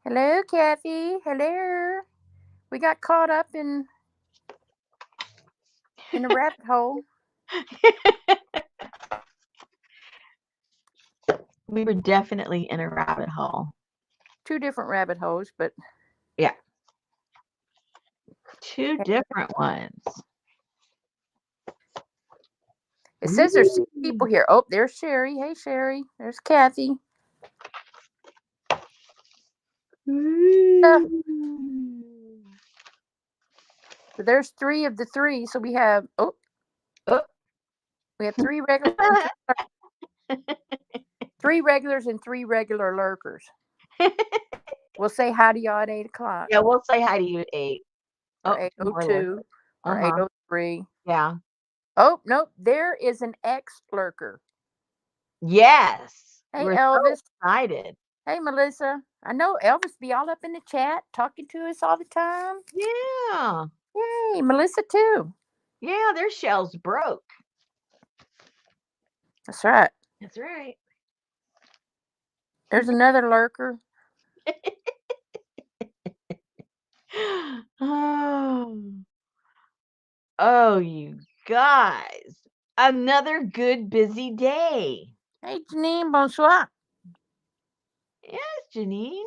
Hello, Kathy. Hello. We got caught up in a rabbit hole. We were definitely in a rabbit hole. Two different rabbit holes, but Yeah, two different ones. it says there's six Ooh. people here. Oh, there's Sherry. Hey, Sherry. There's Kathy. Uh, Ooh. so there's three of the three. So Oh. we have three regulars and three regulars and three regular lurkers. We'll say hi to y'all at 8 o'clock Yeah, we'll say hi to you at 8. or Oh, eight oh more lurk. two or eight Uh-huh. oh three. Yeah. Oh nope, there is an ex lurker. Yes. Hey, We're so Elvis. excited. Hey, Melissa. I know Elvis be all up in the chat talking to us all the time. Yeah. Yay, Melissa too. Yeah, their shells broke. That's right. That's right. There's another lurker. Oh. Oh, you guys. Another good busy day. Hey, Janine, bonsoir. Yes, Janine.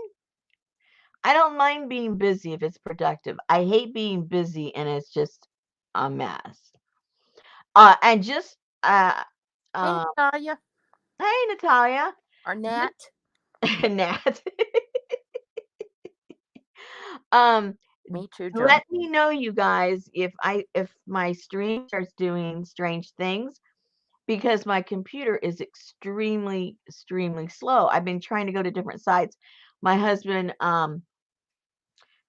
I don't mind being busy if it's productive. I hate being busy and it's just a mess. And just Hey, um Natalia. hey Natalia. Or Just Nat. Nat. um Me too, Joan. let me know, you guys, if my stream starts doing strange things, because my computer is extremely slow. I've been trying to go to different sites. My husband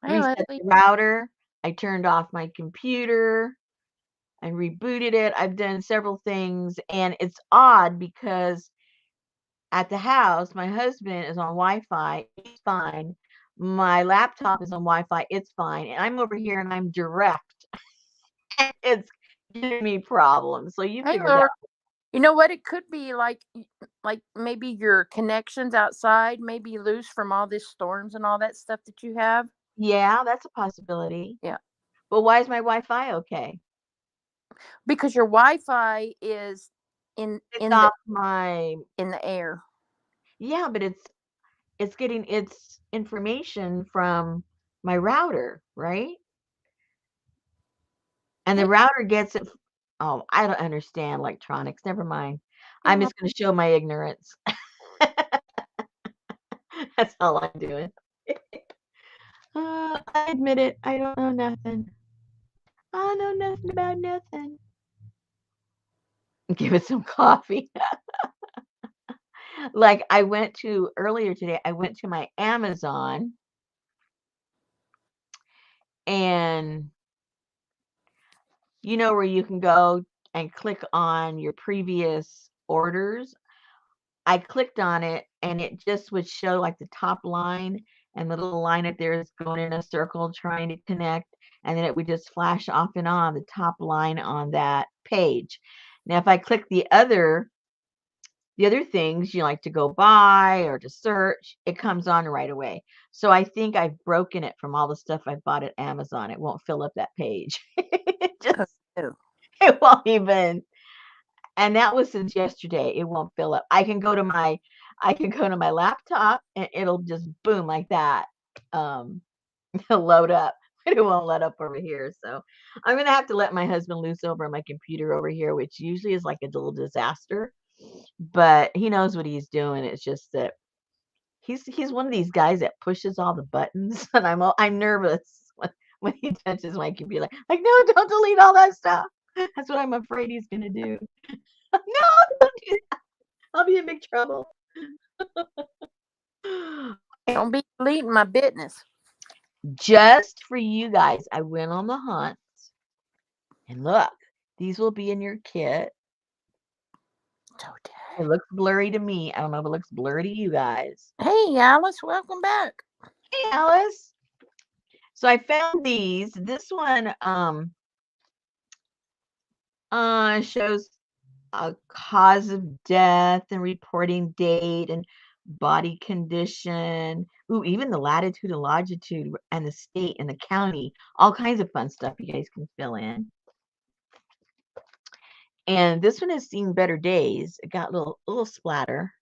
Hey, reset Leslie. the router. I turned off my computer. I rebooted it. I've done several things, and it's odd because at the house, my husband is on Wi-Fi. He's fine. My laptop is on Wi-Fi. It's fine. And I'm over here and I'm direct. It's giving me problems. So you Hey, figure it Lord. out. You know what? It could be like maybe your connections outside may be loose from all these storms and all that stuff that you have. Yeah, that's a possibility. Yeah, But why is my Wi-Fi okay? because your Wi-Fi is in It's in the off my in the air. yeah, but it's getting its information from my router, right? And the Hey, router gets it. Oh, I don't understand electronics. Never mind. hey, I'm just going to show my ignorance. That's all I'm doing. I admit it. I don't know nothing. I know nothing about nothing. Give it some coffee. Like I went to earlier today, I went to my Amazon and you know where you can go and click on your previous orders. I clicked on it and it just would show like the top line and the little line up there is going in a circle trying to connect. And then it would just flash off and on the top line on that page. Now, if I click the other things you like to go buy or to search, it comes on right away. So I think I've broken it from all the stuff I bought at Amazon. It won't fill up that page. It oh, just, oh. it won't even. And that was since yesterday. It won't fill up. I can go to my laptop and it'll just boom like that. Um load up. But it won't let up over here. So I'm gonna have to let my husband loose over my computer over here, which usually is like a little disaster. But he knows what he's doing. It's just that he's one of these guys that pushes all the buttons, and I'm nervous when he touches my computer. Like, no, don't delete all that stuff. That's what I'm afraid he's gonna do. No, don't do that. I'll be in big trouble. Okay, Don't be deleting my business. just for you guys, I went on the hunt, and look, these will be in your kit. It looks blurry to me. I don't know if it looks blurry to you guys. Hey, Alice, welcome back. Hey, Alice. So I found these. This one shows a cause of death and reporting date and body condition. Ooh, even the latitude and longitude and the state and the county. All kinds of fun stuff you guys can fill in. And this one has seen better days. It got a little splatter.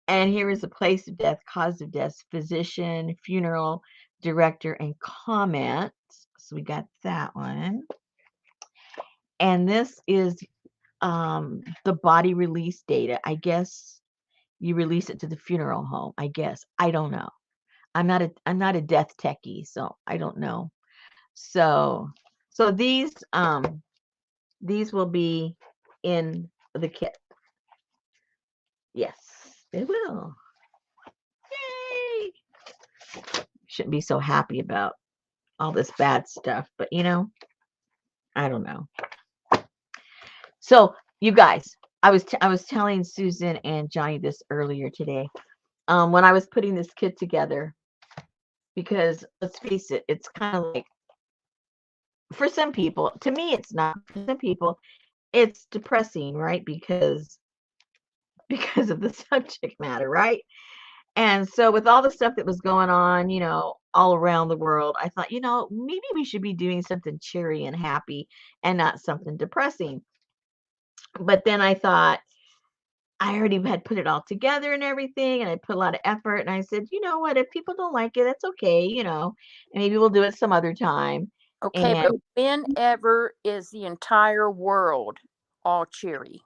And here is the place of death, cause of death, physician, funeral, director, and comment. So we got that one. And this is the body release data. I guess you release it to the funeral home. I guess. I don't know. I'm not a death techie, so I don't know. So these will be in the kit. Yes, they will. Yay! Shouldn't be so happy about all this bad stuff, but I don't know. So you guys, I was telling Susan and Johnny this earlier today. When I was putting this kit together, because let's face it, it's kind of like, for some people, to me it's not. For some people, it's depressing, right? Because of the subject matter, right? And so with all the stuff that was going on, all around the world, I thought, maybe we should be doing something cheery and happy and not something depressing. But then I thought, I already had put it all together and everything, and I put a lot of effort, and I said, you know what, if people don't like it, that's okay, and maybe we'll do it some other time. Okay, And but whenever is the entire world all cheery?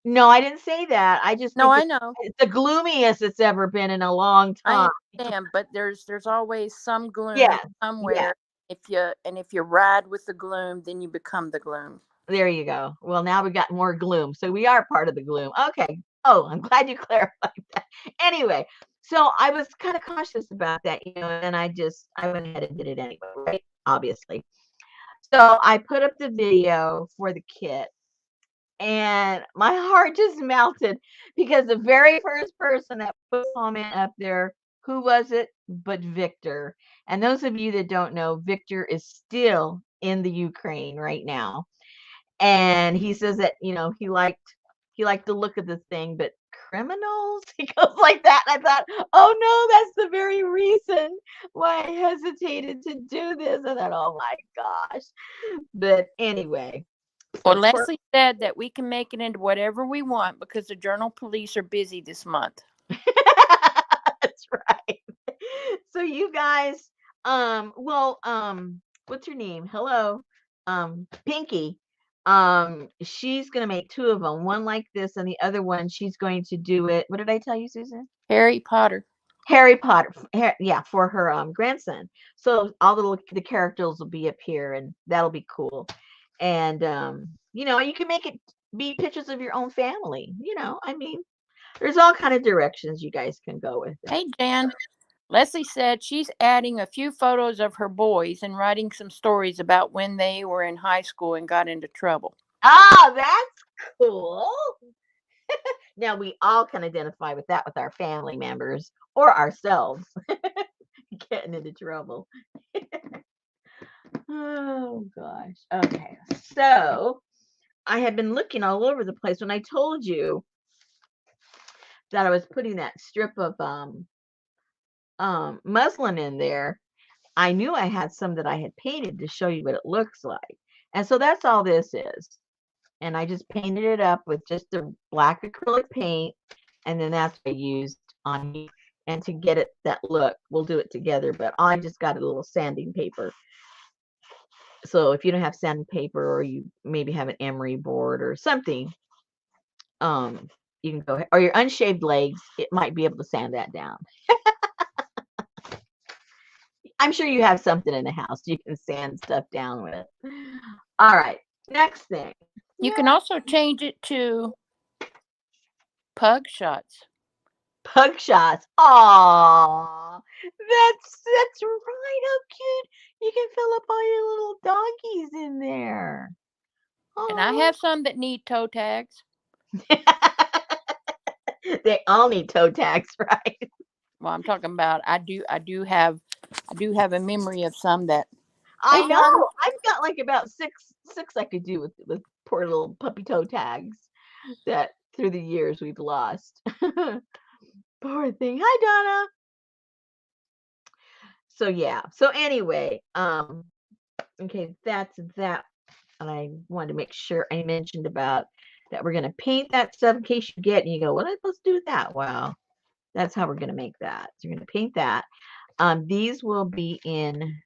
no, I didn't say that. I just No, think I know. it's the gloomiest it's ever been in a long I time. understand, but there's always some gloom Yes, yes. somewhere. If you ride with the gloom, then you become the gloom. There you go. Well, now we got more gloom. So we are part of the gloom. Okay. Oh, I'm glad you clarified that. Anyway, so I was kind of cautious about that, and I went ahead and did it anyway, right? Obviously. So I put up the video for the kit, and my heart just melted because the very first person that put a comment up there, who was it but Victor? And those of you that don't know, Victor is still in the Ukraine right now. And he says that, he liked the look of the thing, but criminals, he goes like that. And I thought, oh no, that's the very reason why I hesitated to do this. I thought, oh my gosh. But anyway, Well, so poor. Leslie said that we can make it into whatever we want because the Journal Police are busy this month. That's right. So you guys, what's her name? Hello, Pinky. She's gonna make two of them, one like this, and the other one she's going to do it. What did I tell you, Susan? Harry Potter. Harry Potter, yeah, for her grandson. So all the characters will be up here, and that'll be cool. And you can make it be pictures of your own family. I mean, there's all kind of directions you guys can go with it. Hey, Jan. Leslie said she's adding a few photos of her boys and writing some stories about when they were in high school and got into trouble. Ah, that's cool. Now we all can identify with that with our family members or ourselves getting into trouble. Oh gosh. Okay. So I had been looking all over the place when I told you that I was putting that strip of muslin in there. I knew I had some that I had painted to show you what it looks like. And so that's all this is. And I just painted it up with just the black acrylic paint. And then that's what I used on me. And to get it that look, we'll do it together. But I just got a little sanding paper. So if you don't have sandpaper, or you maybe have an emery board or something, you can go ahead, or your unshaved legs, it might be able to sand that down. I'm sure you have something in the house you can sand stuff down with. All right, next thing. You can also change it to pug shots. Pug shots. Aww, that's right. How cute! You can fill up all your little doggies in there. And I have some that need toe tags. They all need toe tags, right? Well, I'm talking about I do have a memory of some that. I Hey, know. John. I've got like about six I could do with poor little puppy toe tags that through the years we've lost. Poor thing. Hi, Donna. So yeah. So anyway, okay, that's that. And I wanted to make sure I mentioned about that we're gonna paint that stuff in case you get and you go, well, let's do that. Well, that's how we're gonna make that. So you're gonna paint that. These will be in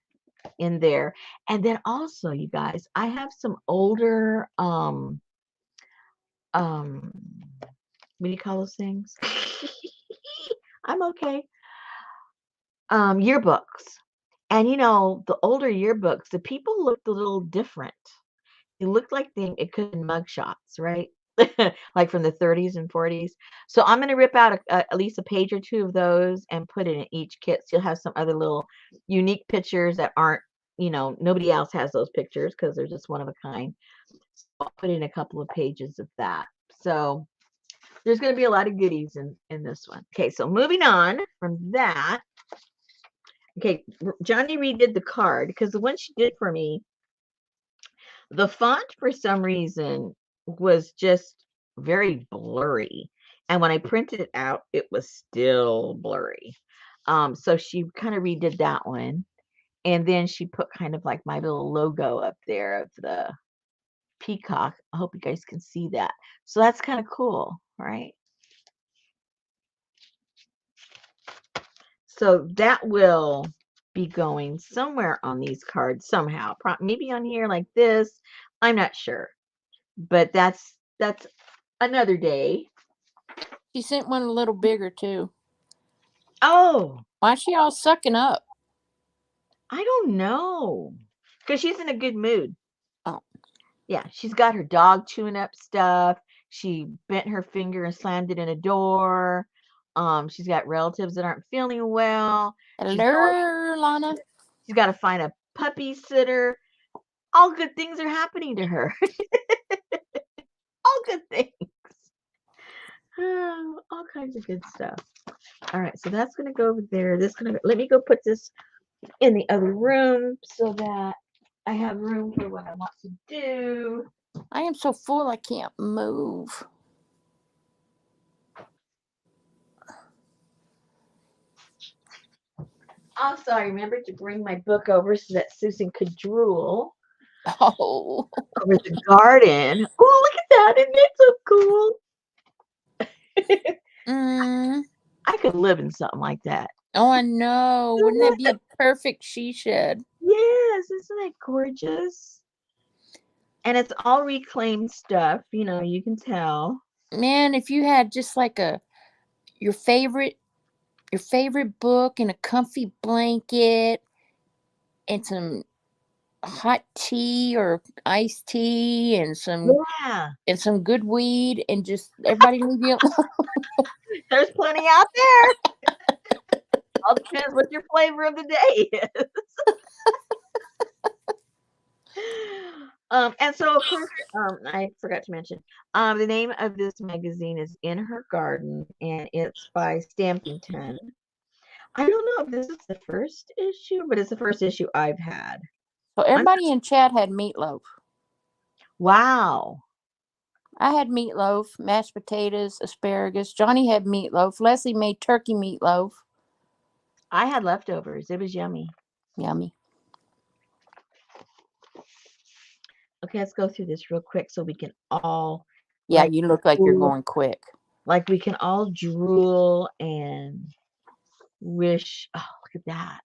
there. And then also, you guys, I have some older um what do you call those things? I'm okay. Yearbooks. And the older yearbooks, the people looked a little different. It looked like it could have been mugshots, right? Like from the 30s and 40s. So I'm going to rip out at least a page or two of those and put it in each kit. So you'll have some other little unique pictures that aren't, nobody else has those pictures because they're just one of a kind. So I'll put in a couple of pages of that. So there's going to be a lot of goodies in this one. Okay, so moving on from that. Okay, Johnny redid the card because the one she did for me, the font for some reason was just very blurry. And when I printed it out, it was still blurry. So she kind of redid that one. And then she put kind of like my little logo up there of the peacock. I hope you guys can see that. So that's kind of cool, right? So that will be going somewhere on these cards somehow. Maybe on here like this. I'm not sure. But that's another day. She sent one a little bigger too. Oh, Why's she all sucking up? I don't know. Because she's in a good mood. Oh. Yeah, she's got her dog chewing up stuff. She bent her finger and slammed it in a door. She's got relatives that aren't feeling well. Hello, Lana. She's got to find a puppy sitter. All good things are happening to her. All good things. All kinds of good stuff. All right, so that's gonna go over there. Let me go put this in the other room so that I have room for what I want to do. I am so full I can't move. Also, I remembered to bring my book over so that Susan could drool Oh. over the garden. Oh, look at that. Isn't it so cool? I could live in something like that. Oh, I know. Wouldn't that be a perfect she shed? Yes, isn't that gorgeous? And it's all reclaimed stuff, you can tell. Man, if you had just like your favorite book and a comfy blanket and some hot tea or iced tea and some good weed and just everybody leave you alone. There's plenty out there. All depends what your flavor of the day is. And so of course, I forgot to mention, the name of this magazine is In Her Garden, and it's by Stampington. I don't know if this is the first issue, but it's the first issue I've had. So everybody in chat had meatloaf. Wow. I had meatloaf, mashed potatoes, asparagus. Johnny had meatloaf. Leslie made turkey meatloaf. I had leftovers. It was yummy. Yummy. Okay, let's go through this real quick so we can all. Yeah, you look like you're going quick. Like we can all drool and wish. Oh, look at that.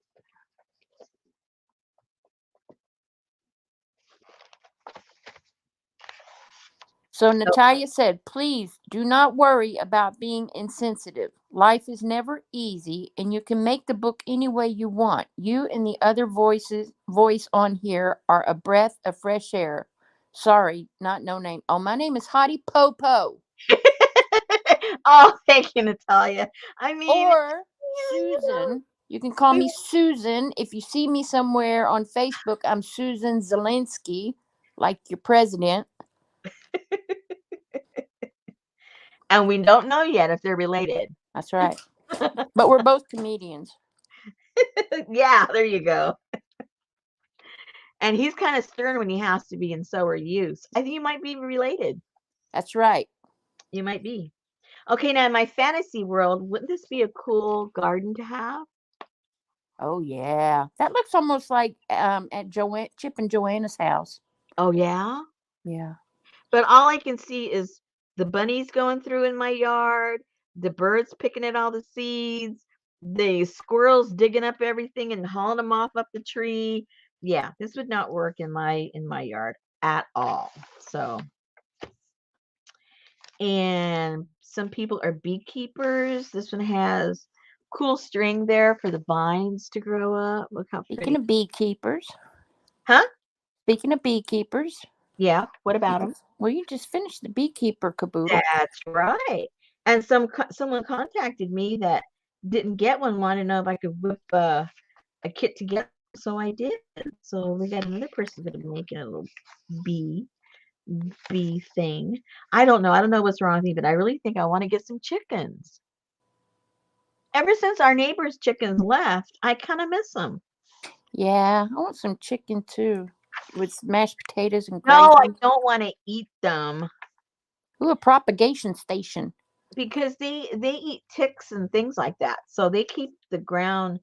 So Natalia said, please do not worry about being insensitive. Life is never easy, and you can make the book any way you want. You and the other voice on here are a breath of fresh air. Sorry, not no name. Oh, my name is Hottie Popo. Oh, thank you, Natalia. I mean, or Susan. You can call me Susan. If you see me somewhere on Facebook, I'm Susan Zelensky, like your president. And we don't know yet if they're related. That's right. But we're both comedians. Yeah, there you go. And he's kind of stern when he has to be, and so are you. So I think you might be related. That's right. You might be. Okay, now in my fantasy world, wouldn't this be a cool garden to have? Oh yeah, that looks almost like at Chip and Joanna's house. Oh, yeah? Yeah. But all I can see is the bunnies going through in my yard, the birds picking at all the seeds, the squirrels digging up everything and hauling them off up the tree. Yeah, this would not work in my yard at all. So, and some people are beekeepers. This one has cool string there for the vines to grow up. Look how Speaking pretty. of beekeepers, Huh? speaking of beekeepers, Yeah. What you about them? just well, you just finished the beekeeper caboodle. That's right. And someone contacted me that didn't get one, wanted to know if I could whip a kit together. So I did. So we got another person going to be making a little bee bee thing. I don't know. I don't know what's wrong with me, but I really think I want to get some chickens. Ever since our neighbor's chickens left, I kind of miss them. Yeah, I want some chicken too, with mashed potatoes and No, I gravy. don't want to eat them Ooh, a propagation station. because they eat ticks and things like that. So they keep the ground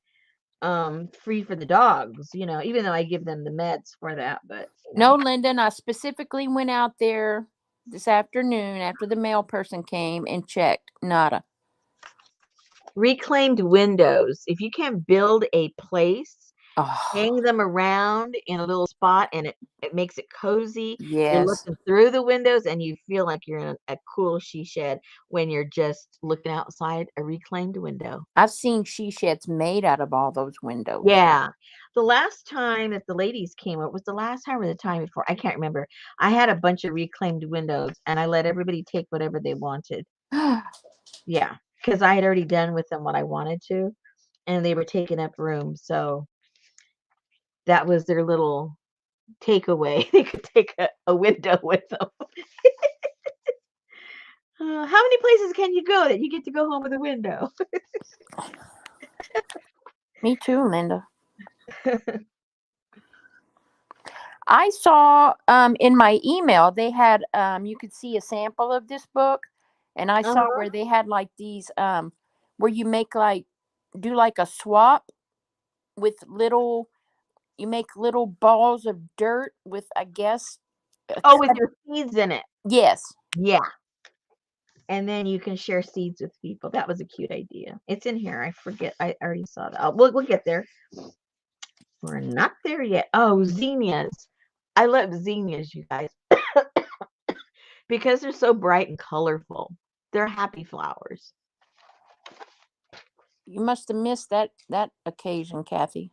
free for the dogs, even though I give them the meds for that, but No, Lyndon, I specifically went out there this afternoon after the mail person came and checked. Nada. reclaimed windows. If you can build a place, Oh, hang them around in a little spot and it makes it cozy. You're yes. looking through the windows and you feel like you're in a cool she shed when you're just looking outside a reclaimed window. I've seen she sheds made out of all those windows. Yeah. The last time that the ladies came up was the last time or the time before. I can't remember. I had a bunch of reclaimed windows and I let everybody take whatever they wanted. Yeah, because I had already done with them what I wanted to, and they were taking up room. So that was their little takeaway. They could take a window with them. How many places can you go that you get to go home with a window? Me too, Linda. I saw in my email they had you could see a sample of this book, and I saw Uh-huh. where they had like these where you make like do like a swap with little you make little balls of dirt with I guess a Oh, with cut. your seeds in it. Yes. Yeah. And then you can share seeds with people. That was a cute idea. It's in here. I forget. I already saw that. We'll get there. We're not there yet. Oh, zinnias. I love zinnias, you guys. Because they're so bright and colorful. They're happy flowers. You must have missed that occasion, Kathy.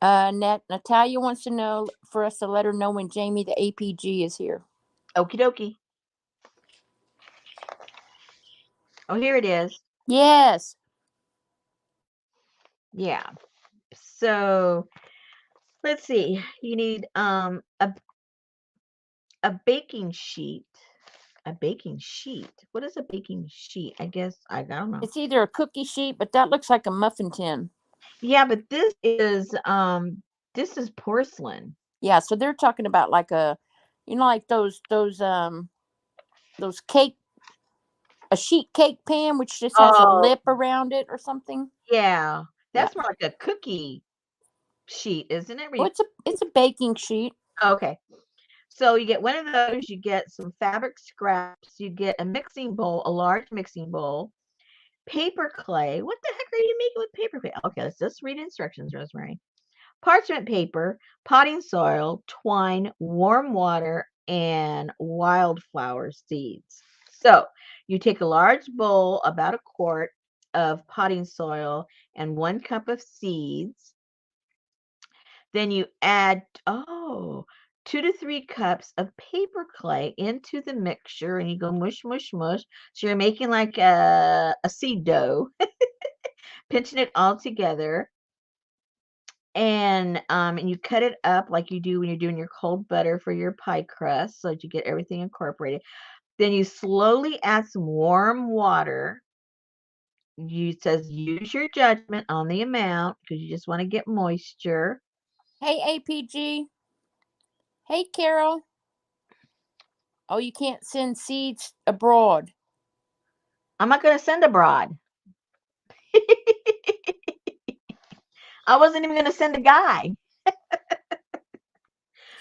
Natalia wants to know for us to let her know when Jamie the APG is here. Okie dokie. Oh, here it is. Yes. Yeah. So let's see. You need a baking sheet. A baking sheet. What is a baking sheet? I guess I don't know. It's either a cookie sheet, but that looks like a muffin tin. Yeah, but this is porcelain. Yeah, so they're talking about like a like those cake a sheet cake pan which just has a Oh, lip around it or something. yeah. Yeah. That's more like a cookie sheet, isn't it? Where Well, it's a baking sheet. okay. So you get one of those, you get some fabric scraps, you get a mixing bowl, a large mixing bowl, paper clay. What the heck are you making with paper clay? Okay, let's just read instructions, Rosemary. Parchment paper, potting soil, twine, warm water, and wildflower seeds. So you take a large bowl, about a quart of potting soil, and 1 cup of seeds. Then you add, 2 to 3 cups of paper clay into the mixture and you go mush, mush, mush. So you're making like a seed dough, pinching it all together. And you cut it up like you do when you're doing your cold butter for your pie crust so that you get everything incorporated. Then you slowly add some warm water. It says use your judgment on the amount because you just want to get moisture. Hey APG. Hey Carol. Oh, you can't send seeds abroad. I'm not going to send abroad. I wasn't even going to send a guy.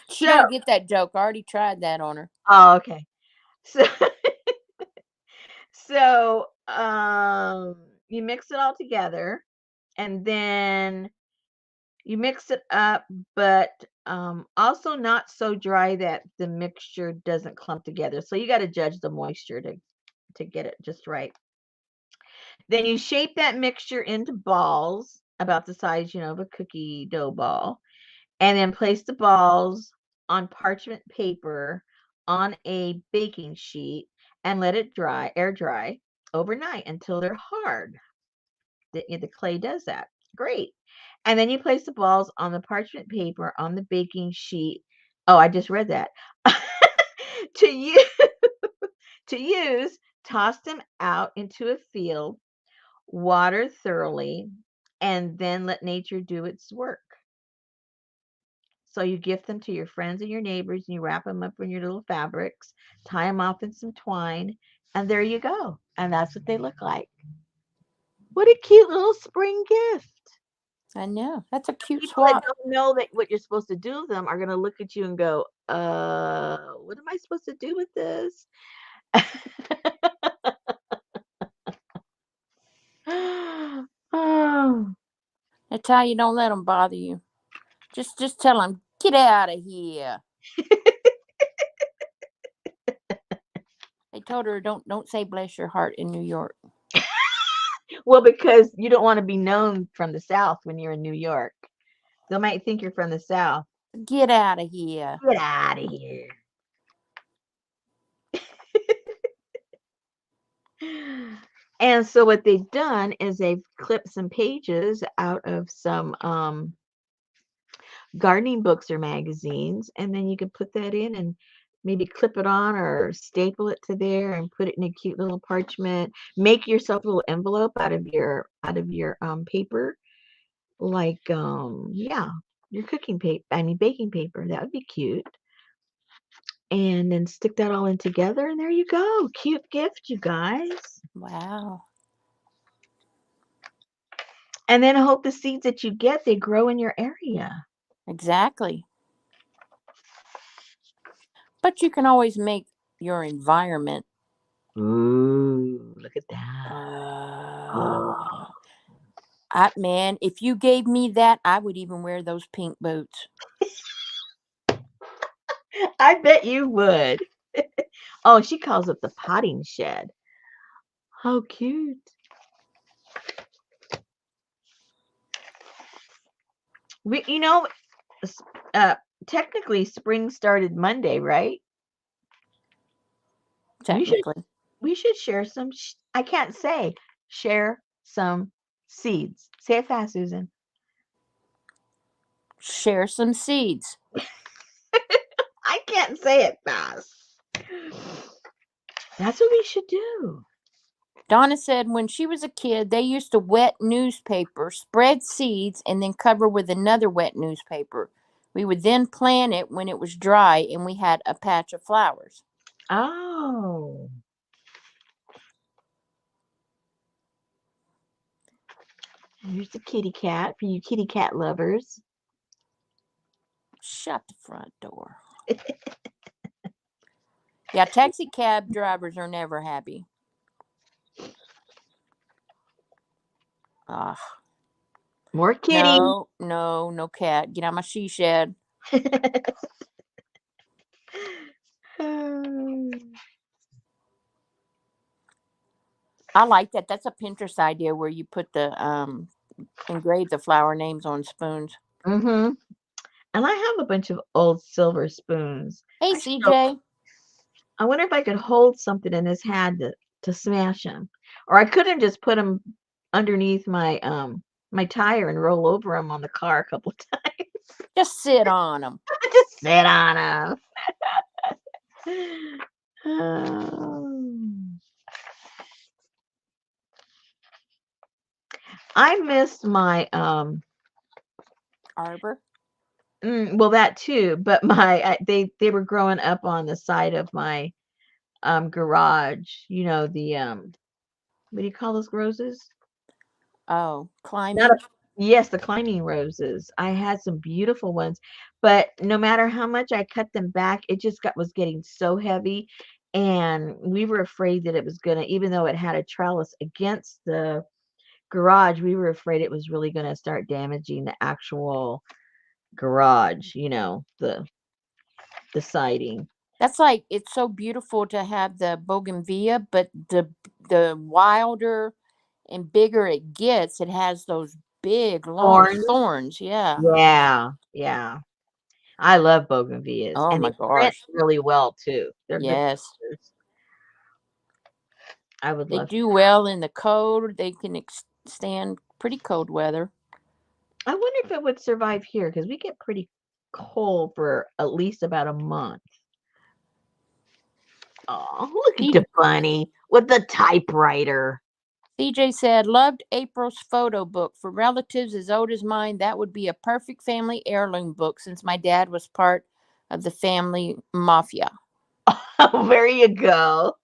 She So, don't get that joke. I already tried that on her. oh, okay. So, you mix it all together, and then you mix it up, but also not so dry that the mixture doesn't clump together. So you got to judge the moisture to get it just right. Then you shape that mixture into balls about the size, of a cookie dough ball, and then place the balls on parchment paper on a baking sheet and let it air dry overnight until they're hard. The clay does that. Great. And then you place the balls on the parchment paper on the baking sheet. Oh, I just read that. to use, to use, toss them out into a field, water thoroughly, and then let nature do its work. So you gift them to your friends and your neighbors, and you wrap them up in your little fabrics, tie them off in some twine, and there you go. And that's what they look like. What a cute little spring gift. I know. That's a cute People that swap. don't know that what you're supposed to do with them are going to look at you and go, what am I supposed to do with this? Oh. Natalia, don't let them bother you. Just tell them, get out of here. They told her don't say bless your heart in New York. Well, because you don't want to be known from the South when you're in New York. They might think you're from the South. Get out of here. Get out of here. And so what they've done is they've clipped some pages out of some gardening books or magazines, and then you can put that in and maybe clip it on or staple it to there and put it in a cute little parchment. Make yourself a little envelope out of your paper, like yeah, your cooking paper. I mean baking paper. That would be cute. And then stick that all in together, and there you go. Cute gift, you guys. Wow. And then hope the seeds that you get, they grow in your area. Exactly. But you can always make your environment. Ooh, look at that. Uh, Oh, man, if you gave me that, I would even wear those pink boots. I bet you would. Oh, she calls it the potting shed. How cute. We, s- uh, technically spring started Monday, right? We should Technically, we should share some. I can't say share some seeds. Say it fast, Susan. share some seeds. I can't say it fast. That's what we should do. Donna said when she was a kid, they used to wet newspaper, spread seeds, and then cover with another wet newspaper. We would then plant it when it was dry and we had a patch of flowers. Oh, here's the kitty cat for you kitty cat lovers. Shut the front door. Yeah, taxi cab drivers are never happy. Ah, More kitty. no cat. Get out my she shed. I like that. That's a Pinterest idea where you put the engrave the flower names on spoons. Mm-hmm. And I have a bunch of old silver spoons. Hey, I should go. CJ. I wonder if I could hold something in his hand to smash them, or I could have just put them underneath my tire and roll over them on the car a couple of times. Just sit on them. Just sit on them. Oh. I missed my Arbor. well, that too, but they were growing up on the side of my garage. You know, the what do you call those roses? Oh, Not a climbing. Yes, the climbing roses. I had some beautiful ones, but no matter how much I cut them back, it just was getting so heavy, and we were afraid that it was gonna, even though it had a trellis against the garage, we were afraid it was really gonna start damaging the actual garage, the siding. That's like it's so beautiful to have the bougainvillea, but the wilder and bigger it gets, it has those big long Thorns. thorns. Yeah. Yeah, yeah. I love bougainvilleas, Oh and my they print gosh. really well too. They're good Yes. colors. I would They love. do well in the cold. They can stand pretty cold weather. I wonder if it would survive here because we get pretty cold for at least about a month. Oh, look at C- the bunny with the typewriter. CJ said, loved April's photo book. For relatives as old as mine, that would be a perfect family heirloom book since my dad was part of the family mafia. Oh, there you go.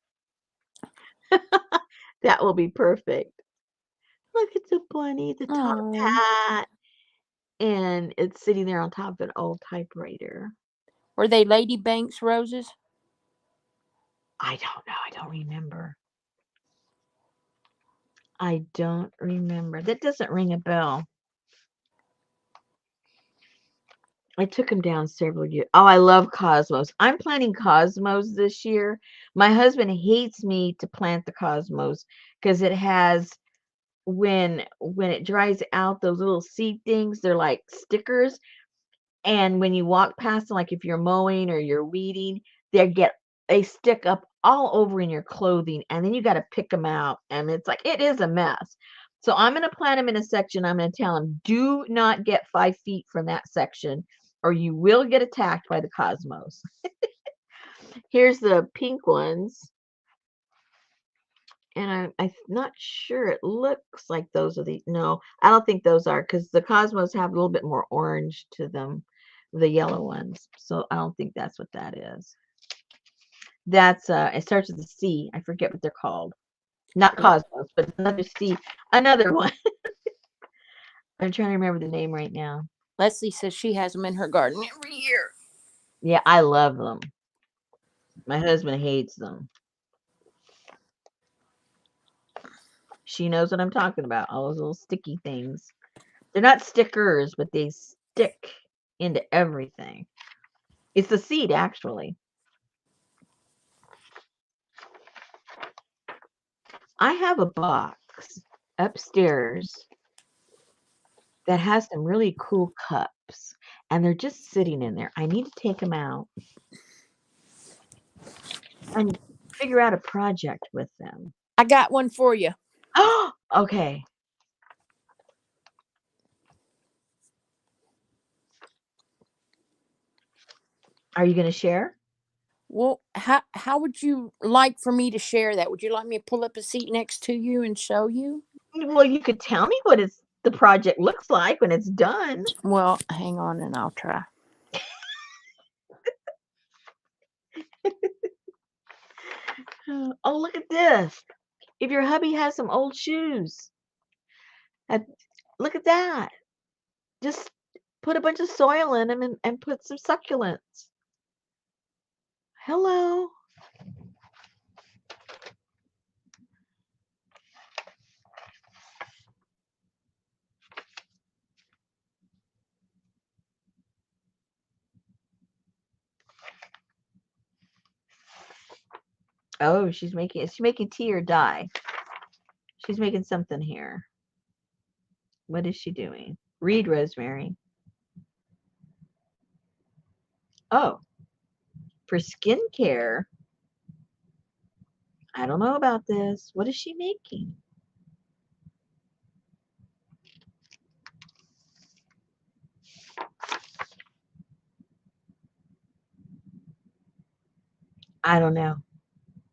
That will be perfect. Look at the bunny, the top Oh. hat, and it's sitting there on top of an old typewriter. Were they Lady Banks roses? I don't know. I don't remember. I don't remember. That doesn't ring a bell. I took him down several years. Oh, I love cosmos. I'm planting cosmos this year. My husband hates me to plant the cosmos because it has, when it dries out, those little seed things, they're like stickers. And when you walk past them, like if you're mowing or you're weeding, they stick up all over in your clothing, and then you got to pick them out, and it is a mess. So I'm going to plant them in a section. I'm going to tell them, do not get 5 feet from that section, or you will get attacked by the cosmos. Here's the pink ones, and I'm not sure. It looks like those are the no. I don't think those are, because the cosmos have a little bit more orange to them, the yellow ones. So I don't think that's what that is. That's it starts with a C. I forget what they're called. Not cosmos, but another C, another one. I'm trying to remember the name right now. Leslie says she has them in her garden every year. Yeah, I love them. My husband hates them. She knows what I'm talking about. All those little sticky things. They're not stickers, but they stick into everything. It's the seed, actually. I have a box upstairs that has some really cool cups, and they're just sitting in there. I need to take them out and figure out a project with them. I got one for you. Oh, okay. Are you going to share? Well, how would you like for me to share that? Would you like me to pull up a seat next to you and show you? Well, you could tell me what the project looks like when it's done. Well, hang on and I'll try. Oh, look at this. If your hubby has some old shoes, uh, look at that. Just put a bunch of soil in them and put some succulents. Hello. Oh, is she making tea or dye? She's making something here. What is she doing? Read, Rosemary. Oh, for skincare. I don't know about this. What is she making? I don't know.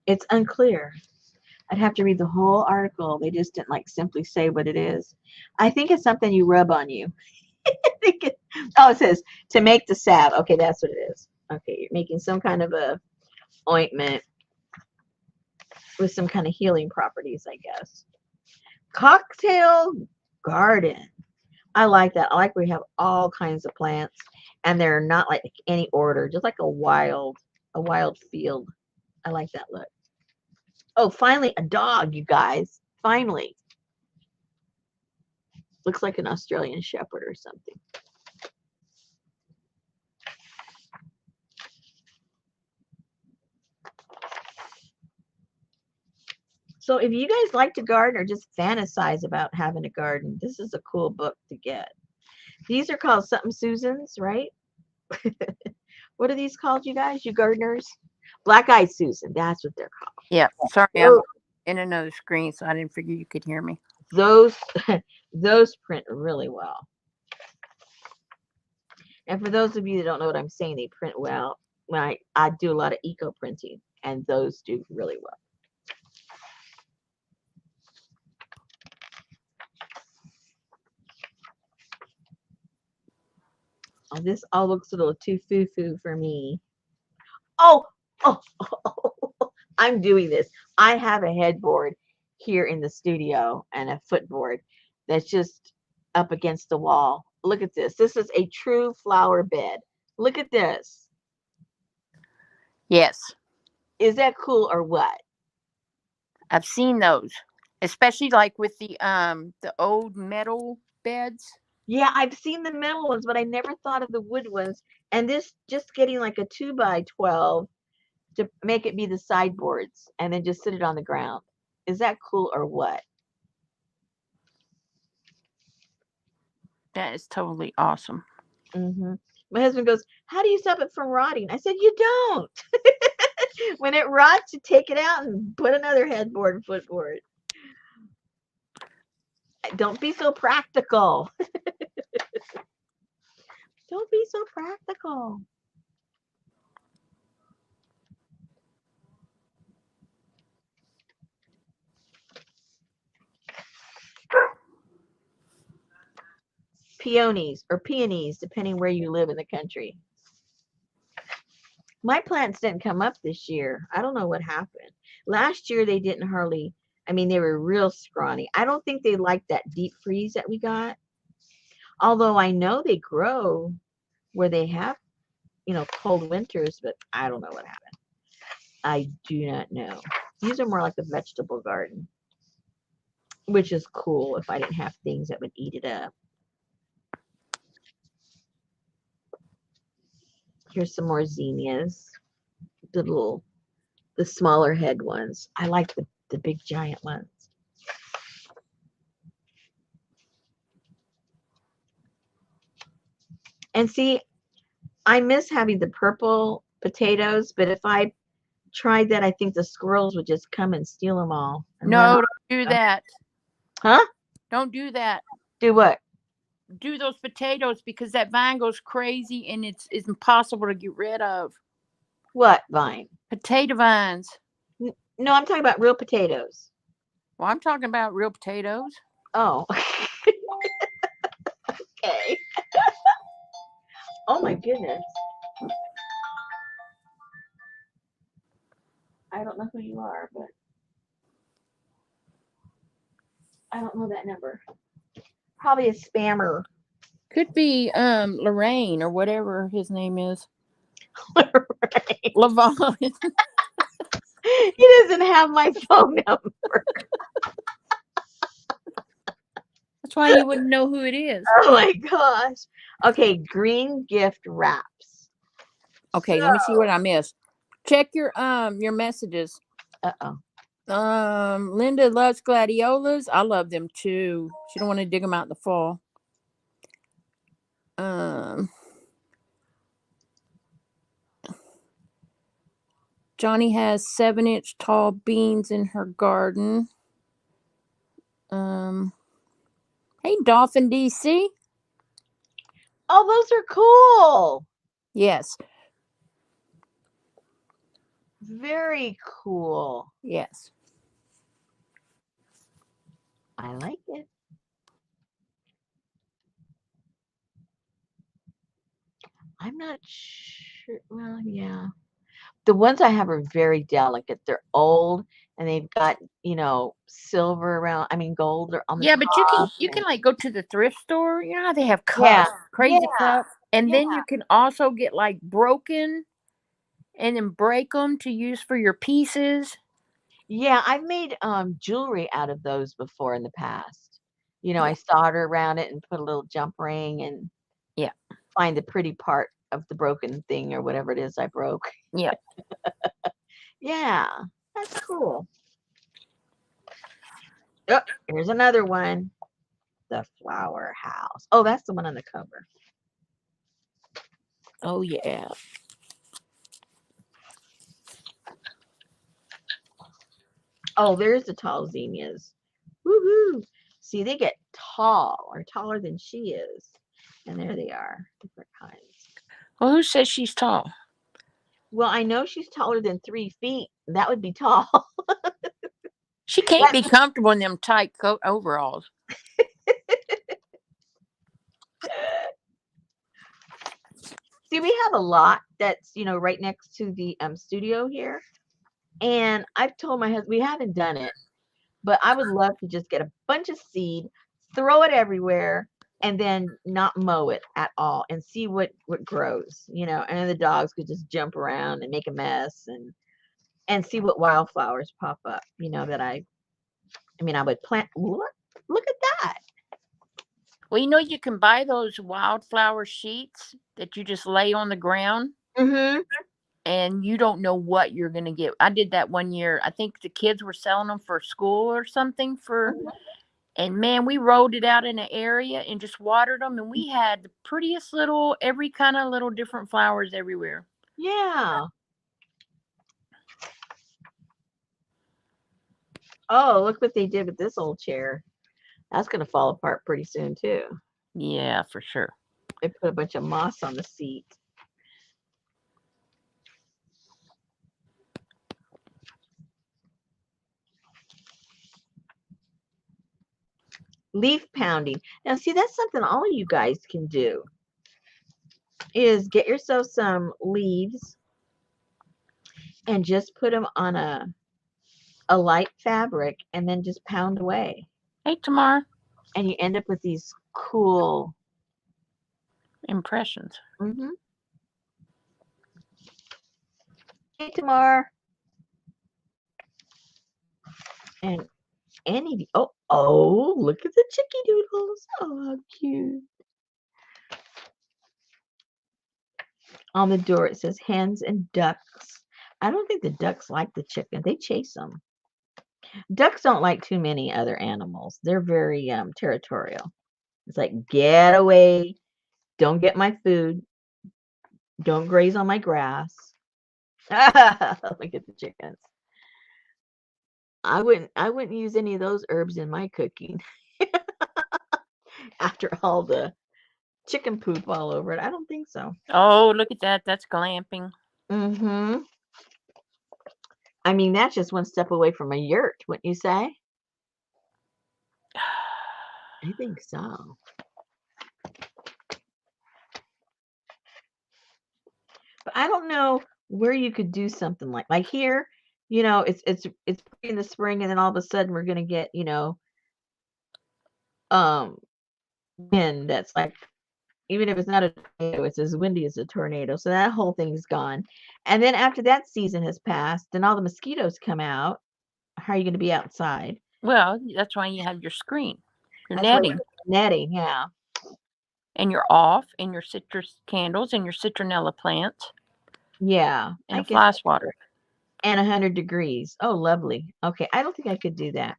It's unclear. I'd have to read the whole article. They just didn't simply say what it is. I think it's something you rub on you. It says to make the salve. Okay, that's what it is. Okay, you're making some kind of a ointment with some kind of healing properties, I guess. Cocktail garden. I like that. I like we have all kinds of plants, and they're not like any order, just like a wild field. I like that look. Oh, finally a dog, you guys. Finally. Looks like an Australian Shepherd or something. So if you guys like to garden or just fantasize about having a garden, this is a cool book to get. These are called something Susans, right? What are these called, you guys? You gardeners? Black Eyed Susan. That's what they're called. Yeah. Sorry, I'm in another screen, so I didn't figure you could hear me. Those those print really well. And for those of you that don't know what I'm saying, they print well. When I do a lot of eco printing, and those do really well. Oh, this all looks a little too foo-foo for me. Oh, oh, oh, I'm doing this. I have a headboard here in the studio and a footboard that's just up against the wall. Look at this. This is a true flower bed. Look at this. Yes. Is that cool or what? I've seen those, especially like with the old metal beds. Yeah, I've seen the metal ones, but I never thought of the wood ones. And this just getting like a 2x12 to make it be the sideboards and then just sit it on the ground. Is that cool or what? That is totally awesome. My husband goes, "How do you stop it from rotting?" I said, "You don't. When it rots, you take it out and put another headboard and footboard. Don't be so practical." Don't be so practical. Peonies or peonies, depending where you live in the country. My plants didn't come up this year. I don't know what happened. Last year they didn't hardly. I mean, they were real scrawny. I don't think they liked that deep freeze that we got. Although I know they grow where they have, cold winters, but I don't know what happened. I do not know. These are more like the vegetable garden, which is cool if I didn't have things that would eat it up. Here's some more zinnias, the smaller head ones. I like the big giant ones. And see, I miss having the purple potatoes, but if I tried that, I think the squirrels would just come and steal them all. No, don't do that. Huh? Don't do that. Do what? Do those potatoes because that vine goes crazy and it's impossible to get rid of. What vine? Potato vines. No, I'm talking about real potatoes. Well, I'm talking about real potatoes. Oh. Okay. Oh my goodness. I don't know who you are, but I don't know that number. Probably a spammer. Could be Lorraine or whatever his name is. Right. Levon. He doesn't have my phone number. That's why you wouldn't know who it is. Oh my gosh. Okay, green gift wraps. Okay, let me see what I missed. Check your messages. Uh-oh. Linda loves gladiolas. I love them too. She don't want to dig them out in the fall. Johnny has 7-inch tall beans in her garden. Hey, Dolphin DC. Oh, those are cool. Yes. Very cool. Yes. I like it. I'm not sure. Well, yeah. The ones I have are very delicate. They're old and they've got, silver around, I mean, gold on the Yeah, but you can top. you can And like go to the thrift store. You know how they have yeah, cups, yeah, crazy cups, and yeah, then you can also get like broken and then break them to use for your pieces. yeah. I've made jewelry out of those before in the past. I Yeah, solder around it and put a little jump ring and yeah, find the pretty part of the broken thing or whatever it is I broke. yeah. Yeah, that's cool. Oh, here's another one. The flower house. Oh, that's the one on the cover. Oh yeah. Oh, there's the tall zinnias. Woohoo! See, they get tall or taller than she is. And there they are, different kinds. Well, who says she's tall? Well, I know she's taller than 3 feet. That would be tall. She can't That, be comfortable in them tight coat overalls. see, we have a lot that's, right next to the studio here. And I've told my husband, we haven't done it, but I would love to just get a bunch of seed, throw it everywhere, and then not mow it at all and see what grows, and then the dogs could just jump around and make a mess and see what wildflowers pop up, that I would plant. Look at that. Well, you can buy those wildflower sheets that you just lay on the ground Mm-hmm. and you don't know what you're going to get. I did that one year. I think the kids were selling them for school or something and man, we rolled it out in an area and just watered them and we had the prettiest little every kind of little different flowers everywhere. Yeah. Oh, look what they did with this old chair. That's going to fall apart pretty soon, too. Yeah, for sure. They put a bunch of moss on the seat. Leaf pounding. Now, see, that's something all of you guys can do. Is get yourself some leaves and just put them on a light fabric and then just pound away. Hey, Tamar, And you end up with these cool. impressions. Mm-hmm. Hey, Tamar. And Annie. Oh, look at the chicky doodles. Oh, how cute. On the door, it says hens and ducks. I don't think the ducks like the chicken. They chase them. Ducks don't like too many other animals. They're very territorial. It's like, get away. Don't get my food. Don't graze on my grass. Look at the chickens. I wouldn't use any of those herbs in my cooking after all the chicken poop all over it. I don't think so. Oh, look at that. That's glamping. Mm-hmm. I mean, that's just one step away from a yurt, wouldn't you say? I think so. But I don't know where you could do something like here, it's in the spring and then all of a sudden we're gonna get, um wind that's like even if it's not a tornado, it's as windy as a tornado. So that whole thing's gone. And then after that season has passed and all the mosquitoes come out, how are you gonna be outside? Well, that's why you have your screen, your That's why you netting, put netting, yeah. and your off, and your citrus candles, and your citronella plants, Yeah, and I a guess fly that's true. swatter. And 100 degrees. Oh, lovely. Okay, I don't think I could do that.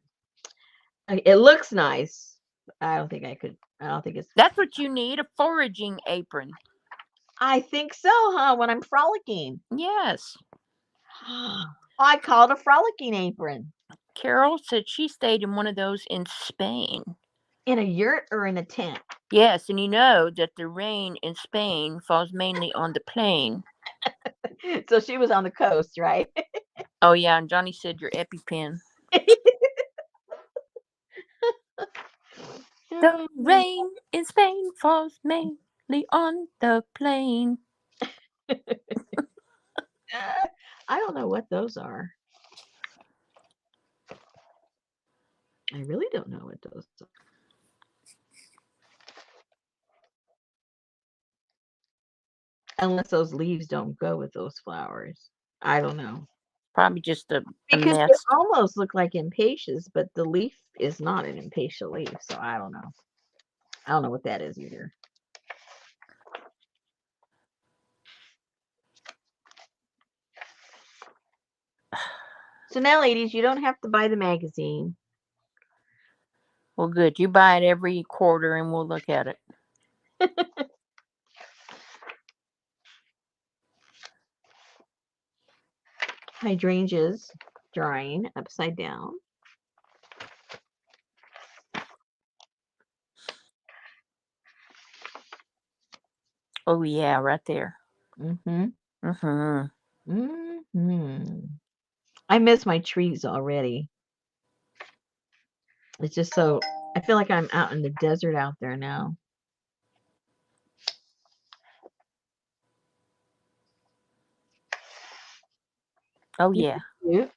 It looks nice. I don't think I could. I don't think it's. That's what you need, a foraging apron. I think so, huh? When I'm frolicking. Yes. I call it a frolicking apron. Carol said she stayed in one of those in Spain. In a yurt or in a tent? Yes, and you know that the rain in Spain falls mainly on the plain. So she was on the coast, right? Oh, yeah, and Johnny said your EpiPen. The rain in Spain falls mainly on the plain. I don't know what those are. I really don't know what those are. Unless those leaves don't go with those flowers. I don't know. Probably just a Because they mess. almost look like impatiens, but the leaf is not an impatient leaf, so I don't know. I don't know what that is either. So now, ladies, you don't have to buy the magazine. Well, good. You buy it every quarter and we'll look at it. Hydrangeas drying upside down. Oh, yeah, right there. Mm-hmm. Mm-hmm. Mm-hmm. I miss my trees already. It's just so, I feel like I'm out in the desert out there now. Oh, yeah. Cute.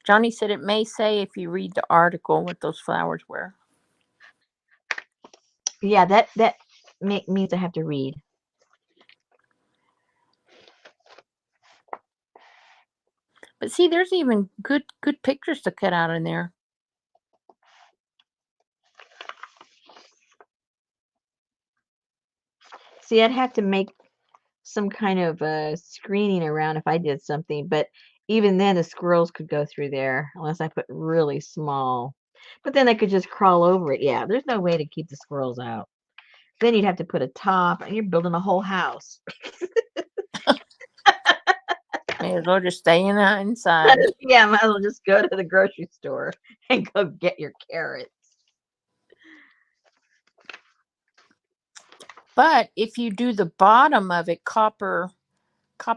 Johnny said it may say if you read the article what those flowers were. Yeah, that means I have to read. But see, there's even good pictures to cut out in there. See, I'd have to make some kind of screening around if I did something, but even then the squirrels could go through there unless I put really small. But then they could just crawl over it. Yeah, there's no way to keep the squirrels out. Then you'd have to put a top, and you're building a whole house. May as well just stay inside. Yeah, might as well just go to the grocery store and go get your carrots. But if you do the bottom of it copper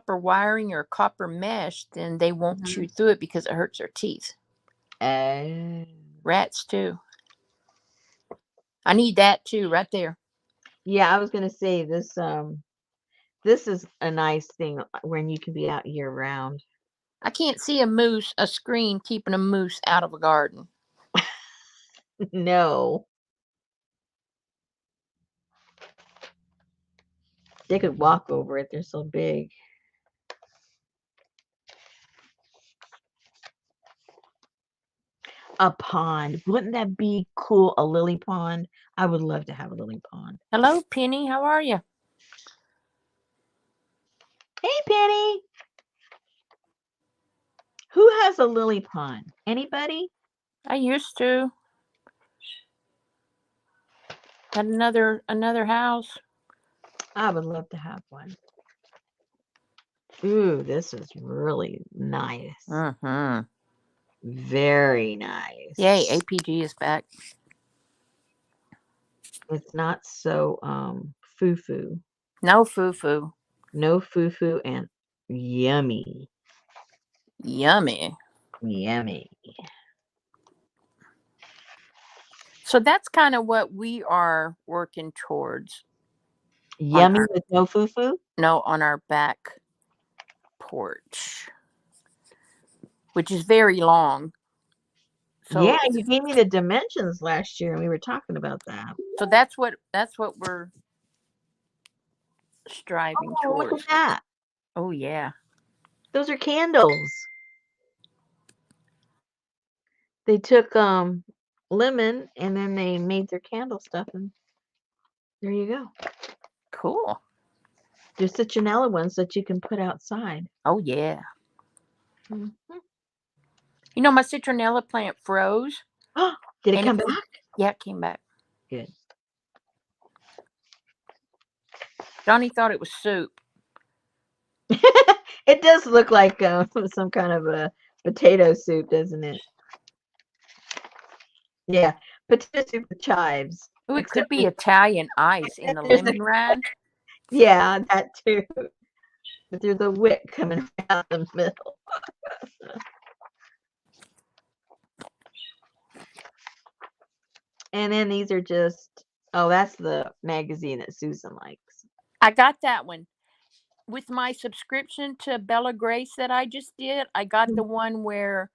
wiring or copper mesh, then they won't chew through it because it hurts their teeth. Oh. Rats too. I need that too, right there. Yeah, I was gonna say this is a nice thing when you can be out year round. I can't see a screen keeping a moose out of a garden. No. They could walk over it. They're so big. A pond. Wouldn't that be cool? A lily pond. I would love to have a lily pond. Hello, Penny. How are you? Hey, Penny. Who has a lily pond? Anybody? I used to. Had another house. I would love to have one. Ooh, this is really nice. Mm-hmm. Very nice. Yay, APG is back. It's not so foo-foo. No foo-foo. No foo-foo and yummy. Yummy. Yummy. So that's kind of what we are working towards. Yummy with no foo-foo? No, on our back porch, which is very long. So Yeah, you gave me the dimensions last year and we were talking about that. So that's what we're striving towards. Look at that. Oh yeah. Those are candles. They took lemon and then they made their candle stuff and there you go. Cool. There's citronella ones that you can put outside. Oh yeah. Mm-hmm. You know, my citronella plant froze. Did it come back? Yeah, it came back. Good. Johnny thought it was soup. It does look like some kind of a potato soup, doesn't it? Yeah, potato soup with chives. Oh, it could be Italian ice in the lemon rind. Yeah, that too. But there's a wick coming out the middle. And then these are just, oh, that's the magazine that Susan likes. I got that one. with my subscription to Bella Grace that I just did, I got the one where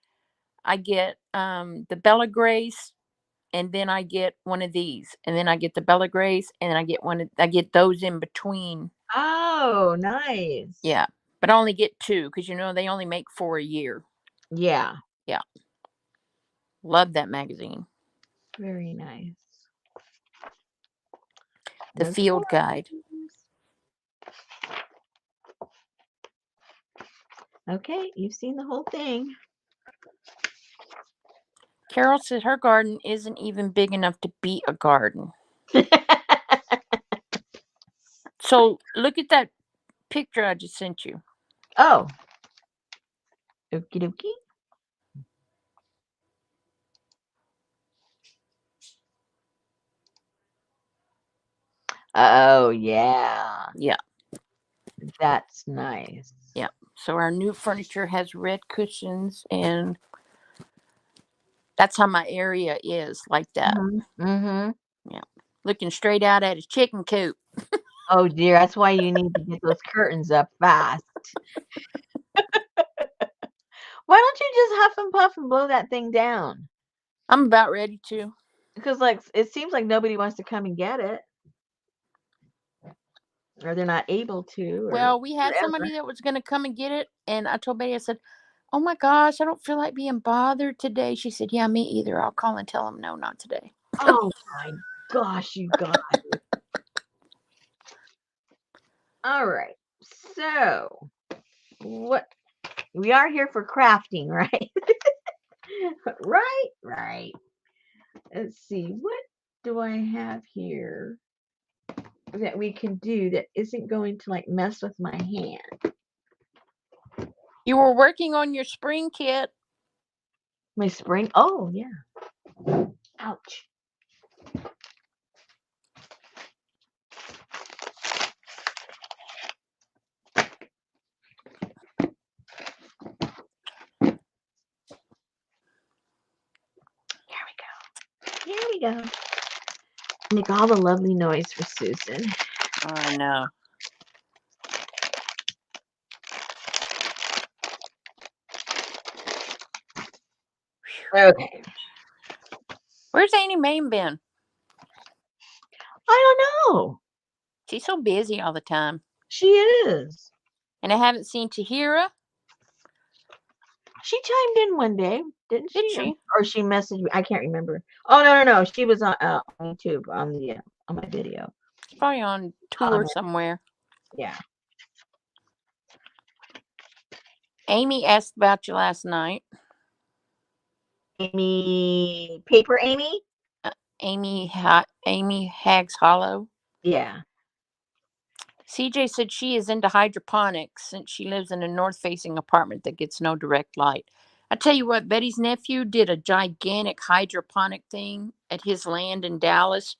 I get the Bella Grace, and then I get one of these, and then I get the Bella Grace, and then I get those in between. Oh, nice. Yeah, but I only get two because they only make 4 a year. Yeah. Yeah, love that magazine. Very nice. The Field Guide. Okay, you've seen the whole thing. Carol said her garden isn't even big enough to be a garden. So look at that picture I just sent you. Oh. Okie dokie. Oh, yeah. Yeah. That's nice. Yeah. So our new furniture has red cushions, and that's how my area is, like that. Mm-hmm. Yeah. Looking straight out at a chicken coop. Oh, dear. That's why you need to get those curtains up fast. Why don't you just huff and puff and blow that thing down? I'm about ready to. Because, like, it seems like nobody wants to come and get it. Or they're not able to. Or Well, we had whatever. somebody that was going to come and get it, and I told Betty, I said, "Oh my gosh, I don't feel like being bothered today." She said, "Yeah, me either. I'll call and tell them no, not today." Oh, my gosh, you guys. All right. So, what? We are here for crafting, right? Right. Let's see. What do I have here that we can do that isn't going to, like, mess with my hand? You were working on your spring kit. My spring? Oh, yeah. Ouch. Here we go. Make all the lovely noise for Susan. I know. Okay. Where's Annie Main been? I don't know. She's so busy all the time. She is. And I haven't seen Tahira. She chimed in one day, didn't she? Did she? Or she messaged me. I can't remember. Oh, no. She was on YouTube on my video. She's probably on tour somewhere. Yeah. Amy asked about you last night. Amy, Paper Amy? Amy Hags Hollow. Yeah. CJ said she is into hydroponics since she lives in a north-facing apartment that gets no direct light. I tell you what, Betty's nephew did a gigantic hydroponic thing at his land in Dallas.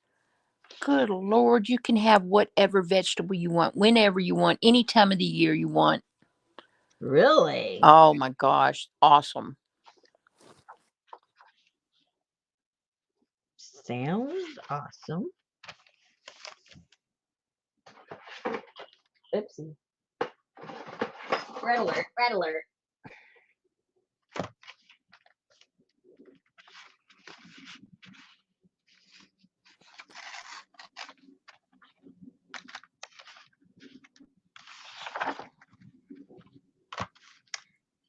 Good Lord, you can have whatever vegetable you want, whenever you want, any time of the year you want. Really? Oh my gosh, awesome. Sounds awesome. Oopsie. Red alert. I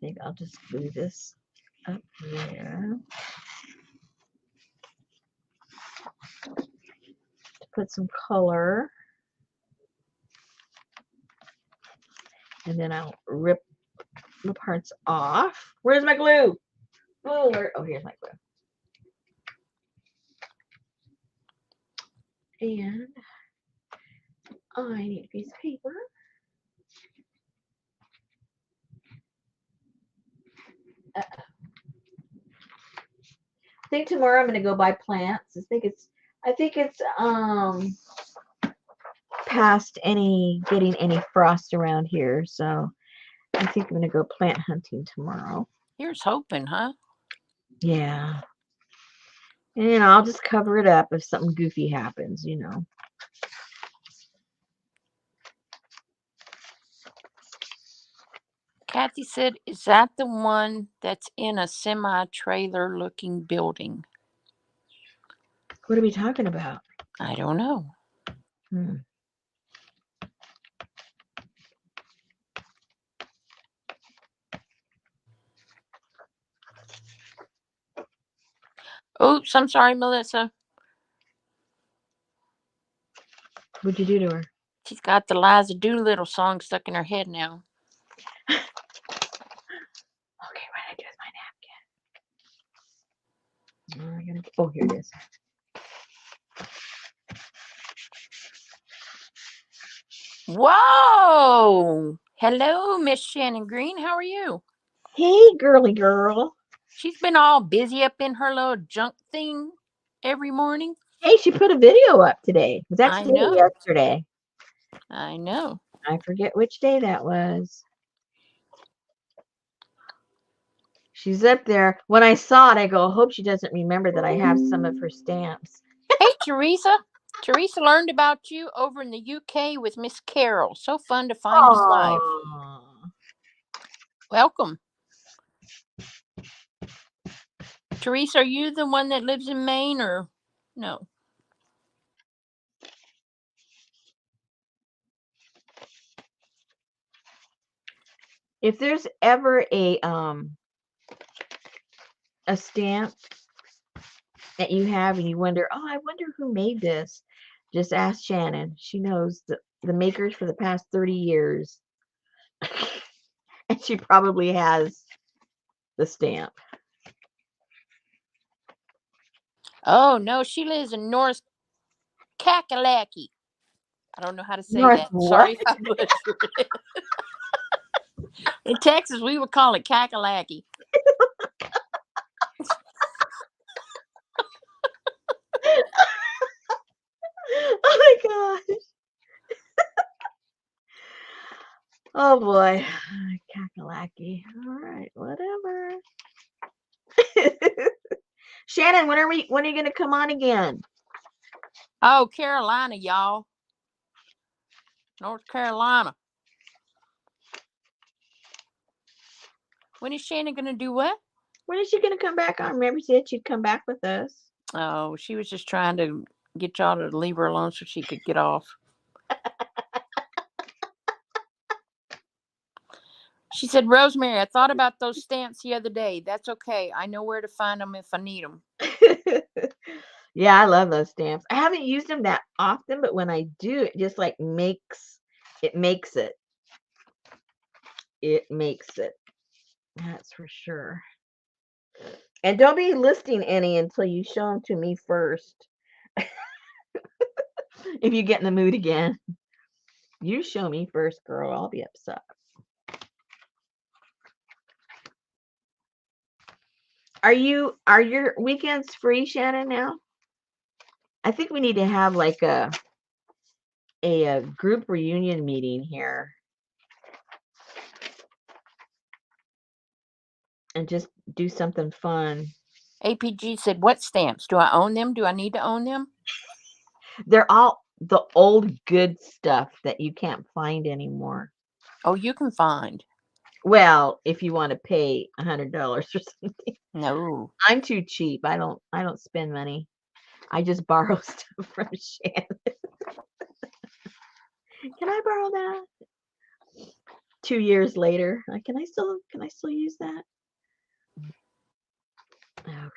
think I'll just glue this up there. To put some color. And then I'll rip the parts off. Where's my glue? Glue alert. Oh, here's my glue. And I need a piece of paper. I think tomorrow I'm gonna go buy plants. I think it's past getting any frost around here, so I think I'm gonna go plant hunting tomorrow. Here's hoping, huh? Yeah. And I'll just cover it up if something goofy happens, Kathy said, "Is that the one that's in a semi-trailer looking building?" What are we talking about? I don't know. Hmm. Oops, I'm sorry, Melissa. What'd you do to her? She's got the Liza Doolittle song stuck in her head now. Okay, what did I do with my napkin? Oh, here it is. Whoa! Hello, Miss Shannon Green. How are you? Hey, girly girl. She's been all busy up in her little junk thing every morning. Hey, she put a video up today. Was that I today or know. yesterday? I know. I forget which day that was. She's up there. When I saw it, I go, I hope she doesn't remember that I have some of her stamps. Hey, Teresa. Teresa learned about you over in the UK with Miss Carol. So fun to find us live. Aww. Welcome. Teresa, are you the one that lives in Maine or no? If there's ever a stamp that you have and you wonder, oh, I wonder who made this, just ask Shannon. She knows the makers for the past 30 years. And she probably has the stamp. Oh, no, she lives in North Kakalaki. I don't know how to say North that. what? Sorry if I butchered it. In Texas, we would call it Kakalaki. Oh my gosh. Oh boy. Kakalaki. All right, whatever. Shannon, when are you gonna come on again? Oh, Carolina, y'all. North Carolina. When is Shannon going to do what? When is she gonna come back on? Remember she said she'd come back with us. Oh, she was just trying to get y'all to leave her alone so she could get off. She said, "Rosemary, I thought about those stamps the other day. That's okay. I know where to find them if I need them." Yeah, I love those stamps. I haven't used them that often, but when I do, it just like makes it. It makes it. That's for sure. And don't be listing any until you show them to me first. If you get in the mood again, you show me first, girl. I'll be upset. Are your weekends free, Shannon, now? I think we need to have like a group reunion meeting here and just do something fun. APG said, "What stamps? Do I own them? Do I need to own them?" They're all the old good stuff that you can't find anymore. Oh, you can find. Well, if you want to pay $100 or something. No. I'm too cheap. I don't spend money. I just borrow stuff from Shannon. Can I borrow that? 2 years later, can I still use that? Okay.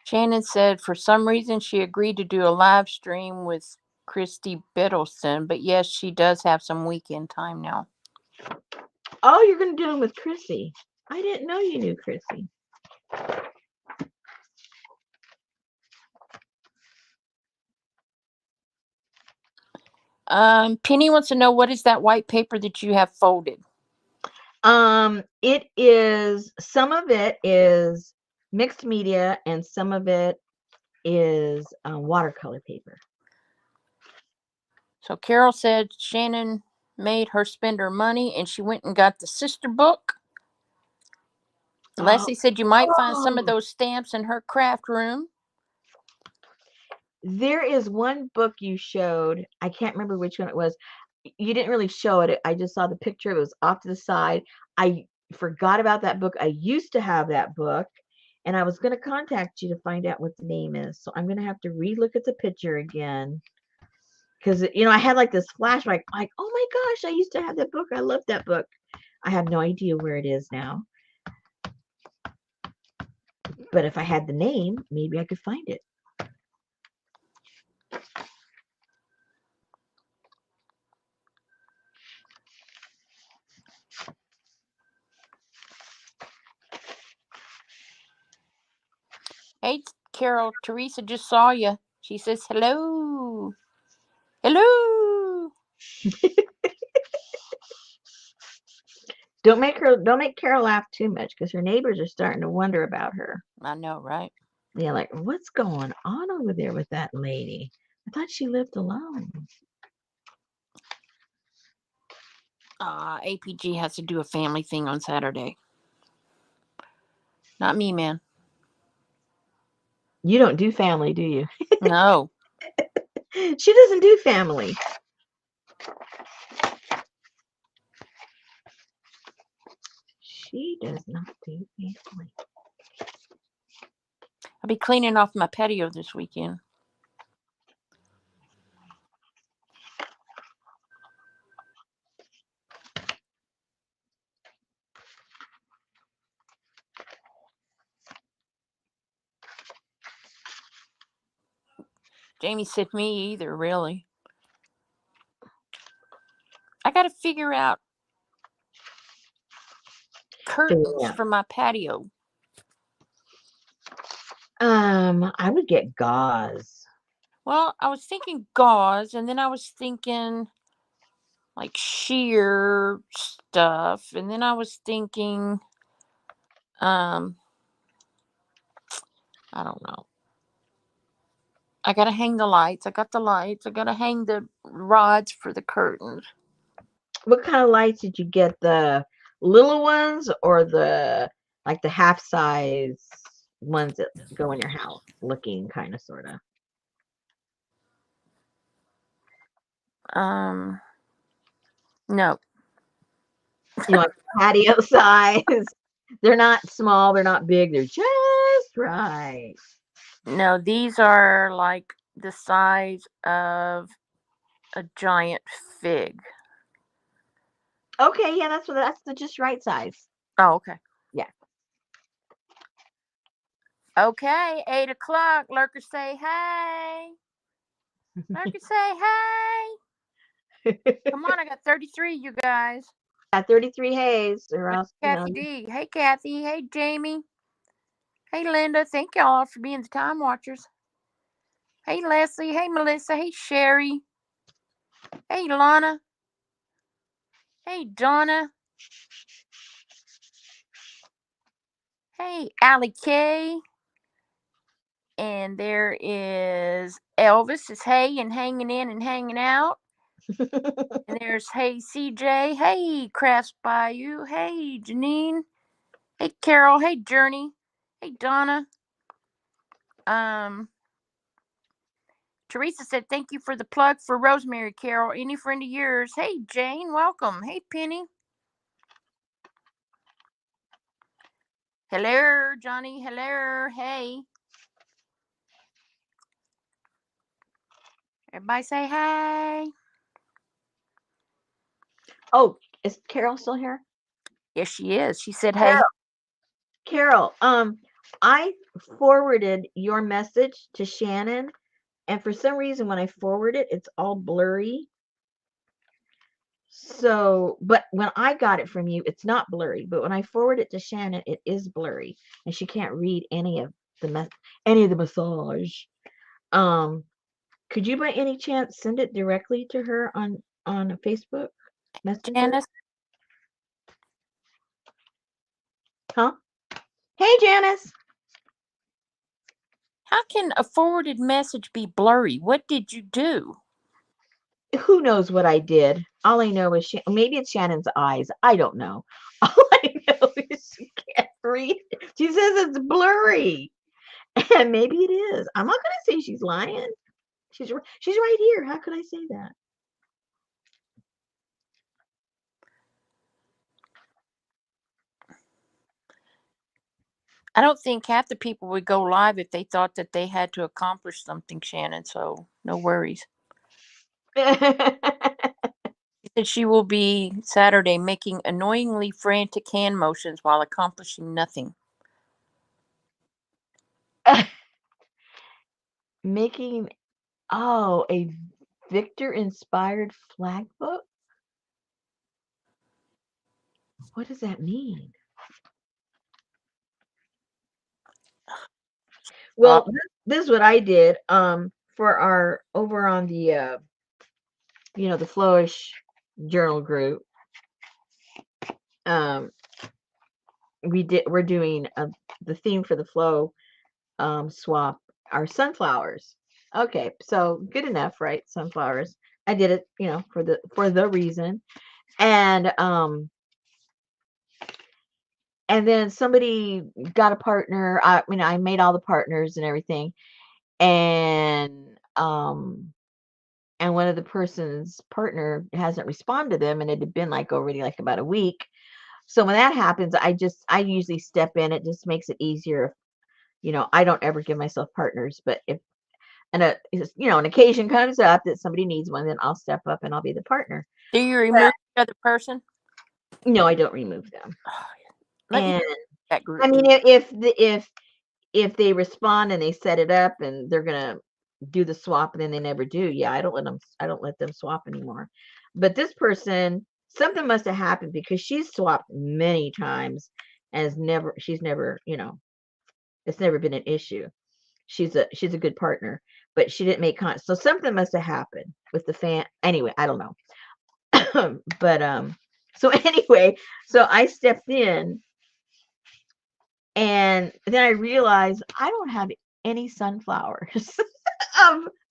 Shannon said, "For some reason, she agreed to do a live stream with Christy Biddleston, but yes, she does have some weekend time now." Oh, you're gonna do it with Chrissy. I didn't know you knew Chrissy. Penny wants to know, what is that white paper that you have folded? It is, some of it is mixed media and some of it is watercolor paper. So Carol said Shannon made her spend her money and she went and got the sister book. Leslie said you might find some of those stamps in her craft room. There is one book you showed. I can't remember which one it was. You didn't really show it. I just saw the picture. It was off to the side. I forgot about that book. I used to have that book, and I was going to contact you to find out what the name is. So I'm going to have to relook at the picture again. Because, I had like this flashback, like, oh my gosh, I used to have that book. I love that book. I have no idea where it is now. But if I had the name, maybe I could find it. Hey, Carol, Teresa just saw you. She says hello. Hello. Don't make Carol laugh too much, because her neighbors are starting to wonder about her. I know, right? Yeah, like, what's going on over there with that lady? I thought she lived alone. APG has to do a family thing on Saturday. Not me, man. You don't do family, do you? No. She doesn't do family. She does not do family. I'll be cleaning off my patio this weekend. Jamie said me either, really. I got to figure out curtains for my patio. I would get gauze. Well, I was thinking gauze, and then I was thinking like sheer stuff, and then I was thinking, I don't know. I gotta hang the lights. I got the lights. I gotta hang the rods for the curtains. What kind of lights did you get? The little ones or the half size ones that go in your house looking kind of sort of? No. You want patio size? They're not small, they're not big, they're just right. No, these are like the size of a giant fig. Okay, yeah, that's the just right size. Oh, okay. Yeah. Okay, 8:00. Lurkers say hey. Lurkers say hey. Come on, I got 33, you guys. Got 33 hays, or else, Kathy D. Hey, Kathy. Hey, Jamie. Hey, Linda. Thank y'all for being the time watchers. Hey, Leslie. Hey, Melissa. Hey, Sherry. Hey, Lana. Hey, Donna. Hey, Allie K. And there is Elvis is hey and hanging in and hanging out. And there's hey CJ. Hey, Crafts Bayou. Hey, Janine. Hey, Carol. Hey, Journey. Hey, Donna. Teresa said, thank you for the plug for Rosemary, Carol. Any friend of yours? Hey, Jane, welcome. Hey, Penny. Hello, Johnny. Hello. Hey. Everybody say hi. Oh, is Carol still here? Yes, she is. She said, hey. Carol, I forwarded your message to Shannon, and for some reason when I forward it, it's all blurry. So, but when I got it from you, it's not blurry. But when I forward it to Shannon, it is blurry, and she can't read any of the massage. Could you by any chance send it directly to her on Facebook Messenger? Janice. Huh? Hey, Janice. How can a forwarded message be blurry? What did you do? Who knows what I did? All I know is maybe it's Shannon's eyes. I don't know. All I know is she can't read. She says it's blurry, and maybe it is. I'm not gonna say she's lying. She's right here. How could I say that? I don't think half the people would go live if they thought that they had to accomplish something, Shannon. So no worries. She said she will be Saturday making annoyingly frantic hand motions while accomplishing nothing. Making a Victor inspired flag book? What does that mean? Well, this is what I did for our over on the the Flowish journal group. We're doing the theme for the flow swap are sunflowers. Okay, so good enough, right? Sunflowers. I did it, for the reason. And then somebody got a partner. I made all the partners and everything. And one of the person's partner hasn't responded to them, and it had been already about a week. So when that happens, I usually step in. It just makes it easier. I don't ever give myself partners, but if an occasion comes up that somebody needs one, then I'll step up and I'll be the partner. Do you remove the other person? No, I don't remove them. Let And you that group. I mean, if they respond and they set it up and they're gonna do the swap and then they never do, yeah, I don't let them swap anymore. But this person, something must have happened because she's swapped many times and she's never, it's never been an issue. She's a good partner, but she didn't make so something must have happened with the fan. Anyway, I don't know. But so anyway, so I stepped in, and then I realized I don't have any sunflowers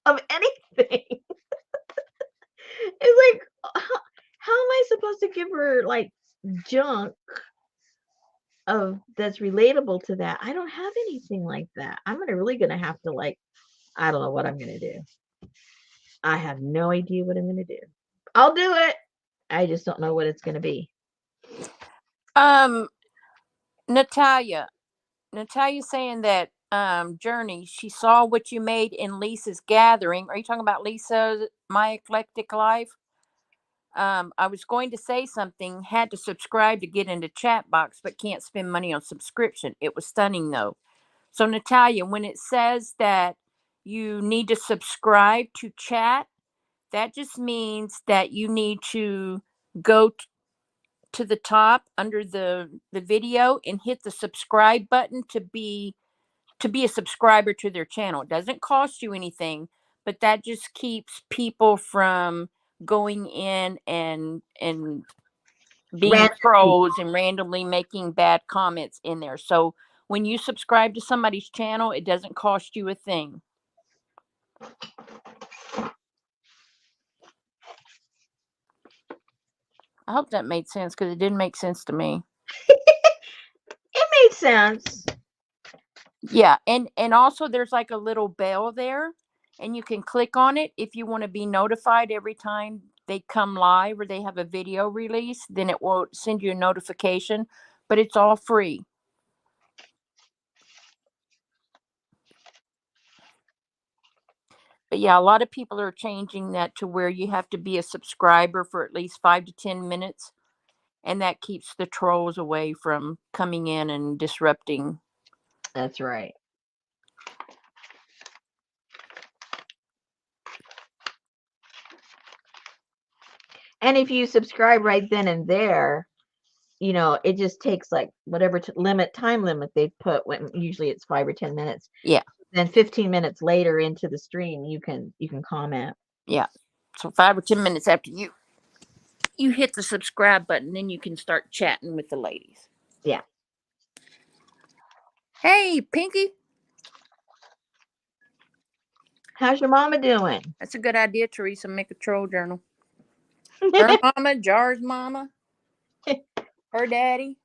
of anything. It's like, how am I supposed to give her junk that's relatable to that? I don't have anything like that. I'm really gonna have to I don't know what I'm gonna do. I have no idea what I'm gonna do. I'll do it. I just don't know what it's gonna be. Natalia saying that Journey, she saw what you made in Lisa's gathering. Are you talking about Lisa's My Eclectic Life? I was going to say something, had to subscribe to get into chat box, but can't spend money on subscription. It was stunning though. So Natalia, when it says that you need to subscribe to chat, that just means that you need to go to the top under the video and hit the subscribe button to be a subscriber to their channel. It doesn't cost you anything, but that just keeps people from going in and being trolls and randomly making bad comments in there. So when you subscribe to somebody's channel, it doesn't cost you a thing. I hope that made sense, because it didn't make sense to me. It made sense. Yeah, and also there's a little bell there, and you can click on it if you want to be notified every time they come live or they have a video release. Then it will send you a notification, but it's all free. But yeah, a lot of people are changing that to where you have to be a subscriber for at least 5 to 10 minutes, and that keeps the trolls away from coming in and disrupting. That's right. And if you subscribe right then and there, it just takes whatever time limit they put, when usually it's 5 or 10 minutes. Yeah. Then 15 minutes later into the stream, you can comment. Yeah. So 5 or 10 minutes after you hit the subscribe button, then you can start chatting with the ladies. Yeah. Hey, Pinky. How's your mama doing? That's a good idea, Teresa. Make a troll journal. Her mama, Jar's mama, her daddy.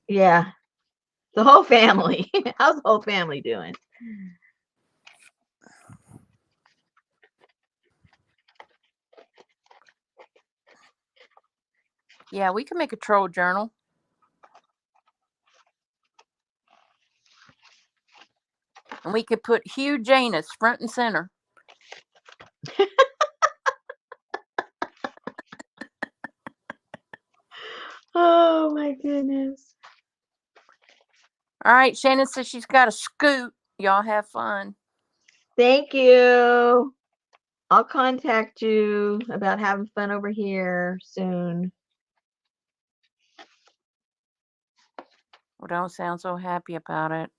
Yeah. The whole family. How's the whole family doing? Yeah, we can make a troll journal. And we could put Hugh Janus front and center. Oh my goodness. All right, Shannon says she's got a scoot. Y'all have fun. Thank you. I'll contact you about having fun over here soon. Well, don't sound so happy about it.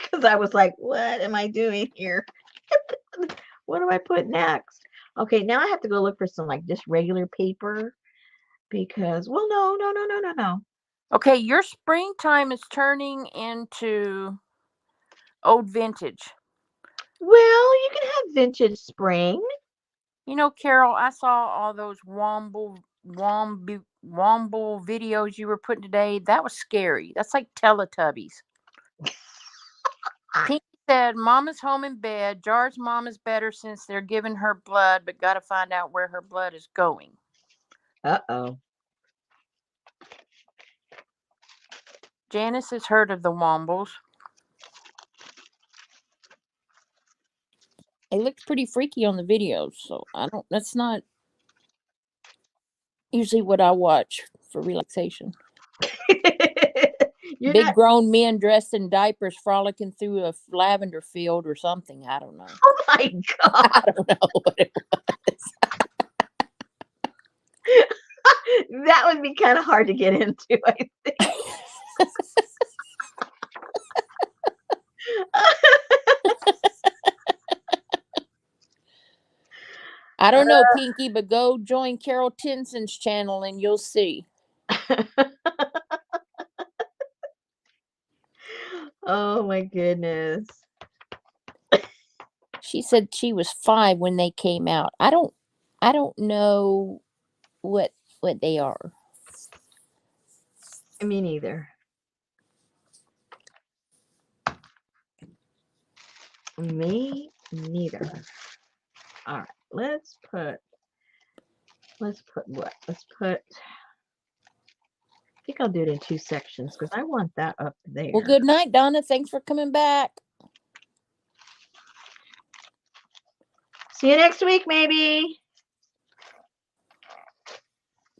Because I was like, what am I doing here? What do I put next? Okay, now I have to go look for some like just regular paper because, well, no. Okay, your springtime is turning into old vintage. Well, you can have vintage spring. You know, Carol, I saw all those womble videos you were putting today. That was scary. That's like Teletubbies. Pinky said, Mama's home in bed. Jar's mom is better since they're giving her blood, but got to find out where her blood is going. Uh-oh. Janice has heard of the Wombles. It looked pretty freaky on the videos, so that's not usually what I watch for relaxation. Big grown men dressed in diapers frolicking through a lavender field or something. I don't know. Oh my God. I don't know what it was. That would be kind of hard to get into, I think. I don't know, Pinky, but go join Carol Tinson's channel and you'll see. Oh my goodness. She said she was 5 when they came out. I don't know what they are. Me neither. Me neither. All right, let's put what? Let's put, I think I'll do it in 2 sections because I want that up there. Well, good night, Donna. Thanks for coming back. See you next week, maybe.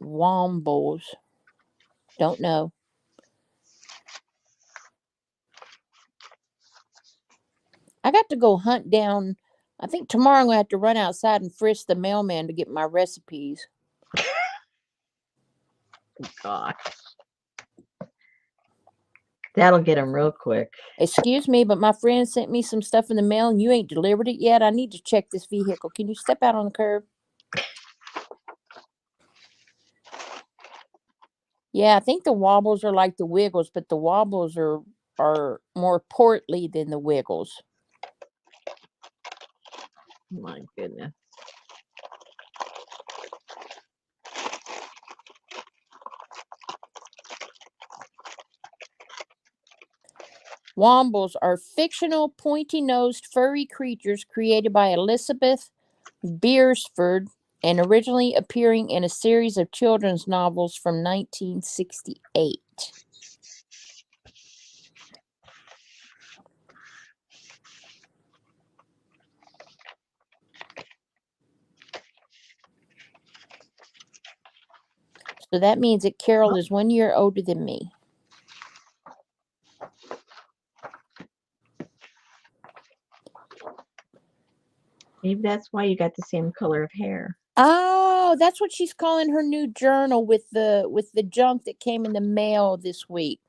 Wombles. Don't know. I got to go hunt down. I think tomorrow I'm going to have to run outside and frisk the mailman to get my recipes. Gosh. That'll get them real quick. Excuse me, but my friend sent me some stuff in the mail and you ain't delivered it yet. I need to check this vehicle. Can you step out on the curb? Yeah, I think the Wobbles are like the Wiggles, but the Wobbles are more portly than the Wiggles. My goodness. Wombles are fictional, pointy-nosed, furry creatures created by Elizabeth Beresford and originally appearing in a series of children's novels from 1968. So that means that Carol is 1 year older than me. Maybe that's why you got the same color of hair. Oh, that's what she's calling her new journal with the junk that came in the mail this week.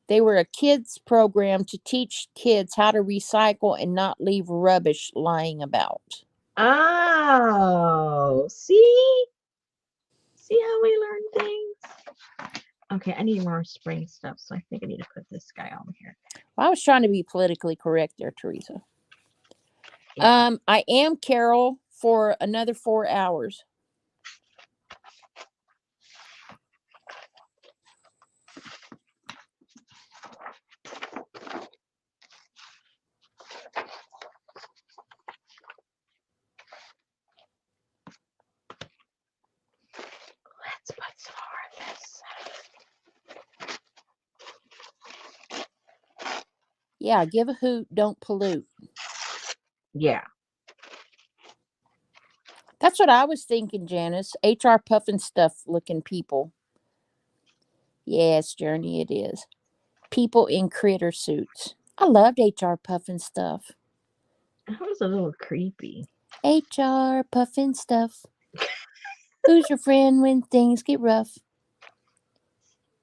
They were a kids program to teach kids how to recycle and not leave rubbish lying about. Oh, see how we learn things? Okay, I need more spring stuff, so I think I need to put this guy over here. Well, I was trying to be politically correct there, Teresa. Yeah. I am Carol for another 4 hours. Let's put some more of this. Yeah, give a hoot, don't pollute. Yeah. That's what I was thinking, Janice. HR puffin stuff looking people. Yes, Journey, it is. People in critter suits. I loved HR puffin stuff. That was a little creepy. HR puffin stuff. Who's your friend when things get rough?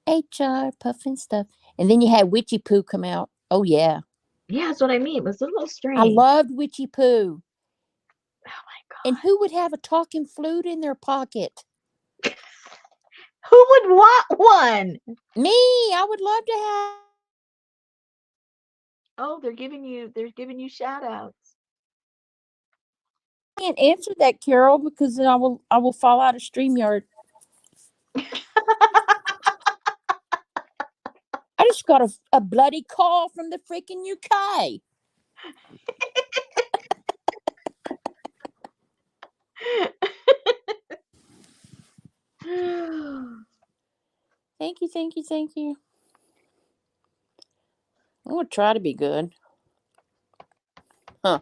HR puffin stuff. And then you had Witchy Poo come out. Oh, yeah. Yeah, that's what I mean. It was a little I strange. loved Witchy Poo. Oh my And God. who would have a talking flute in their pocket? Who would want one? Me. I would love to have. Oh, they're giving you shout outs. I can't answer that, Carol, because then I will fall out of StreamYard. I just got a bloody call from the freaking UK. Thank you, thank you, thank you. I'm gonna try to be good. Huh.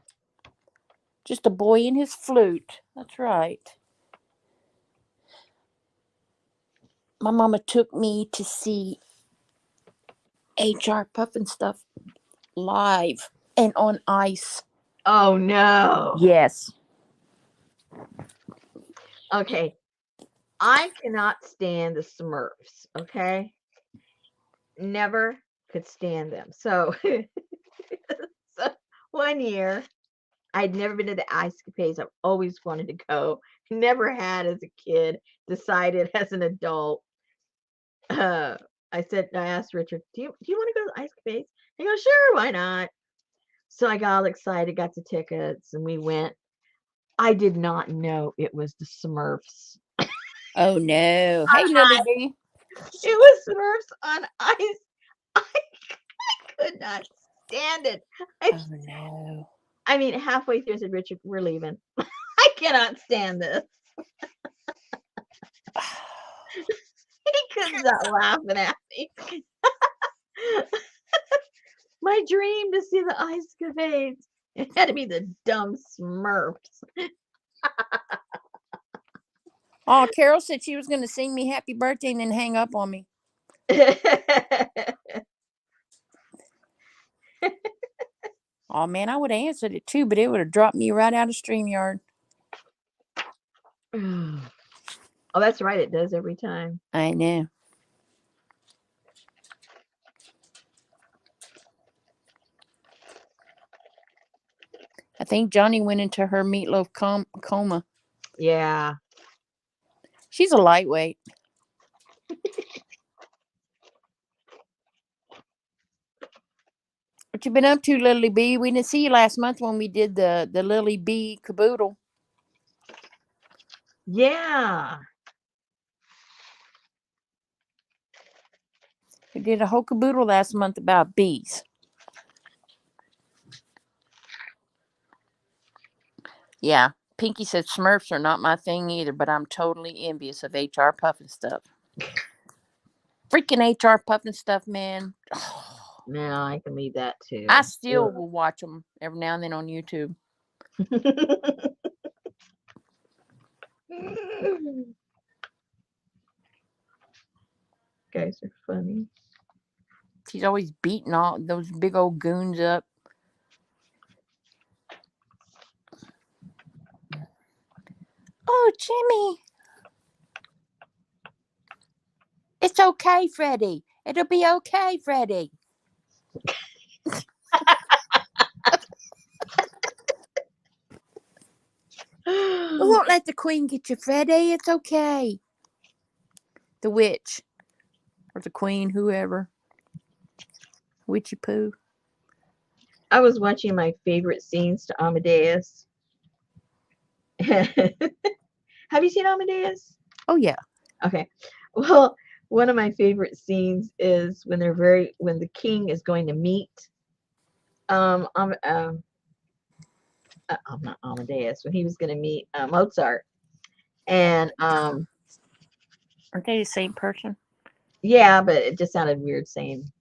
Just a boy and his flute. That's right. My mama took me to see HR Puffin stuff live and on ice. Oh no. Yes. Okay. I cannot stand the Smurfs. Okay. Never could stand them. So, so one year, I'd never been to the ice capades. I've always wanted to go. Never had as a kid. Decided as an adult. I asked Richard, do you want to go to the ice capades? He goes, sure, why not? So I got all excited, got the tickets, and we went. I did not know it was the Smurfs. Oh no. Hey, Lily B. It was Smurfs on ice. I could not stand it. Oh no. I mean, halfway through, I said, Richard, we're leaving. I cannot stand this. He couldn't stop laughing at me. My dream to see the ice capades. It had to be the dumb Smurfs. Oh, Carol said she was gonna sing me happy birthday and then hang up on me. Oh man, I would have answered it too, but it would have dropped me right out of StreamYard. Oh, that's right. It does every time. I know. I think Johnny went into her meatloaf coma. Yeah. She's a lightweight. What you been up to, Lily B? We didn't see you last month when we did the Lily B caboodle. Yeah. We did a whole caboodle last month about bees. Yeah. Pinky said Smurfs are not my thing either, but I'm totally envious of HR Puffin stuff. Freaking HR Puffin stuff, man. No, I can leave that too. I still will watch them every now and then on YouTube. Guys are funny. She's always beating all those big old goons up. Oh, Jimmy. It's okay, Freddie. It'll be okay, Freddie. We won't let the queen get you, Freddie. It's okay. The witch. Or the queen, whoever. Witchy poo. I was watching my favorite scenes to Amadeus. Have you seen Amadeus? Oh, yeah. Okay. Well, one of my favorite scenes is when the king is going to meet um, um, um not Amadeus, when he was going to meet Mozart. And Aren't they the same person? yeah, but it just sounded weird saying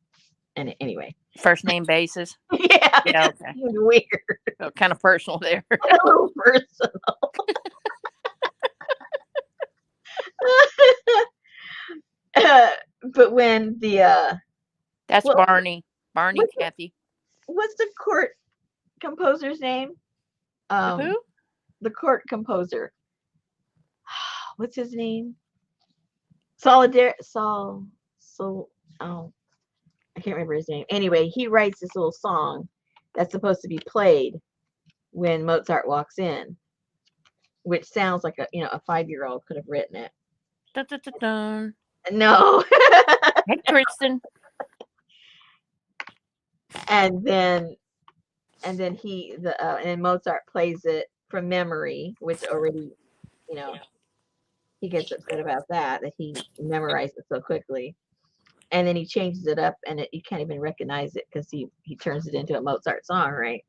And anyway. First name basis. Yeah, it Yeah, just okay. seemed weird. So kind of personal there. A little personal. Uh, but when the That's what Barney. Barney what's the, Kathy. what's the court composer's name? The Um, who? the court composer. What's his name? Sol. Oh, I can't remember his name. Anyway, he writes this little song that's supposed to be played when Mozart walks in, which sounds like a 5-year-old could have written it. Dun, dun, dun, dun. No. Hey, Kristen. and then and Mozart plays it from memory, which already, he gets upset about that he memorized it so quickly. And then he changes it up, and you can't even recognize it because he turns it into a Mozart song, right?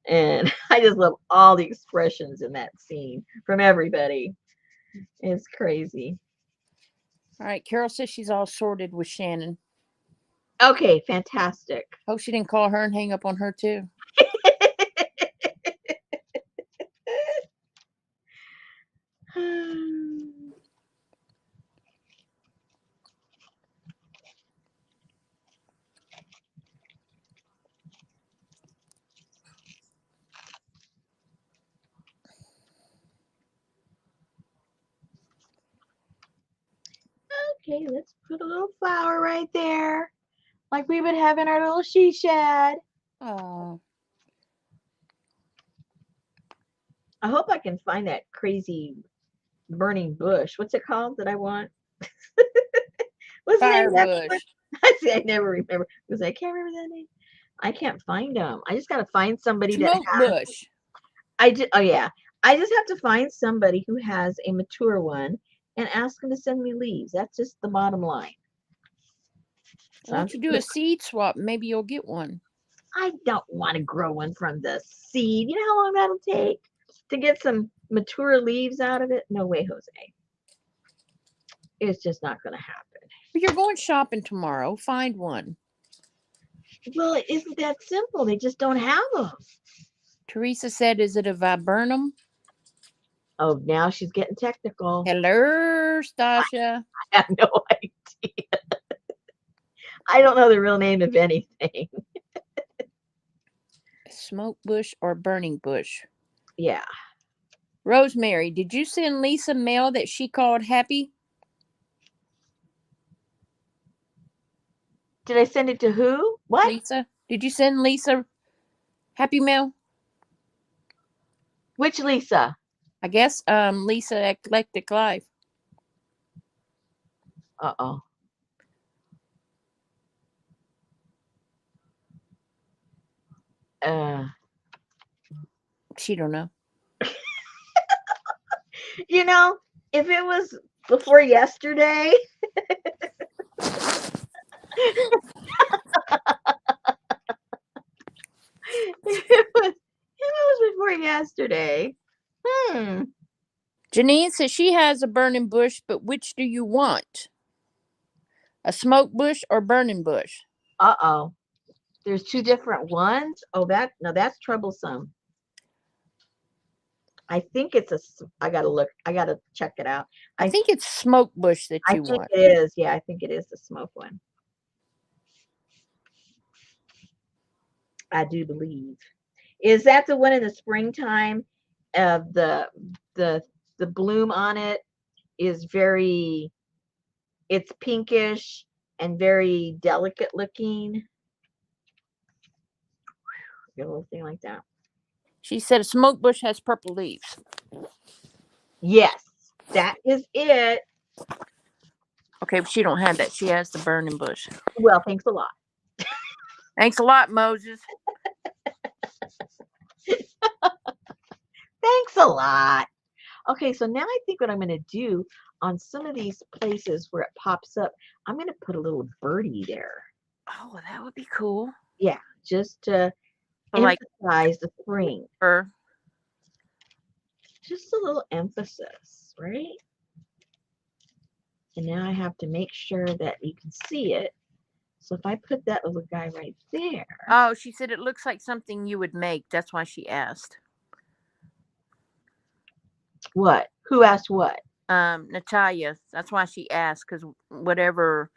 And I just love all the expressions in that scene from everybody. It's crazy. All right. Carol says she's all sorted with Shannon. Okay, fantastic. Hope she didn't call her and hang up on her too. Okay, let's put a little flower right there, like we would have in our little she shed. Oh. I hope I can find that crazy burning bush. What's it called that I want? What's the name of that bush? Firebush. I see. I never remember because I can't remember that name. I can't find them. I just got to find somebody that Smoke has. bush. Oh yeah. I just have to find somebody who has a mature one and ask them to send me leaves. That's just the bottom line. So Why don't you do a seed swap? Maybe you'll get one. I don't want to grow one from the seed. You know how long that'll take to get some mature leaves out of it? No way, Jose. It's just not going to happen. But you're going shopping tomorrow. Find one. Well, it isn't that simple. They just don't have them. Teresa said, "Is it a viburnum?" Oh, now she's getting technical. Hello, Stasha. I have no idea. I don't know the real name of anything. Smoke bush or burning bush? Yeah. Rosemary, did you send Lisa mail that she called happy? Did I send it to who? What? Lisa? Did you send Lisa happy mail? Which Lisa? I guess Lisa Eclectic Life. Uh-oh. She don't know. If it was before yesterday, if it was before yesterday. Janine says she has a burning bush, but which do you want? A smoke bush or burning bush? Uh-oh. There's two different ones. Oh, that's troublesome. I think I gotta look. I gotta check it out. I think it's smoke bush that you think want. it is. Yeah, I think it is the smoke one. I do believe. Is that the one in the springtime? The bloom on it is it's pinkish and very delicate looking. A little thing like that. She said a smoke bush has purple leaves. Yes, that is it. Okay, but she don't have that. She has the burning bush. Well, thanks a lot. Thanks a lot, Moses. Thanks a lot. Okay, so now I think what I'm going to do on some of these places where it pops up, I'm going to put a little birdie there. Oh, that would be cool. Yeah, just to emphasize the spring. Just a little emphasis, right? And now I have to make sure that you can see it. So if I put that little guy right there. Oh, she said it looks like something you would make. That's why she asked. What? Who asked what? Natalia. That's why she asked, because whatever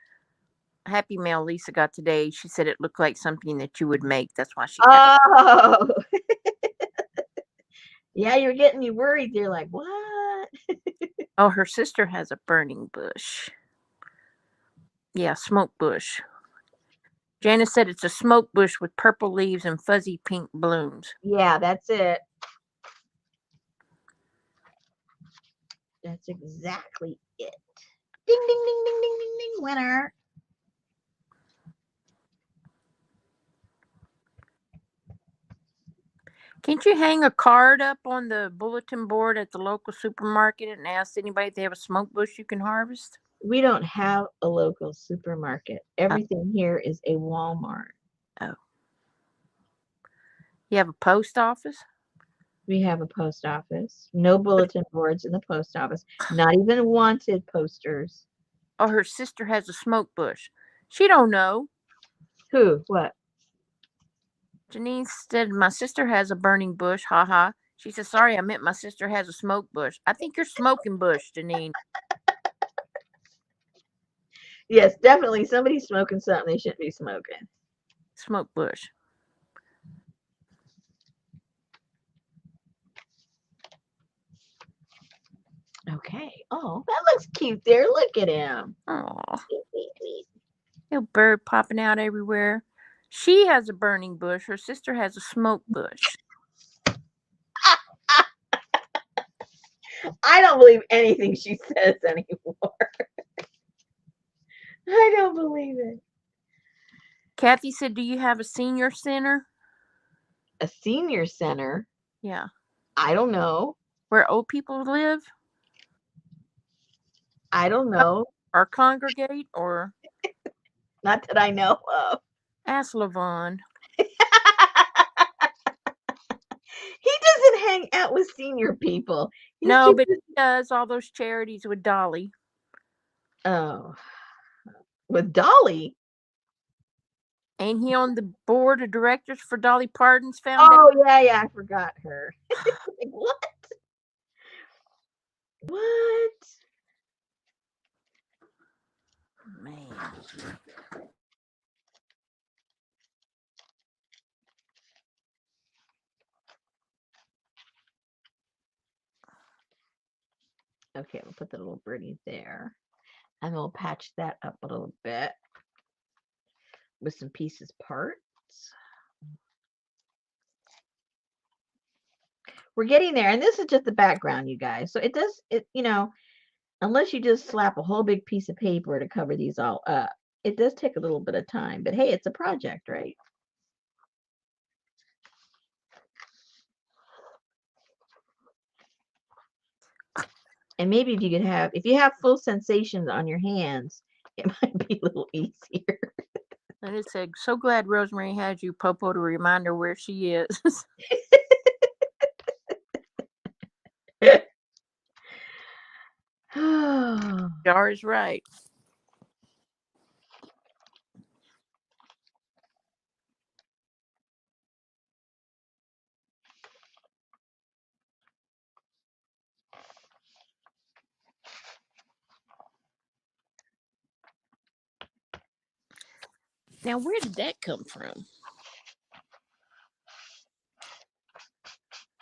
Happy Mail Lisa got today, she said it looked like something that you would make. That's why she asked. Oh. Yeah, you're getting me worried. You're like, what? Oh, her sister has a burning bush. Yeah, smoke bush. Janice said it's a smoke bush with purple leaves and fuzzy pink blooms. Yeah, that's it. That's exactly it. Ding, ding, ding, ding, ding, ding, ding, winner. Can't you hang a card up on the bulletin board at the local supermarket and ask anybody if they have a smoke bush you can harvest? We don't have a local supermarket. Oh, Everything here is a Walmart. oh. You have a post office? We have a post office. No bulletin boards in the post office. Not even wanted posters. Oh, her sister has a smoke bush. She don't know. Who? What? Janine said, my sister has a burning bush. Ha ha. She said, sorry, I meant my sister has a smoke bush. I think you're smoking bush, Janine. Yes, definitely somebody's smoking something they shouldn't be smoking. Smoke bush. Okay. Oh, that looks cute there. Look at him. Oh, little bird popping out everywhere. She has a burning bush. Her sister has a smoke bush. I don't believe anything she says anymore. I don't believe it. Kathy said, do you have a senior center? A senior center? Yeah. I don't know. Where old people live? I don't know. Or congregate? Or Not that I know of. ask Lavon. He doesn't hang out with senior people. He's No, just but he does all those charities with Dolly. oh, with Dolly. Ain't he on the board of directors for Dolly Parton's foundation? Oh yeah, I forgot her. Like, what? What? Man. Okay, we'll put the little birdie there. And we'll patch that up a little bit with some pieces parts. We're getting there. And this is just the background, you guys. So it unless you just slap a whole big piece of paper to cover these all up, it does take a little bit of time. But hey, it's a project, right? And maybe if you have full sensations on your hands, it might be a little easier. And it said, so glad Rosemary has you, Popo, to remind her where she is. Jar is right. Now, where did that come from?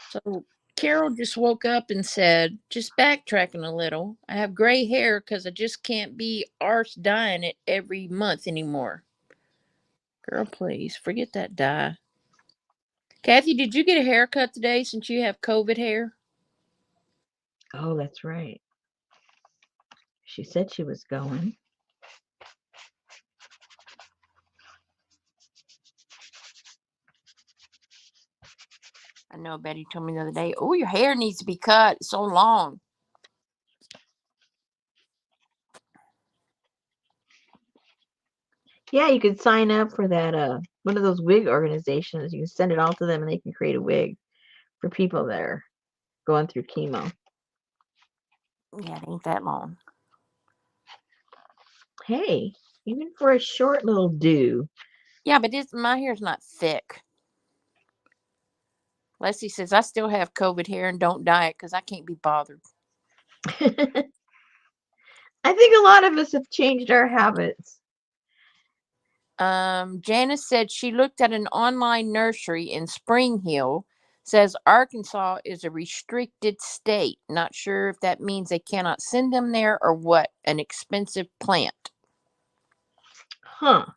So, Carol just woke up and said, just backtracking a little, I have gray hair because I just can't be arse dyeing it every month anymore. Girl, please, forget that dye. Kathy, did you get a haircut today since you have COVID hair? Oh, that's right. She said she was going. I know Betty told me the other day, oh, your hair needs to be cut. It's so long. Yeah, you could sign up for that one of those wig organizations. You can send it all to them and they can create a wig for people that are going through chemo. Yeah, it ain't that long. Hey, even for a short little do. Yeah, but my hair's not thick. Leslie says, I still have COVID hair and don't dye it because I can't be bothered. I think a lot of us have changed our habits. Janice said she looked at an online nursery in Spring Hill. Says Arkansas is a restricted state. Not sure if that means they cannot send them there or what. An expensive plant. Huh.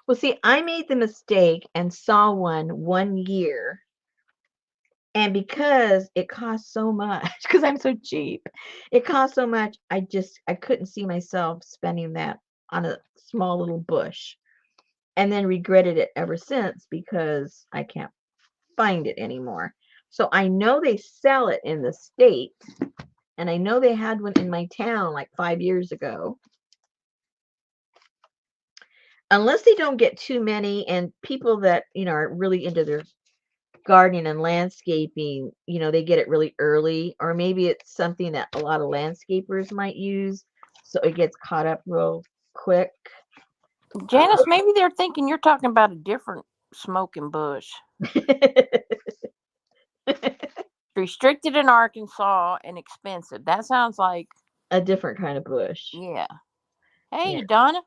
Well, see, I made the mistake and saw one year. And because it cost so much, because I'm so cheap, it cost so much, I couldn't see myself spending that on a small little bush. And then regretted it ever since because I can't find it anymore. So I know they sell it in the state, and I know they had one in my town like 5 years ago. Unless they don't get too many, and people that, are really into their gardening and landscaping, they get it really early, or maybe it's something that a lot of landscapers might use, so it gets caught up real quick. Janice, maybe they're thinking you're talking about a different smoking bush. Restricted in Arkansas and expensive. That sounds like a different kind of bush. Yeah. Hey, Yeah. Donna.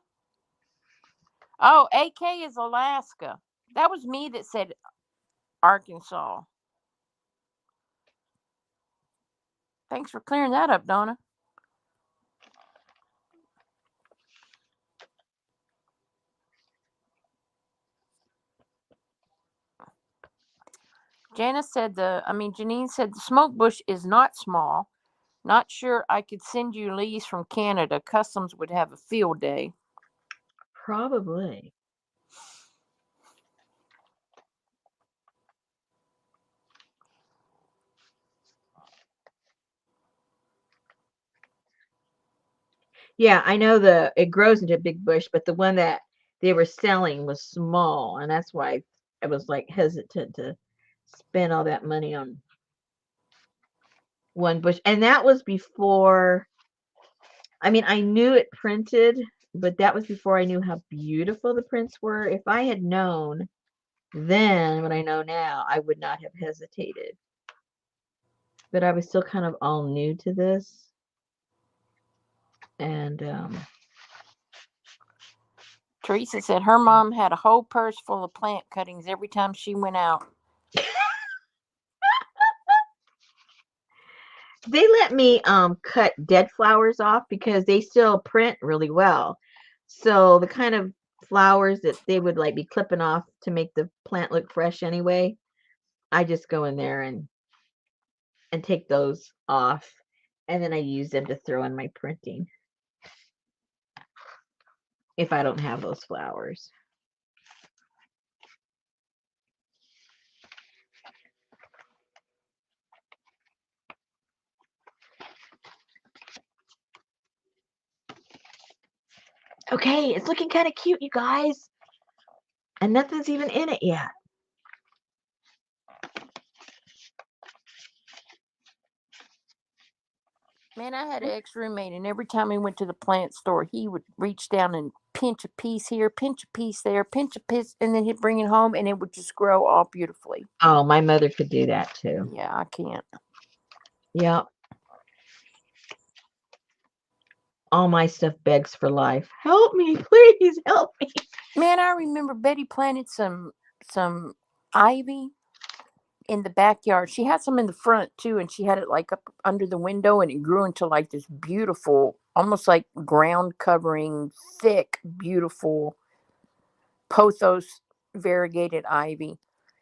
Oh, AK is Alaska. That was me that said Arkansas. Thanks for clearing that up, Donna. Janine said the smoke bush is not small. Not sure I could send you leaves from Canada. Customs would have a field day. Probably. Yeah, I know it grows into a big bush, but the one that they were selling was small, and that's why I was like hesitant to spend all that money on one bush. And that was before, I knew it printed, but that was before I knew how beautiful the prints were. If I had known then what I know now, I would not have hesitated. But I was still kind of all new to this. And Teresa said her mom had a whole purse full of plant cuttings every time she went out. They let me cut dead flowers off because they still print really well. So the kind of flowers that they would like be clipping off to make the plant look fresh anyway, I just go in there and take those off, and then I use them to throw in my printing if I don't have those flowers. Okay, it's looking kind of cute, you guys. And nothing's even in it yet. Man, I had an ex-roommate, and every time he went to the plant store, he would reach down and pinch a piece here, pinch a piece there, pinch a piece, and then he'd bring it home, and it would just grow all beautifully. Oh, my mother could do that too. Yeah, I can't. Yep. All my stuff begs for life. Help me, please help me. Man, I remember Betty planted some ivy in the backyard. She had some in the front too, and she had it like up under the window, and it grew into like this beautiful, almost like ground covering, thick, beautiful pothos variegated ivy.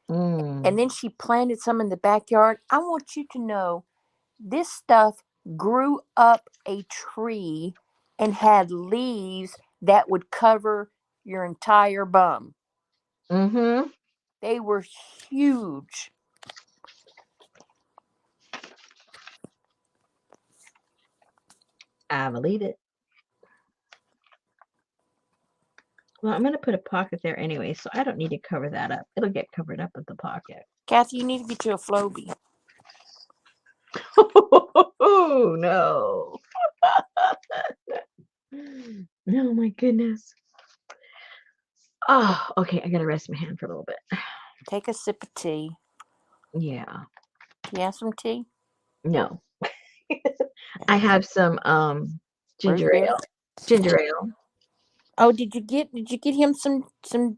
And then she planted some in the backyard. I want you to know this stuff grew up a tree and had leaves that would cover your entire bum. Mm-hmm. They were huge. I believe it. Well, I'm going to put a pocket there anyway, so I don't need to cover that up. It'll get covered up with the pocket. Kathy, you need to get you a Floby. Oh, no. Oh my goodness. Oh, okay. I gotta rest my hand for a little bit. Take a sip of tea. Yeah. Do you have some tea? No. I have some ginger Root beer. ale. Ginger ale. Oh, did you get him some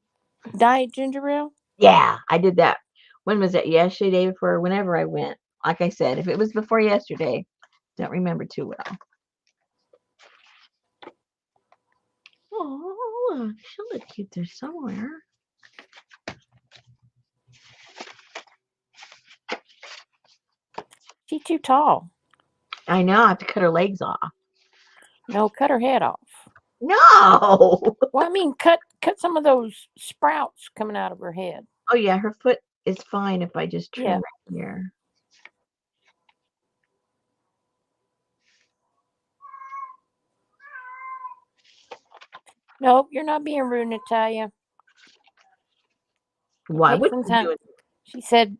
diet ginger ale? Yeah, I did that. When was that? Yesterday, day before, whenever I went. Like I said, if it was before yesterday, don't remember too well. Oh, look, she'll look cute there somewhere. She's too tall. I know. I have to cut her legs off. No, cut her head off. No. Well, I mean, cut some of those sprouts coming out of her head. Oh yeah, her foot is fine if I just trim Yeah. right here. Nope, you're not being rude, Natalia. Why Take would some you time. do it? She said,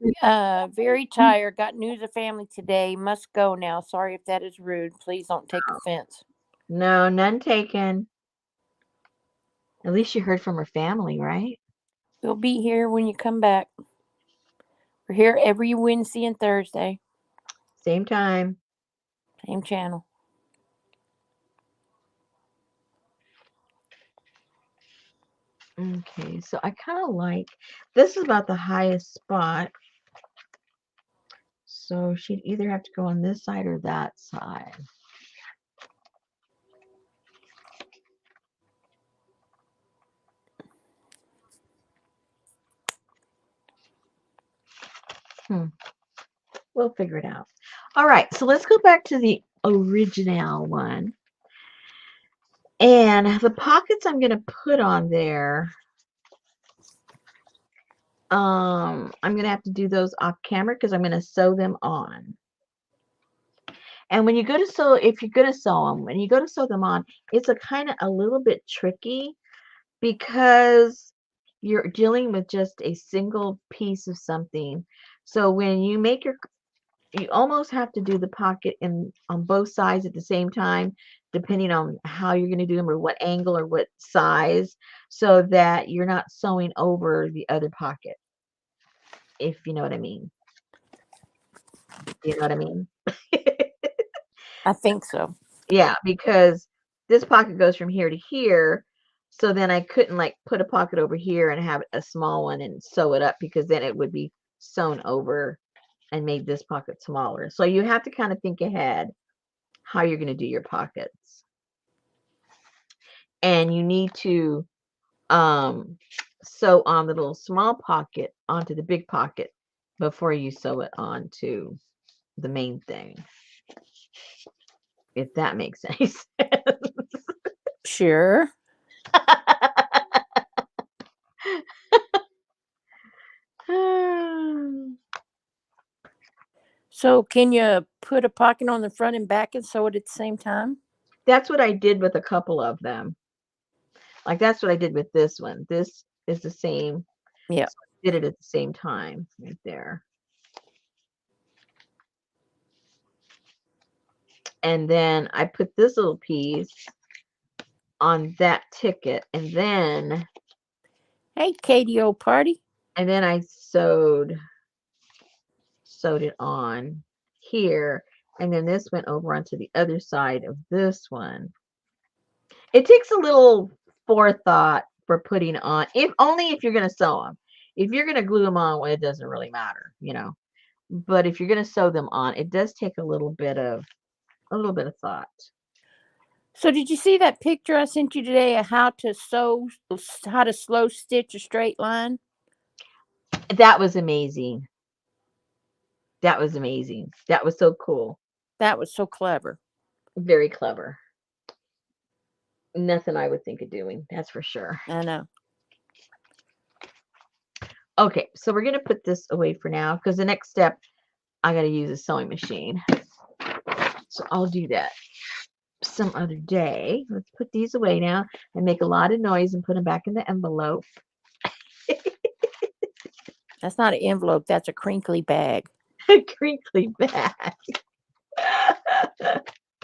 very tired. Got news of family today. Must go now. Sorry if that is rude. Please don't take offense. No, none taken. At least you heard from her family, right? We'll be here when you come back. We're here every Wednesday and Thursday. Same time. Same channel. Okay, so I kind of like, this is about the highest spot. So she'd either have to go on this side or that side. We'll figure it out. All right, so let's go back to the original one. And the pockets I'm going to put on there, I'm going to have to do those off camera because I'm going to sew them on. And when you go to sew, if you're going to sew them, when you go to sew them on, it's a little bit tricky because you're dealing with just a single piece of something. So when you make you almost have to do the pocket on both sides at the same time, depending on how you're going to do them or what angle or what size, so that you're not sewing over the other pocket, if you know what I mean. You know what I mean? I think so. Yeah, because this pocket goes from here to here, so then I couldn't like put a pocket over here and have a small one and sew it up because then it would be sewn over and made this pocket smaller. So you have to kind of think ahead how you're going to do your pockets. And you need to sew on the little small pocket onto the big pocket before you sew it onto the main thing. If that makes any sense. Sure. So can you put a pocket on the front and back and sew it at the same time? That's what I did with a couple of them. Like that's what I did with this one. This is the same. Yeah. So I did it at the same time right there. And then I put this little piece on that ticket, and then Hey, Katie, old party. I sewed it on here, and then this went over onto the other side of this one. It takes a little forethought for putting on, if only if you're going to sew them. If you're going to glue them on, well, it doesn't really matter, you know. But if you're going to sew them on, it does take a little bit of thought. So did you see that picture I sent you today of how to slow stitch a straight line? That was amazing. That was amazing. That was so cool. That was so clever. Very clever. Nothing I would think of doing, that's for sure. I know. Okay, so we're going to put this away for now because the next step, I got to use a sewing machine. So I'll do that some other day. Let's put these away now and make a lot of noise and put them back in the envelope. That's not an envelope. That's a crinkly bag. A crinkly bag.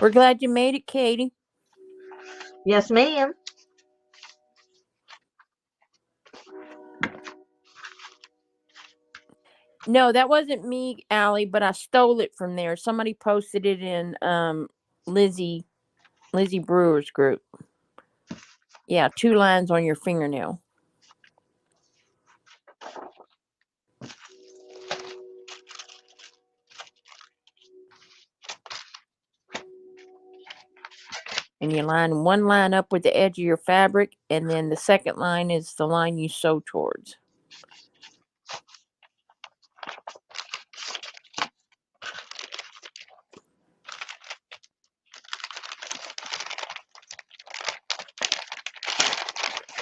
We're glad you made it, Katie. Yes, ma'am. No, that wasn't me, Allie, but I stole it from there. Somebody posted it in Lizzie Brewer's group. Yeah, 2 lines on your fingernail. And you line one line up with the edge of your fabric, and then the second line is the line you sew towards.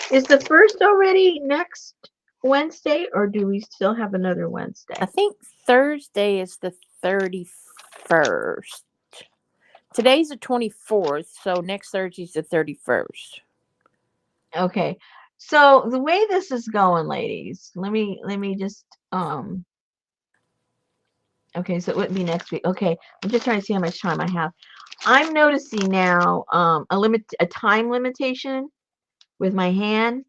Is the first already next Wednesday, or do we still have another Wednesday? I think Thursday is the 31st. Today's the 24th, so next Thursday's the 31st. Okay. So the way this is going, ladies, let me just okay, so it wouldn't be next week. Okay, I'm just trying to see how much time I have. I'm noticing now a time limitation with my hand,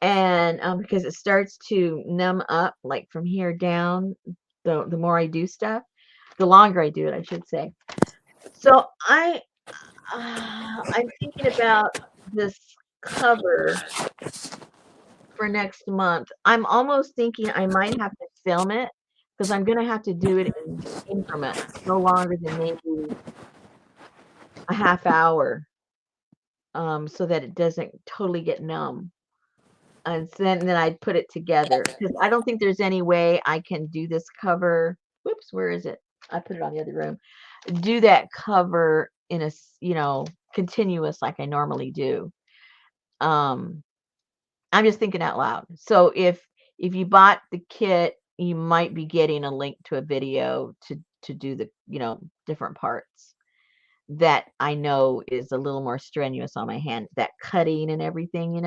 and because it starts to numb up like from here down, the more I do stuff, the longer I do it, I should say. So I'm thinking about this cover for next month. I'm almost thinking I might have to film it because I'm going to have to do it in increments, no longer than maybe a half hour, so that it doesn't totally get numb. And then I'd put it together because I don't think there's any way I can do this cover. Whoops, where is it? I put it on the other room. Do that cover in a continuous like I normally do. I'm just thinking out loud. So if you bought the kit, you might be getting a link to a video to do the different parts that I know is a little more strenuous on my hand. That cutting and everything,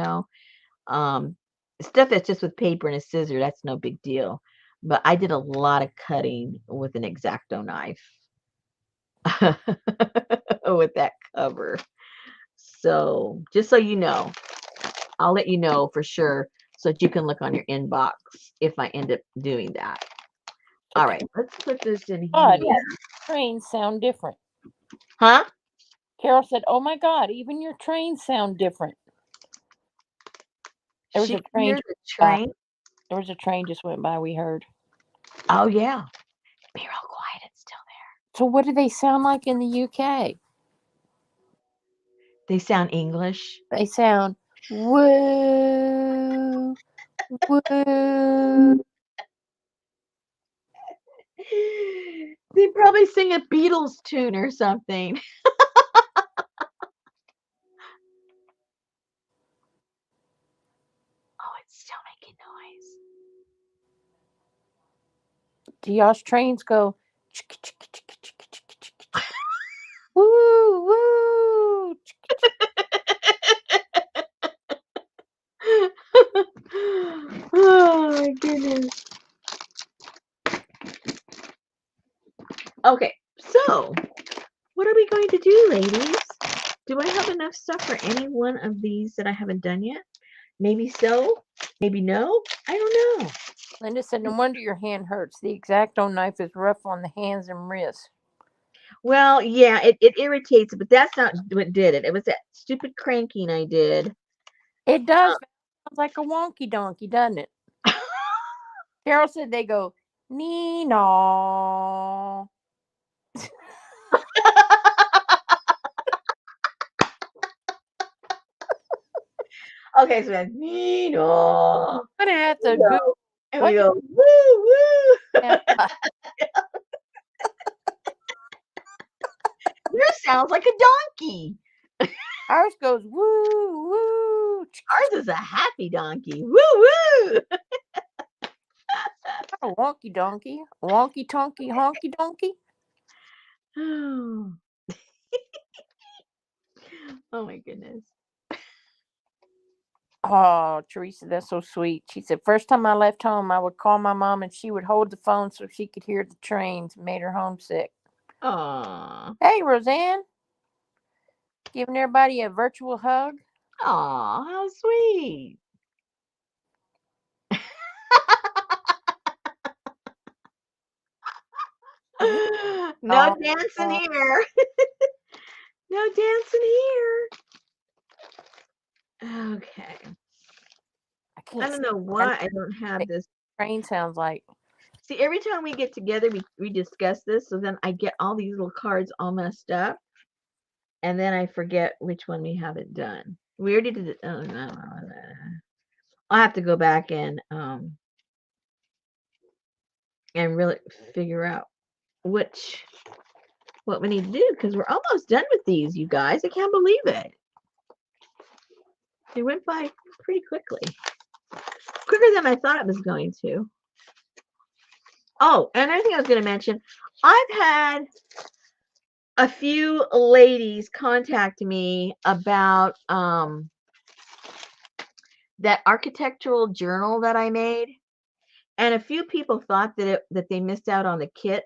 stuff that's just with paper and a scissor, that's no big deal. But I did a lot of cutting with an X-Acto knife with that cover. So just so you know, I'll let you know for sure so that you can look on your inbox if I end up doing that. All right, let's put this in God, here. trains sound different. Huh? Carol said, "Oh my God, even your trains sound different." There was She a can hear train. the train. There was a train just went by. We heard. Oh yeah. Be real quiet. It's still there. So what do they sound like in the UK? They sound English. They sound woo woo. They probably sing a Beatles tune or something. Oh, it's still making noise. Do y'all's trains go woo woo? Oh my goodness. Okay, so what are we going to do, ladies? Do I have enough stuff for any one of these that I haven't done yet? Maybe so, maybe no. I don't know. Linda said, "No wonder your hand hurts. The X-Acto knife is rough on the hands and wrists." Well, yeah, it irritates, but that's not what did it. It was that stupid cranking I did. It does. Sounds like a wonky donkey, doesn't it? Carol said they go nee-naw. Okay, so that's Nino. I'm gonna have to go. And What we go, woo, woo. Yours sounds like a donkey. Ours goes woo woo. Ours is a happy donkey. Woo, woo. A wonky donkey, a wonky tonky, honky donkey. Oh. Oh my goodness. Oh, Teresa, that's so sweet. She said, first time I left home, I would call my mom and she would hold the phone so she could hear the trains. Made her homesick. Aw. Hey, Roseanne. Giving everybody a virtual hug. Aw, how sweet. No Oh, dancing here. No dancing here. Okay. I I can't. don't know I know why I don't have what this. train sounds like. See, every time we get together, we discuss this, so then I get all these little cards all messed up, and then I forget which one we haven't done. We already did it. Oh, no. I'll have to go back and really figure out what we need to do, because we're almost done with these, you guys. I can't believe it. They went by pretty quickly. Quicker than I thought it was going to. Oh, and another thing I was going to mention, I've had a few ladies contact me about that architectural journal that I made, and a few people thought that they missed out on the kit,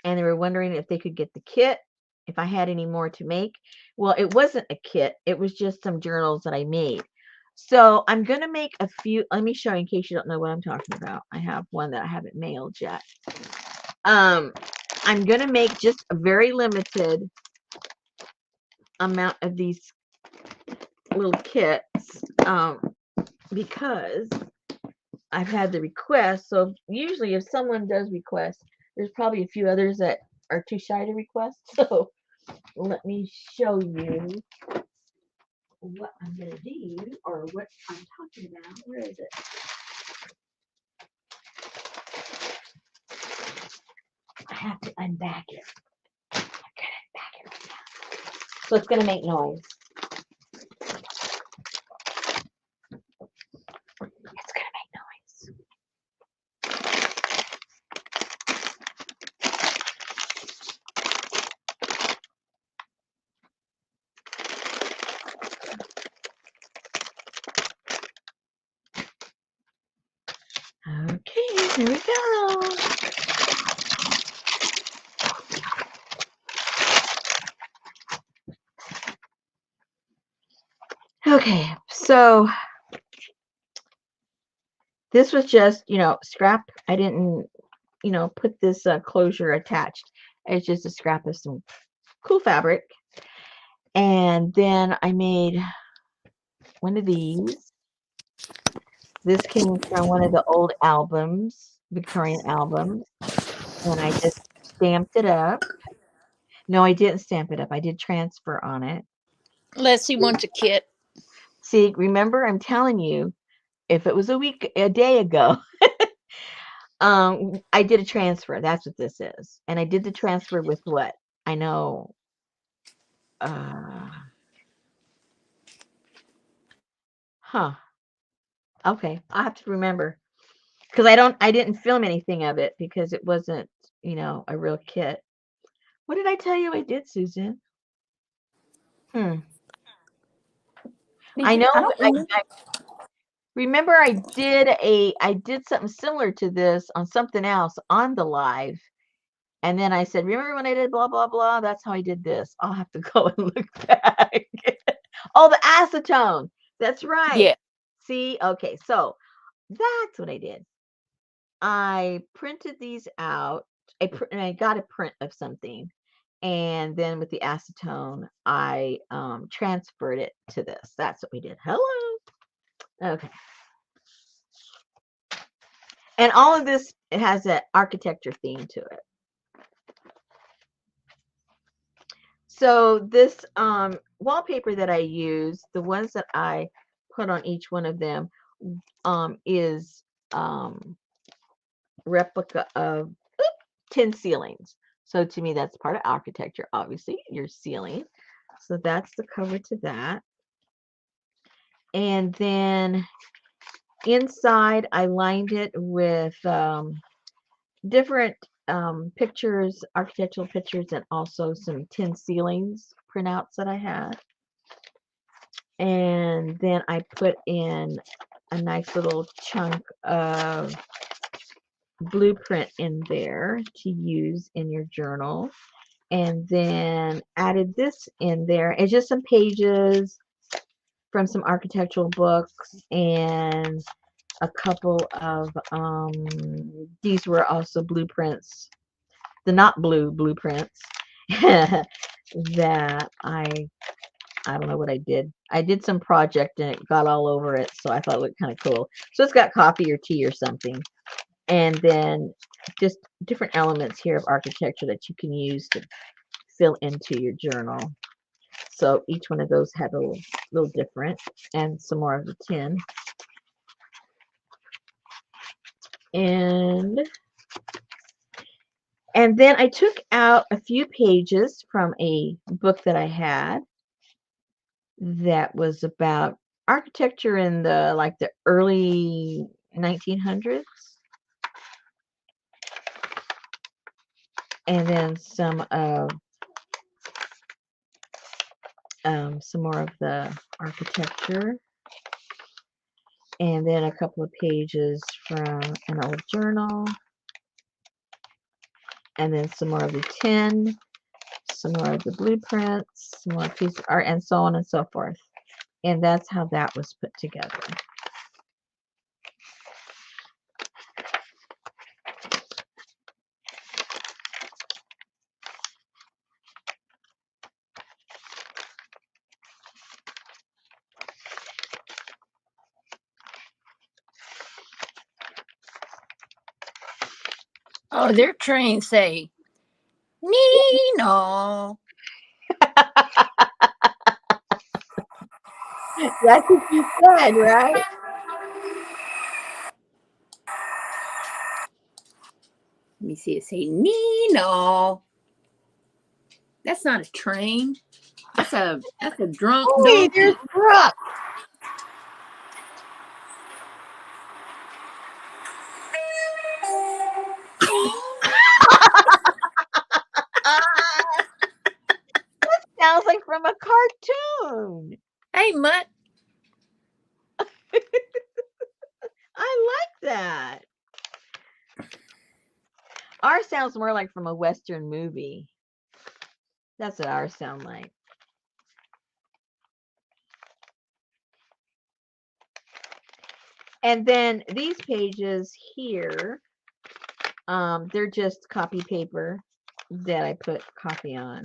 and they were wondering if they could get the kit, if I had any more to make. Well, it wasn't a kit. It was just some journals that I made. So I'm going to make a few. Let me show you in case you don't know what I'm talking about. I have one that I haven't mailed yet. I'm going to make just a very limited amount of these little kits because I've had the request. So usually if someone does request, there's probably a few others that are too shy to request. So let me show you what I'm going to do, or what I'm talking about. Where is it? I have to unback it. I'm going to unback it right now. So it's going to make noise. It's going to make noise. Okay, here we go. Okay, so this was just, scrap. I didn't, put this closure attached. It's just a scrap of some cool fabric. And then I made one of these. This came from one of the old albums, Victorian albums. And I just stamped it up. No, I didn't stamp it up. I did transfer on it. Leslie wants a kit. See, remember, I'm telling you, if it was a day ago, I did a transfer. That's what this is. And I did the transfer with what? I know. Okay. I'll have to remember. Because I didn't film anything of it because it wasn't, a real kit. What did I tell you I did, Susan? I know I don't remember. I remember I did something similar to this on something else on the live. And then I said, remember when I did blah, blah, blah? That's how I did this. I'll have to go and look back. Oh, the acetone. That's right. Yeah. See? Okay. So that's what I did. I printed these out. And I got a print of something. And then with the acetone, I transferred it to this. That's what we did. Hello. Okay. And all of this, it has an architecture theme to it. So this wallpaper that I use, the ones that I put on each one of them, is replica of tin ceilings. So to me, that's part of architecture. Obviously, your ceiling. So that's the cover to that. And then inside, I lined it with different pictures, architectural pictures, and also some tin ceilings printouts that I had. And then I put in a nice little chunk of blueprint in there to use in your journal. and then added this in there. It's just some pages from some architectural books and a couple of these were also blueprints, the not blue blueprints that I don't know what I did. I did some project and it got all over it, so I thought it looked kind of cool. So it's got coffee or tea or something. And then just different elements here of architecture that you can use to fill into your journal. So each one of those had a little different, and some more of the tin. And then I took out a few pages from a book that I had that was about architecture in the early 1900s, and then some more of the architecture, and then a couple of pages from an old journal, and then some more of the tin, some more of the blueprints, some more pieces of art, and so on and so forth. And that's how that was put together. Oh, their trains say Nino. That's what you said, right? Let me see it say Nino. That's not a train. That's a drunk Hey, there's donkey. Brooke. Sounds like from a cartoon. Hey, Mutt. I like that. Ours sounds more like from a Western movie. That's what ours sound like. And then these pages here, they're just copy paper that I put coffee on.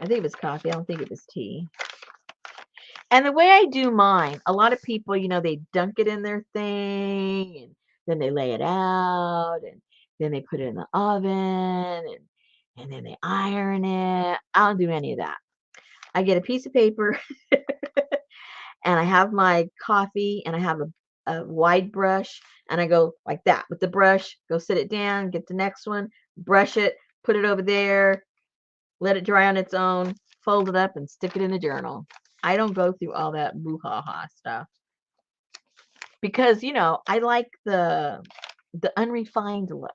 I think it was coffee. I don't think it was tea. And the way I do mine, a lot of people, they dunk it in their thing, and then they lay it out, and then they put it in the oven, and then they iron it. I don't do any of that. I get a piece of paper and I have my coffee and I have a wide brush, and I go like that with the brush, go sit it down, get the next one, brush it, put it over there, let it dry on its own, fold it up and stick it in the journal. I don't go through all that boo-ha-ha stuff because, I like the unrefined look.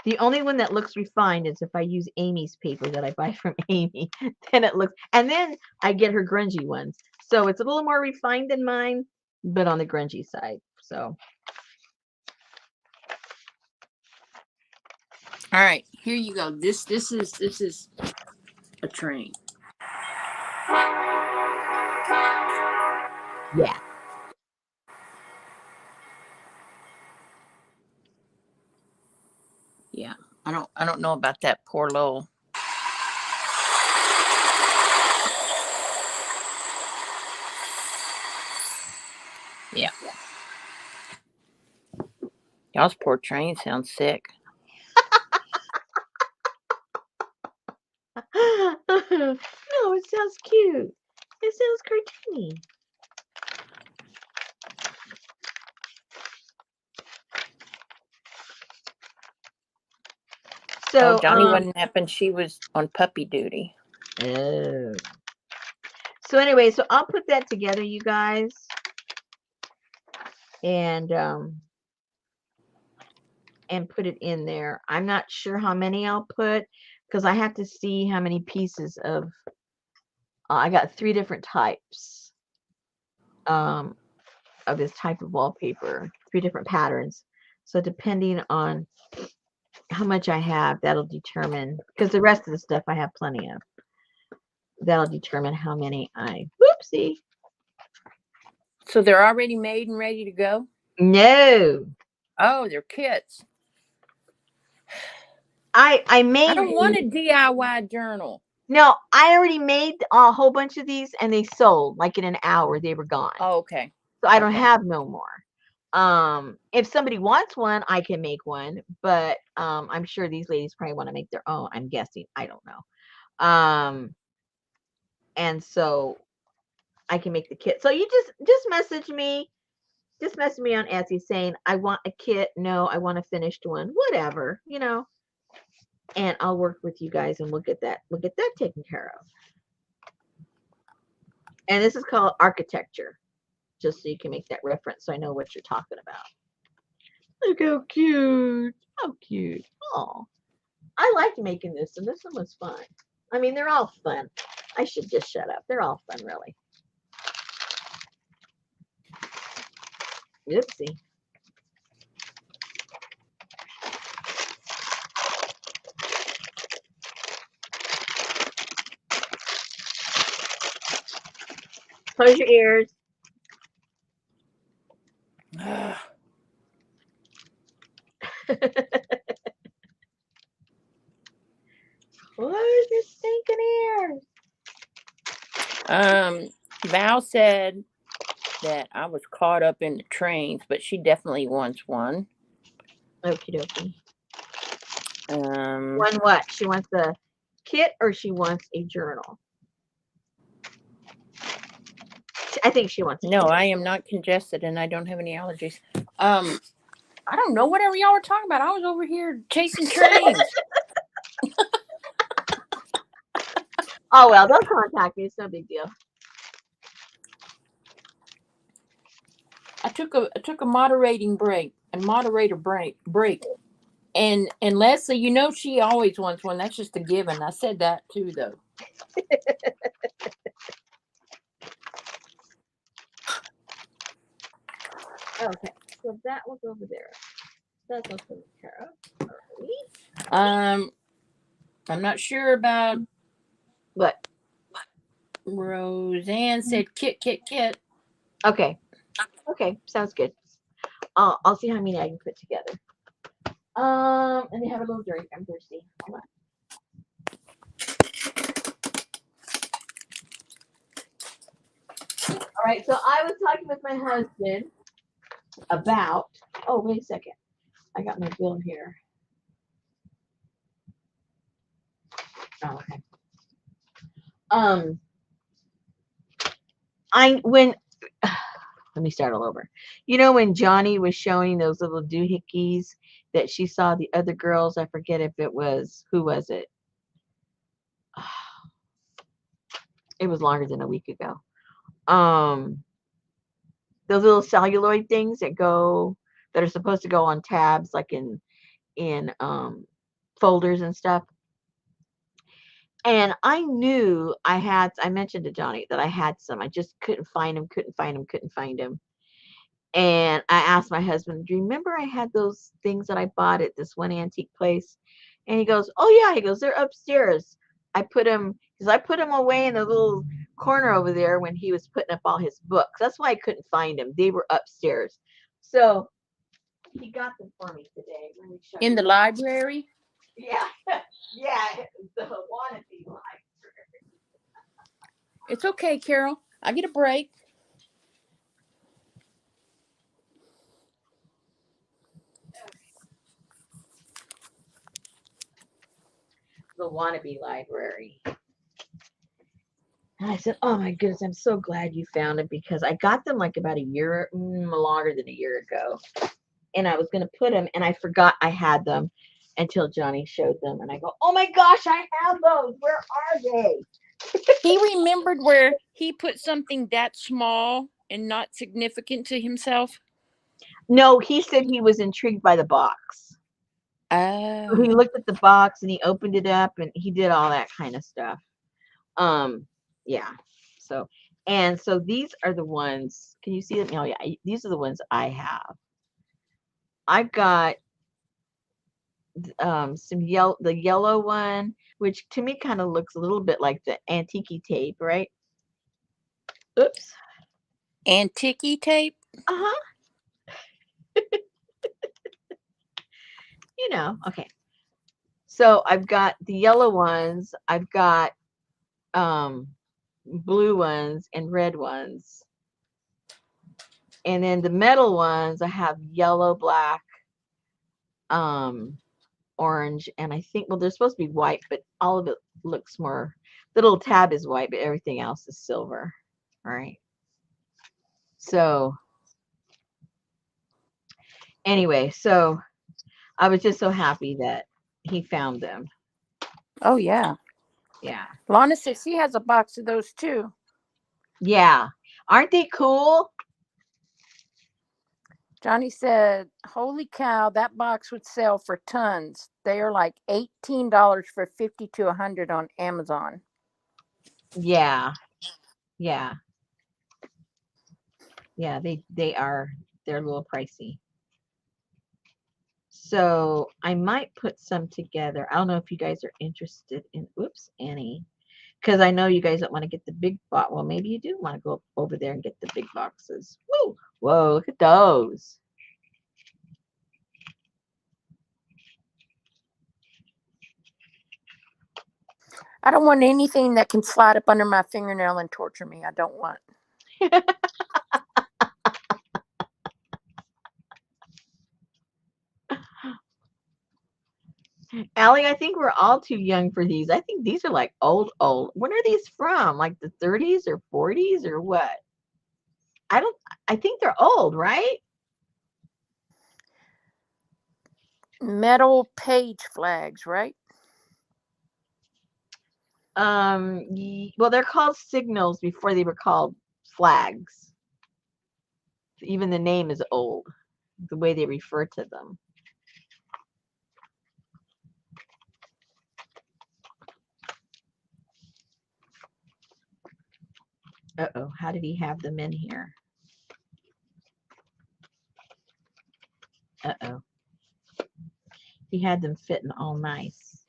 The only one that looks refined is if I use Amy's paper that I buy from Amy. Then it looks, and then I get her grungy ones. So it's a little more refined than mine, but on the grungy side. So. All right, here you go. This is a train. Yeah. Yeah. I don't know about that poor little. Yeah. Y'all's poor train sounds sick. No, it sounds cute. It sounds cartoony. Oh, So, Johnny wasn't napping. She was on puppy duty. oh. So anyway, so I'll put that together, you guys, and put it in there. I'm not sure how many I'll put because I have to see how many pieces of. I got 3 different types of this type of wallpaper, 3 different patterns. So depending on how much I have, that'll determine, because the rest of the stuff I have plenty of. That'll determine how many whoopsie. So they're already made and ready to go? No. Oh, they're kits. I made I don't want a DIY journal. No, I already made a whole bunch of these and they sold like in an hour. They were gone. Oh, okay. So I don't have no more. If somebody wants one, I can make one, but I'm sure these ladies probably want to make their own. I'm guessing. I don't know. And so I can make the kit. So you just message me. Just message me on Etsy saying I want a kit. No, I want a finished one. Whatever, and I'll work with you guys and we'll get that taken care of. And this is called architecture, just so you can make that reference so I know what you're talking about. Look how cute. How cute. Oh, I liked making this, and this one was fun. I mean, they're all fun. I should just shut up. They're all fun, really. Oopsie. Close your ears. Close your stinking ears. Val said that I was caught up in the trains, but she definitely wants one. Okie dokie. One what? She wants a kit or she wants a journal? I think she wants. No, I am not congested and I don't have any allergies. I don't know whatever y'all were talking about. I was over here chasing trains. Oh well, they'll contact me. It's no big deal. I took a moderator break. And Leslie, she always wants one. That's just a given. I said that too, though. Okay, so that will go over there. That's all taken care of. I'm not sure about what. Roseanne said kit. Okay, sounds good. I'll see how many I can put together. Let me have a little drink. I'm thirsty. Hold on. All right, so I was talking with my husband about. Oh, wait a second. I got my bill here. Oh, okay. Let me start all over. When Johnny was showing those little doohickeys that she saw the other girls, I forget if it was, who was it? It was longer than a week ago. Those little celluloid things that are supposed to go on tabs, like in folders and stuff. And I knew I mentioned to Johnny that I had some. I just couldn't find them. And I asked my husband, do you remember I had those things that I bought at this one antique place? And he goes, oh yeah. He goes, they're upstairs. I put them away in the little corner over there when he was putting up all his books. That's why I couldn't find them. They were upstairs. So he got them for me today. Let me show you. In the library? Yeah. Yeah, the wannabe library. It's okay, Carol. I get a break. The wannabe library. And I said, oh my goodness, I'm so glad you found it, because I got them like about a year, longer than a year ago. And I was going to put them, and I forgot I had them until Johnny showed them. And I go, oh my gosh, I have those. Where are they? He remembered where he put something that small and not significant to himself. No, he said he was intrigued by the box. Oh. So he looked at the box and he opened it up and he did all that kind of stuff. Yeah. So these are the ones. Can you see them? Oh yeah, these are the ones I have. I've got the yellow one, which to me kind of looks a little bit like the antique tape, right? Oops. Antique tape? Uh-huh. Okay. So I've got the yellow ones, I've got blue ones and red ones. And then the metal ones, I have yellow, black, orange, and I think, well, they're supposed to be white, but all of it looks more, the little tab is white, but everything else is silver. All right. So anyway, so I was just so happy that he found them. Oh, yeah. Yeah. Lana says she has a box of those too. Yeah. Aren't they cool? Johnny said, holy cow, that box would sell for tons. They are like $18 for 50 to 100 on Amazon. Yeah. Yeah. Yeah, they're a little pricey. So I might put some together. I don't know if you guys are interested in, oops, Annie, because I know you guys don't want to get the big box. Well, maybe you do want to go over there and get the big boxes. Woo! Whoa, look at those. I don't want anything that can slide up under my fingernail and torture me. I don't want. Allie, I think we're all too young for these. I think these are like old. When are these from? Like the 30s or 40s or what? I think they're old, right? Metal page flags, right? Well, they're called signals before they were called flags. Even the name is old, the way they refer to them. Uh-oh, how did he have them in here? Uh-oh. He had them fitting all nice.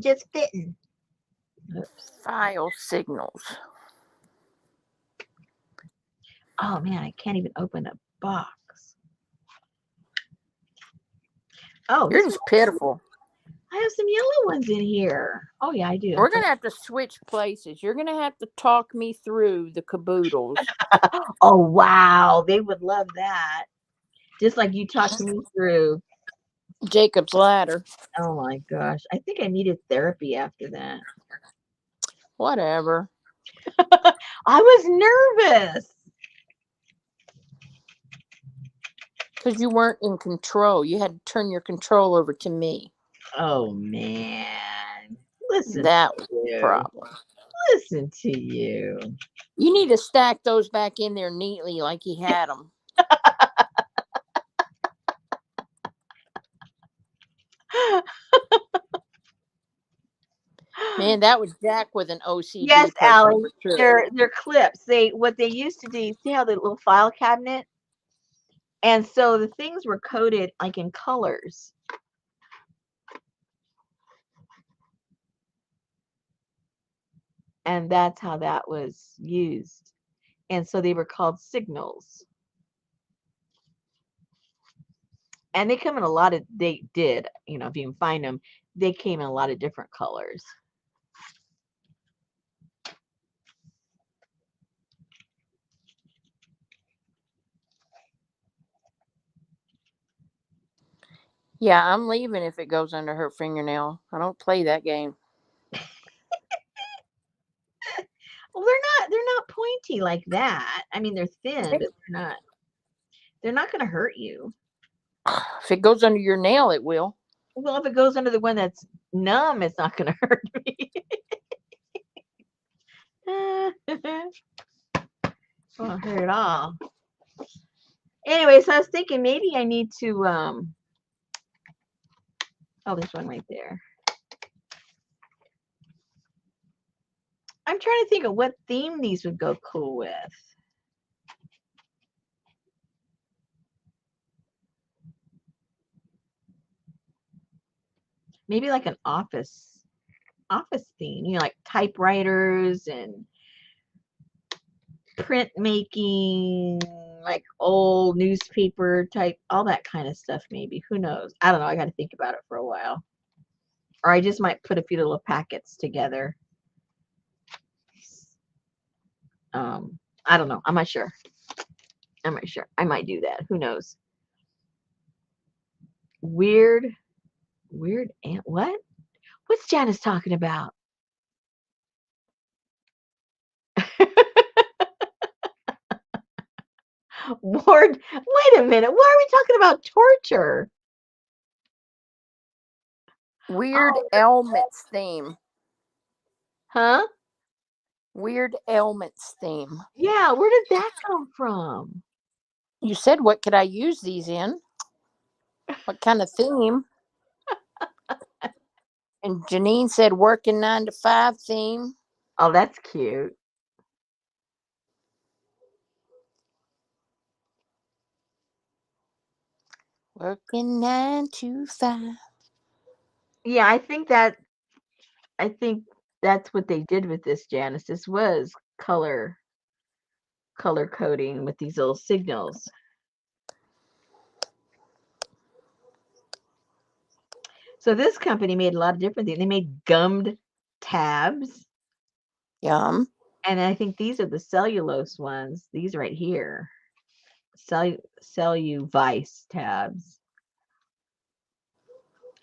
Just fitting. Oops. File signals. Oh, man, I can't even open a box. Oh, You're just pitiful. I have some yellow ones in here. Oh, yeah, I do. We're going to have to switch places. You're going to have to talk me through the caboodles. Oh, wow. They would love that. Just like you talked me through Jacob's Ladder. Oh, my gosh. I think I needed therapy after that. Whatever. I was nervous. Because you weren't in control. You had to turn your control over to me. Oh, man. Listen That to was the you. problem. Listen to you. You need to stack those back in there neatly like he had them. Man, that was Jack with an OCD Yes, person Allie. for sure. They're clips. What they used to do, you see how the little file cabinet? And so the things were coded like in colors. And that's how that was used. And so they were called signals. And they come in a lot of, they did, if you can find them, they came in a lot of different colors. Yeah, I'm leaving if it goes under her fingernail. I don't play that game. Well, they're not pointy like that. I mean, they're thin, but they're not going to hurt you. If it goes under your nail, it will. Well, if it goes under the one that's numb, it's not going to hurt me. Won't hurt at all. Anyway, so I was thinking maybe I need to, oh, there's one right there. I'm trying to think of what theme these would go cool with. maybe like an office theme, like typewriters and printmaking, like old newspaper type, all that kind of stuff. Maybe, who knows? I don't know. I got to think about it for a while, or I just might put a few little packets together. I don't know. I'm not sure. I might do that. Who knows? Weird ant. What? What's Janice talking about? Ward, wait a minute. Why are we talking about torture? Weird Oh, ailments theme. huh? Weird ailments theme. Yeah, where did that come from? You said, what could I use these in? What kind of theme? And Janine said, working 9 to 5 theme. Oh, that's cute. Working 9 to 5. Yeah, I think that's what they did with this, Janice. This was color coding with these little signals. So this company made a lot of different things. They made gummed tabs, Yum. and I think these are the cellulose ones. These right here, celluvice tabs,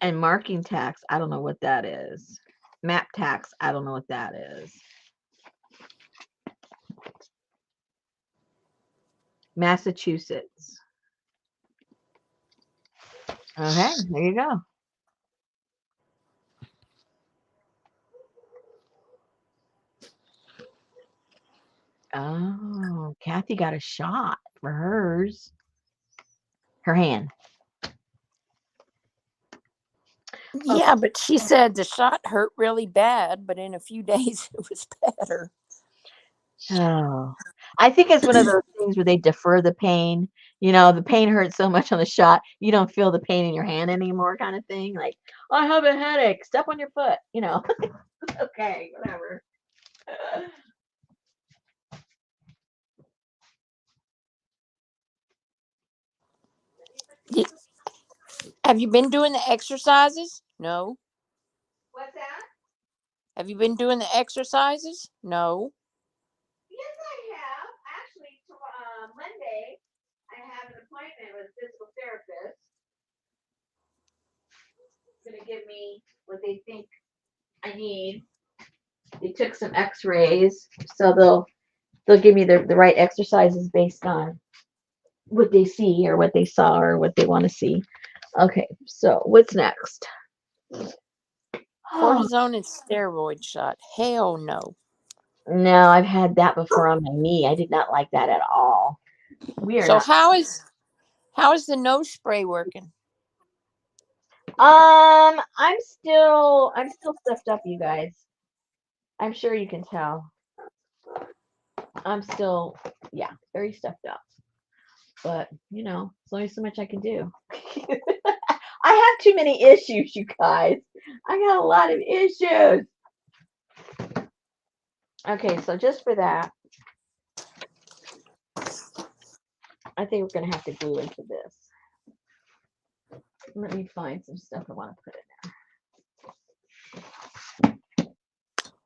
and marking tax. I don't know what that is. Map tax. I don't know what that is. Massachusetts. Okay, there you go. Oh, Kathy got a shot for hers. Her hand. Yeah, but she said the shot hurt really bad, but in a few days it was better. Oh, I think it's one of those things where they defer the pain. The pain hurts so much on the shot, you don't feel the pain in your hand anymore, kind of thing. Like, I have a headache. Step on your foot. Okay, whatever. Y- Have you been doing the exercises? No. What's that? Have you been doing the exercises? No. Yes, I have. Actually, Monday, I have an appointment with a physical therapist. Going to give me what they think I need. They took some X-rays, so they'll give me the right exercises based on what they see or what they saw or what they want to see. Okay, so what's next? Oh, Cortisone and steroid shot. Hell no. no, I've had that before on my knee. I did not like that at all. We are So not. how is the nose spray working? I'm still stuffed up, you guys. I'm sure you can tell. I'm still, yeah, very stuffed up. But there's only so much I can do. I have too many issues, you guys. I got a lot of issues. Okay, so just for that, I think we're gonna have to glue into this. Let me find some stuff I want to put in there.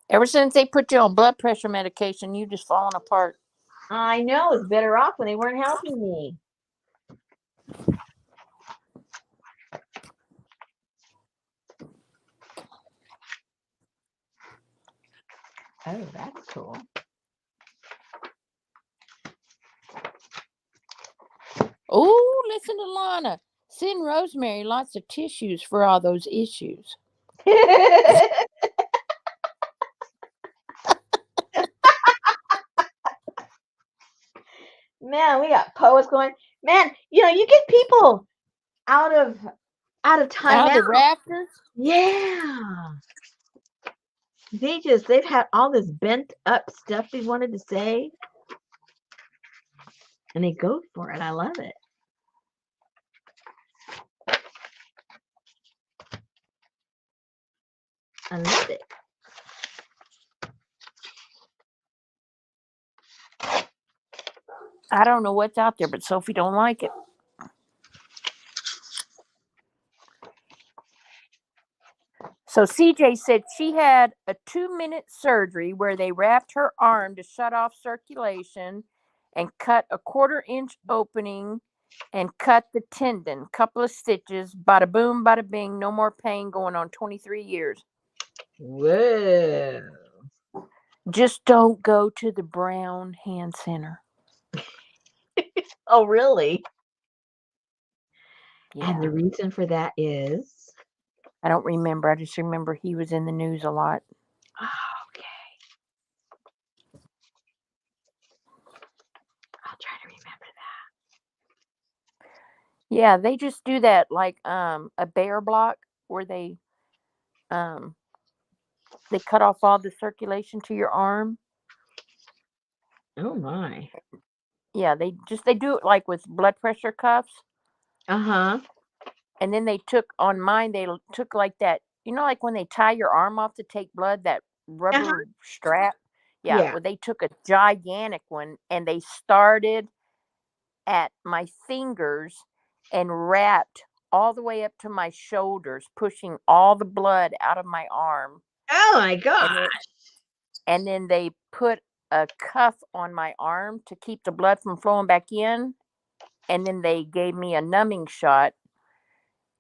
Ever since they put you on blood pressure medication, you just falling apart. I know it's better off when they weren't helping me. Oh, that's cool. Oh, listen to Lana. Send Rosemary lots of tissues for all those issues. Man, we got poets going. Man, you get people out of Out of timeout. the rafters? Yeah. They've had all this bent up stuff they wanted to say, and they go for it. I love it. I love it. I don't know what's out there, but Sophie don't like it. So CJ said she had a 2-minute surgery where they wrapped her arm to shut off circulation and cut a 1/4 inch opening and cut the tendon. Couple of stitches. Bada boom, bada bing. No more pain, going on 23 years. Whoa. Just don't go to the Brown Hand Center. Oh, really? Yeah. And the reason for that is? I don't remember. I just remember he was in the news a lot. Oh, okay. I'll try to remember that. Yeah, they just do that like a bear block where they cut off all the circulation to your arm. Oh my. Yeah, they do it like with blood pressure cuffs. Uh-huh. And then they took on mine, they took like that, like when they tie your arm off to take blood, that Uh-huh. rubber strap. Yeah, Yeah. well, they took a gigantic one and they started at my fingers and wrapped all the way up to my shoulders, pushing all the blood out of my arm. Oh my And gosh. then they put a cuff on my arm to keep the blood from flowing back in. And then they gave me a numbing shot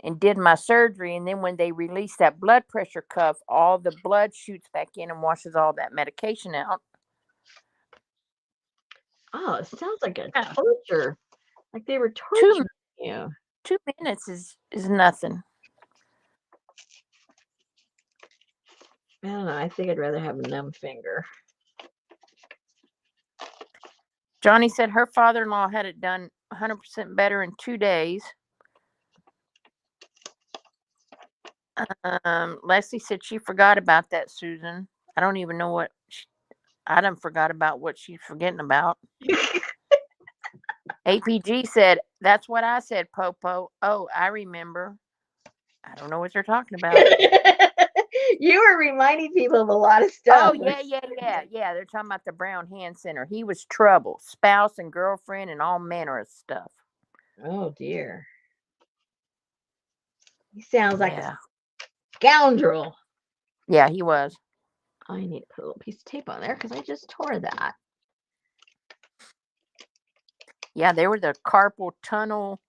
and did my surgery. And then when they release that blood pressure cuff, all the blood shoots back in and washes all that medication out. Oh, it sounds like a Yeah. torture. Like they were 2 torturing you. 2 minutes is nothing. I don't know. I think I'd rather have a numb finger. Johnny said her father-in-law had it done 100% better in 2 days. Leslie said she forgot about that, Susan. I don't even know what I done forgot about what she's forgetting about. APG said, that's what I said, Popo. Oh, I remember. I don't know what they're talking about. You were reminding people of a lot of Oh, stuff. yeah. They're talking about the Brown Hand Center. He was trouble. Spouse and girlfriend and all manner of stuff. Oh, dear. He sounds like a Yeah. scoundrel. Yeah, he was. I need to put a little piece of tape on there because I just tore that. Yeah, they were the carpal tunnel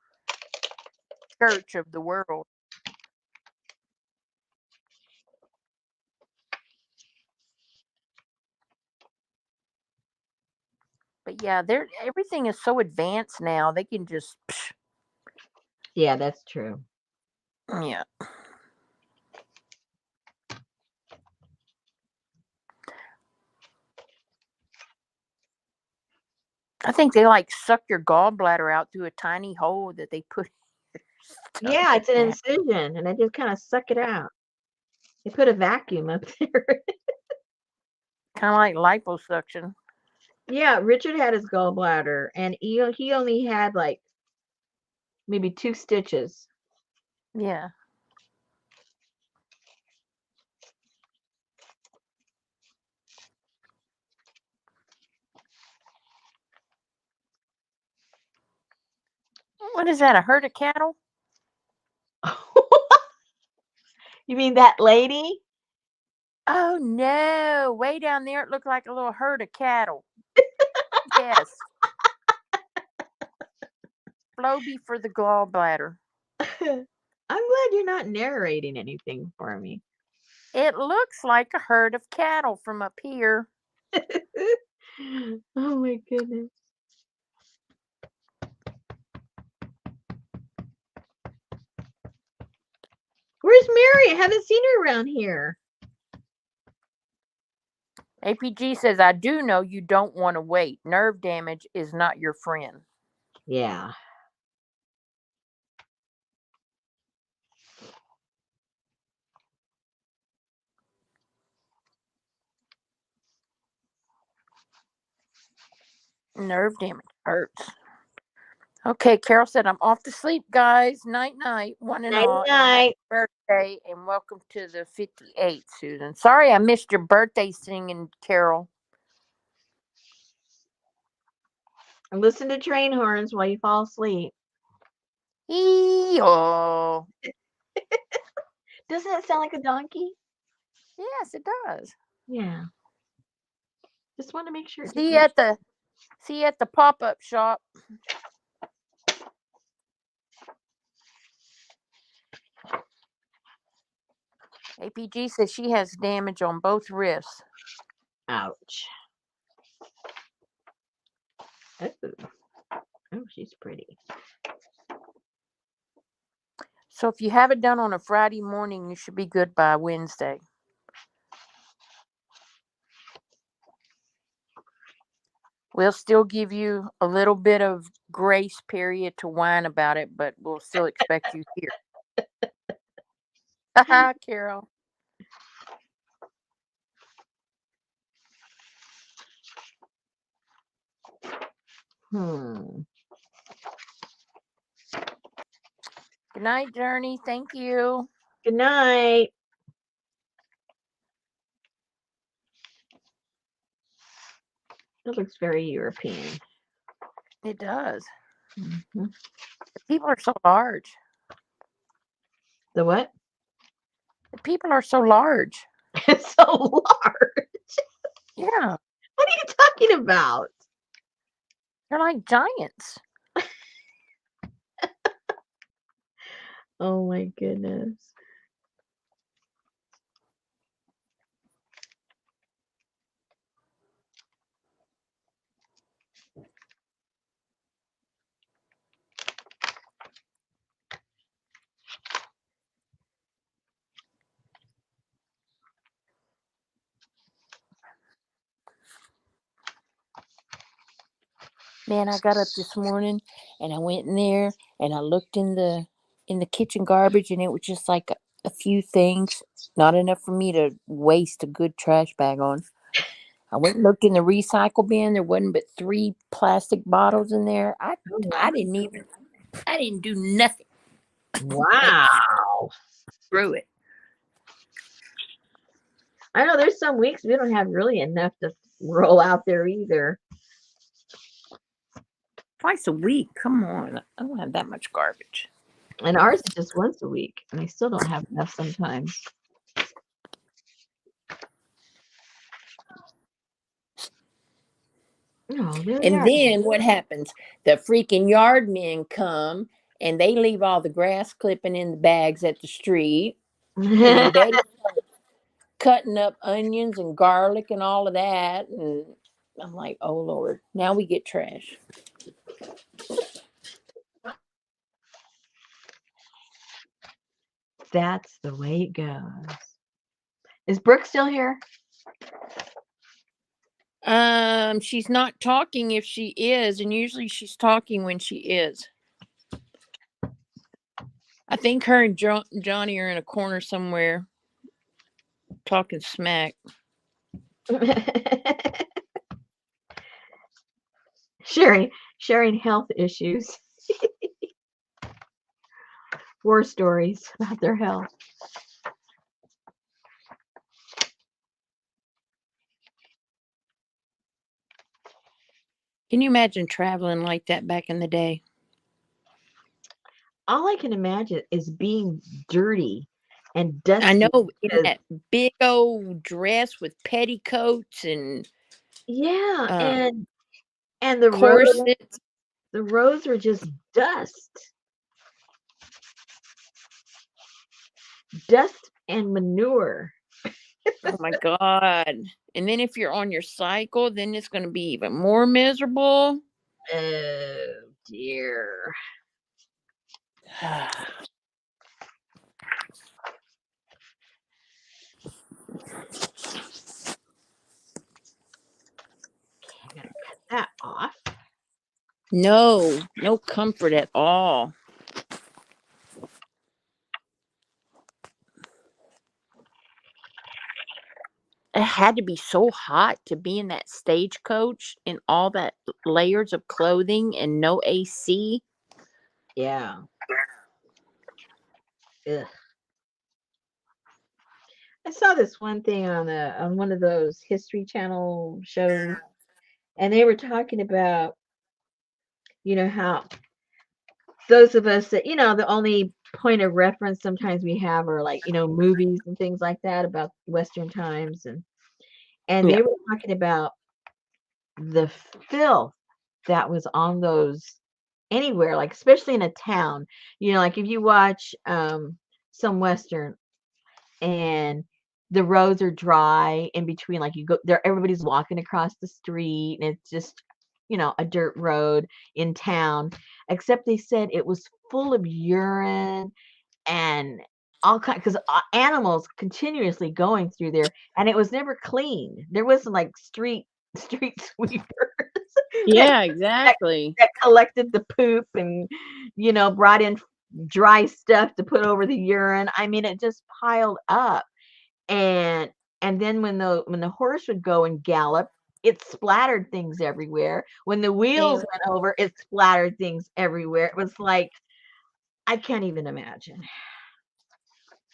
church of the world. But yeah, everything is so advanced now. They can just Yeah, that's true. yeah. I think they like suck your gallbladder out through a tiny hole that they put. Yeah, it's an incision, and I just kind of suck it out. They put a vacuum up there. Kind of like liposuction. Yeah, Richard had his gallbladder, and he only had like maybe 2 stitches. Yeah. What is that? A herd of cattle? You mean that lady? Oh no! Way down there, it looked like a little herd of cattle. Yes. Floby for the gallbladder. I'm glad you're not narrating anything for me. It looks like a herd of cattle from up here. Oh my goodness. Where's Mary? I haven't seen her around here. APG says, I do know you don't want to wait. Nerve damage is not your friend. Yeah. Nerve damage hurts. Okay, Carol said, I'm off to sleep, guys. Night, night, one and Night all. And happy night. birthday, and welcome to the 58, Susan. Sorry I missed your birthday singing, Carol. And listen to train horns while you fall asleep. Oh. Doesn't that sound like a donkey? Yes, it does. Yeah. Just want to make sure. See you at the pop-up shop. APG says she has damage on both wrists. Ouch. Oh, she's pretty. So if you have it done on a Friday morning, you should be good by Wednesday. We'll still give you a little bit of grace period to whine about it, but we'll still expect you here. Haha, Carol. Hmm. Good night, Journey. Thank you. Good night. It looks very European. It does. Mm-hmm. The people are so large. The what? The people are so large. It's so large. Yeah. What are you talking about? They're like giants. Oh my goodness. Man, I got up this morning and I went in there and I looked in the kitchen garbage, and it was just like a few things, not enough for me to waste a good trash bag on. I went and looked in the recycle bin. There wasn't but 3 plastic bottles in there. Oh, I wow. didn't do nothing. Wow. Through it. I know there's some weeks we don't have really enough to roll out there either. Twice a week. Come on. I don't have that much garbage. And ours is just once a week, and I still don't have enough sometimes. Oh, there they And are. then what happens? The freaking yard men come and they leave all the grass clipping in the bags at the street. And then Betty cutting up onions and garlic and all of that. And I'm like, oh Lord, now we get trash. That's the way it goes. Is Brooke still here? She's not talking if she is, and usually she's talking when she is. I think her and Johnny are in a corner somewhere talking smack. sharing health issues. War stories about their health. Can you imagine traveling like that back in the day? All I can imagine is being dirty and dusty. I know, in that big old dress with petticoats and Yeah, and corsets. the roads were just dust and manure. Oh my God. And then if you're on your cycle, then it's going to be even more miserable. Oh dear. I I gotta cut that off. No comfort at all. It had to be so hot to be in that stagecoach in all that layers of clothing and no AC. Yeah. Ugh. I saw this one thing on one of those History Channel shows, and they were talking about, how those of us that, the only point of reference sometimes we have are like, movies and things like that about Western times, and Yeah. they were talking about the filth that was on those anywhere, like especially in a town. Like if you watch some Western and the roads are dry in between, like you go there, everybody's walking across the street and it's just, a dirt road in town, except they said it was full of urine and all kind, because animals continuously going through there, and it was never clean. There wasn't like street sweepers that, Yeah, that exactly. that collected the poop and brought in dry stuff to put over the urine. I mean, it just piled up, and then when the horse would go and gallop, it splattered things everywhere. When the wheels And, went over, it splattered things everywhere. It was like, I can't even imagine.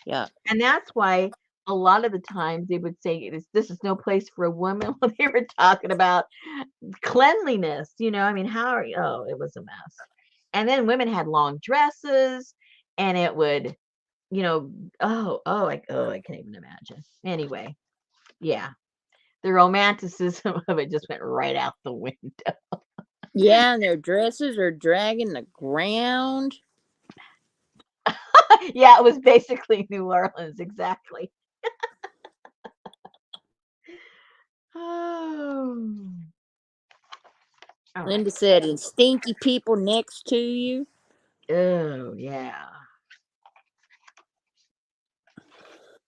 yeah. And that's why a lot of the times they would say this is no place for a woman when they were talking about cleanliness. I mean, how are you? Oh, it was a mess. And then women had long dresses, and it would, I can't even imagine. Anyway, yeah, the romanticism of it just went right out the window. Yeah, and their dresses are dragging the ground. Yeah, it was basically New Orleans, exactly. Oh, all right. Linda said, and stinky people next to you. Oh, yeah.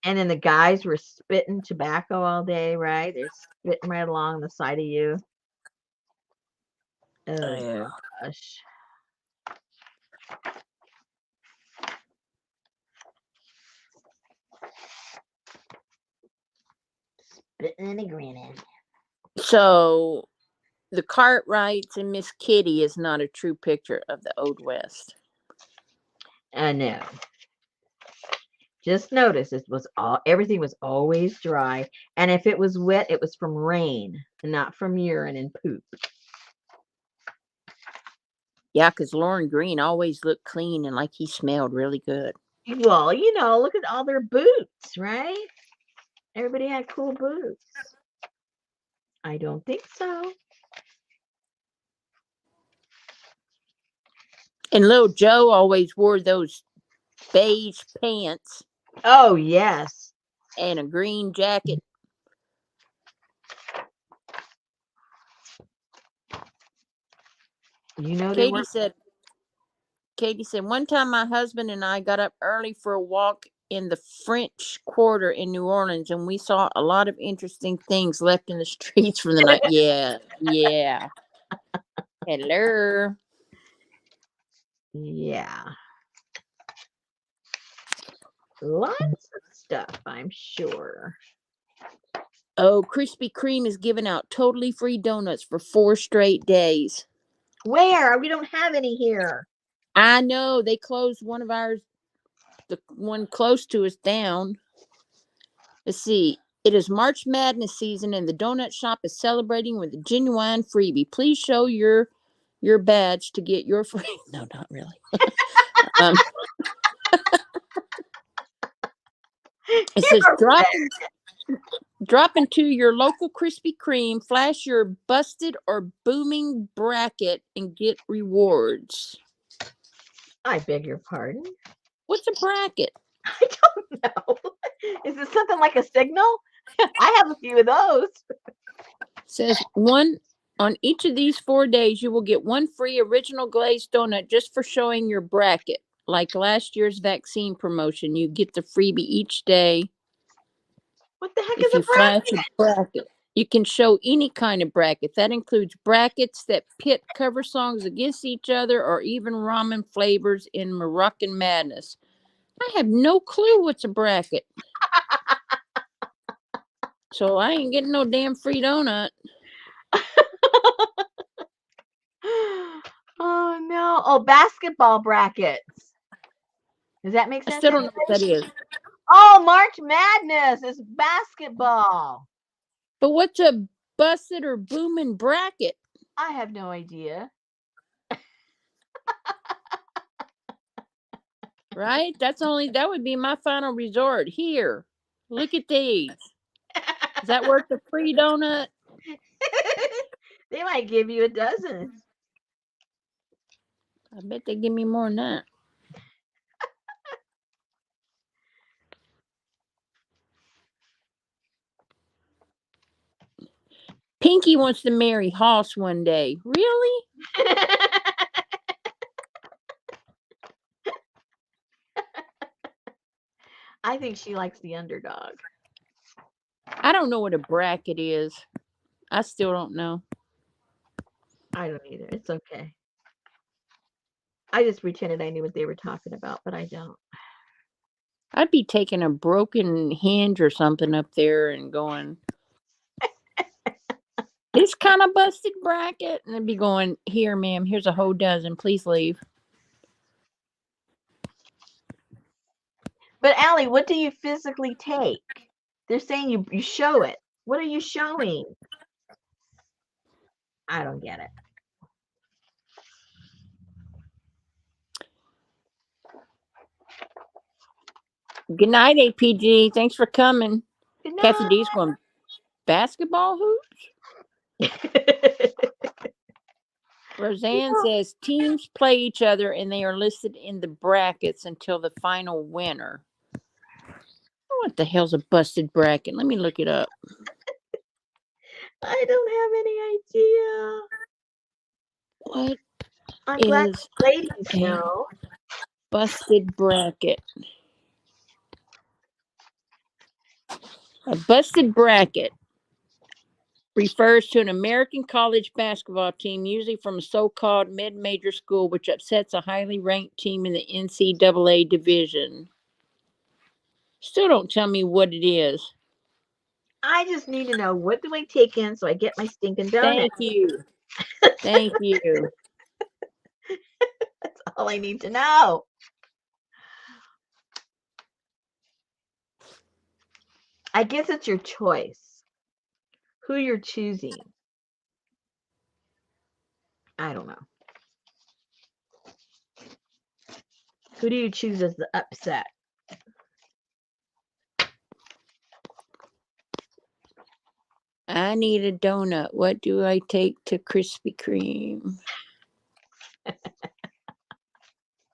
And then the guys were spitting tobacco all day, right? They're spitting right along the side of you. Oh Yeah. gosh. Spitting and grinning. So the Cartwrights and Miss Kitty is not a true picture of the Old West. I know. Just notice everything was always dry. And if it was wet, it was from rain and not from urine and poop. Yeah, because Lauren Green always looked clean and like he smelled really good. Well, look at all their boots, right? Everybody had cool boots. I don't think so. And little Joe always wore those beige pants Oh, yes. and a green jacket. They Katie were. said, Katie said, one time my husband and I got up early for a walk in the French Quarter in New Orleans, and we saw a lot of interesting things left in the streets from the night. Yeah, yeah. Hello. Yeah. Lots of stuff, I'm sure. Oh, Krispy Kreme is giving out totally free donuts for 4 straight days. Where? We don't have any here. I know they closed one of ours, the one close to us, down. Let's see. It is March Madness season, and the donut shop is celebrating with a genuine freebie. Please show your badge to get your free. No, not really. um, it says drop into your local Krispy Kreme, flash your busted or booming bracket, and get rewards. I beg your pardon. What's a bracket? I don't know. Is it something like a signal? I have a few of those. Says one on each of these 4 days, you will get one free original glazed donut just for showing your bracket. Like last year's vaccine promotion, you get the freebie each day. What the heck If is a you flash bracket? a bracket, you can show any kind of bracket. That includes brackets that pit cover songs against each other or even ramen flavors in Moroccan Madness. I have no clue what's a bracket. So I ain't getting no damn free donut. Oh no. Oh, basketball brackets. Does that make I sense? still don't know what that is. Oh, March Madness is basketball. But what's a busted or booming bracket? I have no idea. Right? That would be my final resort. Here, look at these. Is that worth a free donut? They might give you a dozen. I bet they give me more than that. Pinky wants to marry Hoss one day. Really? I think she likes the underdog. I don't know what a bracket is. I still don't know. I don't either. It's okay. I just pretended I knew what they were talking about, but I don't. I'd be taking a broken hinge or something up there and going, this kind of busted bracket. And I'd be going, here, ma'am, here's a whole dozen. Please leave. But Allie, what do you physically take? They're saying you show it. What are you showing? I don't get it. Good night, APG. Thanks for coming. Good Kathy night. D's going, basketball hoops? Roseanne says teams play each other and they are listed in the brackets until the final winner. What the hell's a busted bracket? Let me look it up. I don't have any idea. What I'm glad is ladies a know. busted bracket? A busted bracket refers to an American college basketball team, usually from a so-called mid-major school, which upsets a highly ranked team in the NCAA division. Still don't tell me what it is. I just need to know, what do I take in so I get my stinking donut? Thank you. Thank you. That's all I need to know. I guess it's your choice. Who you're choosing. I don't know. Who do you choose as the upset? I need a donut. What do I take to Krispy Kreme?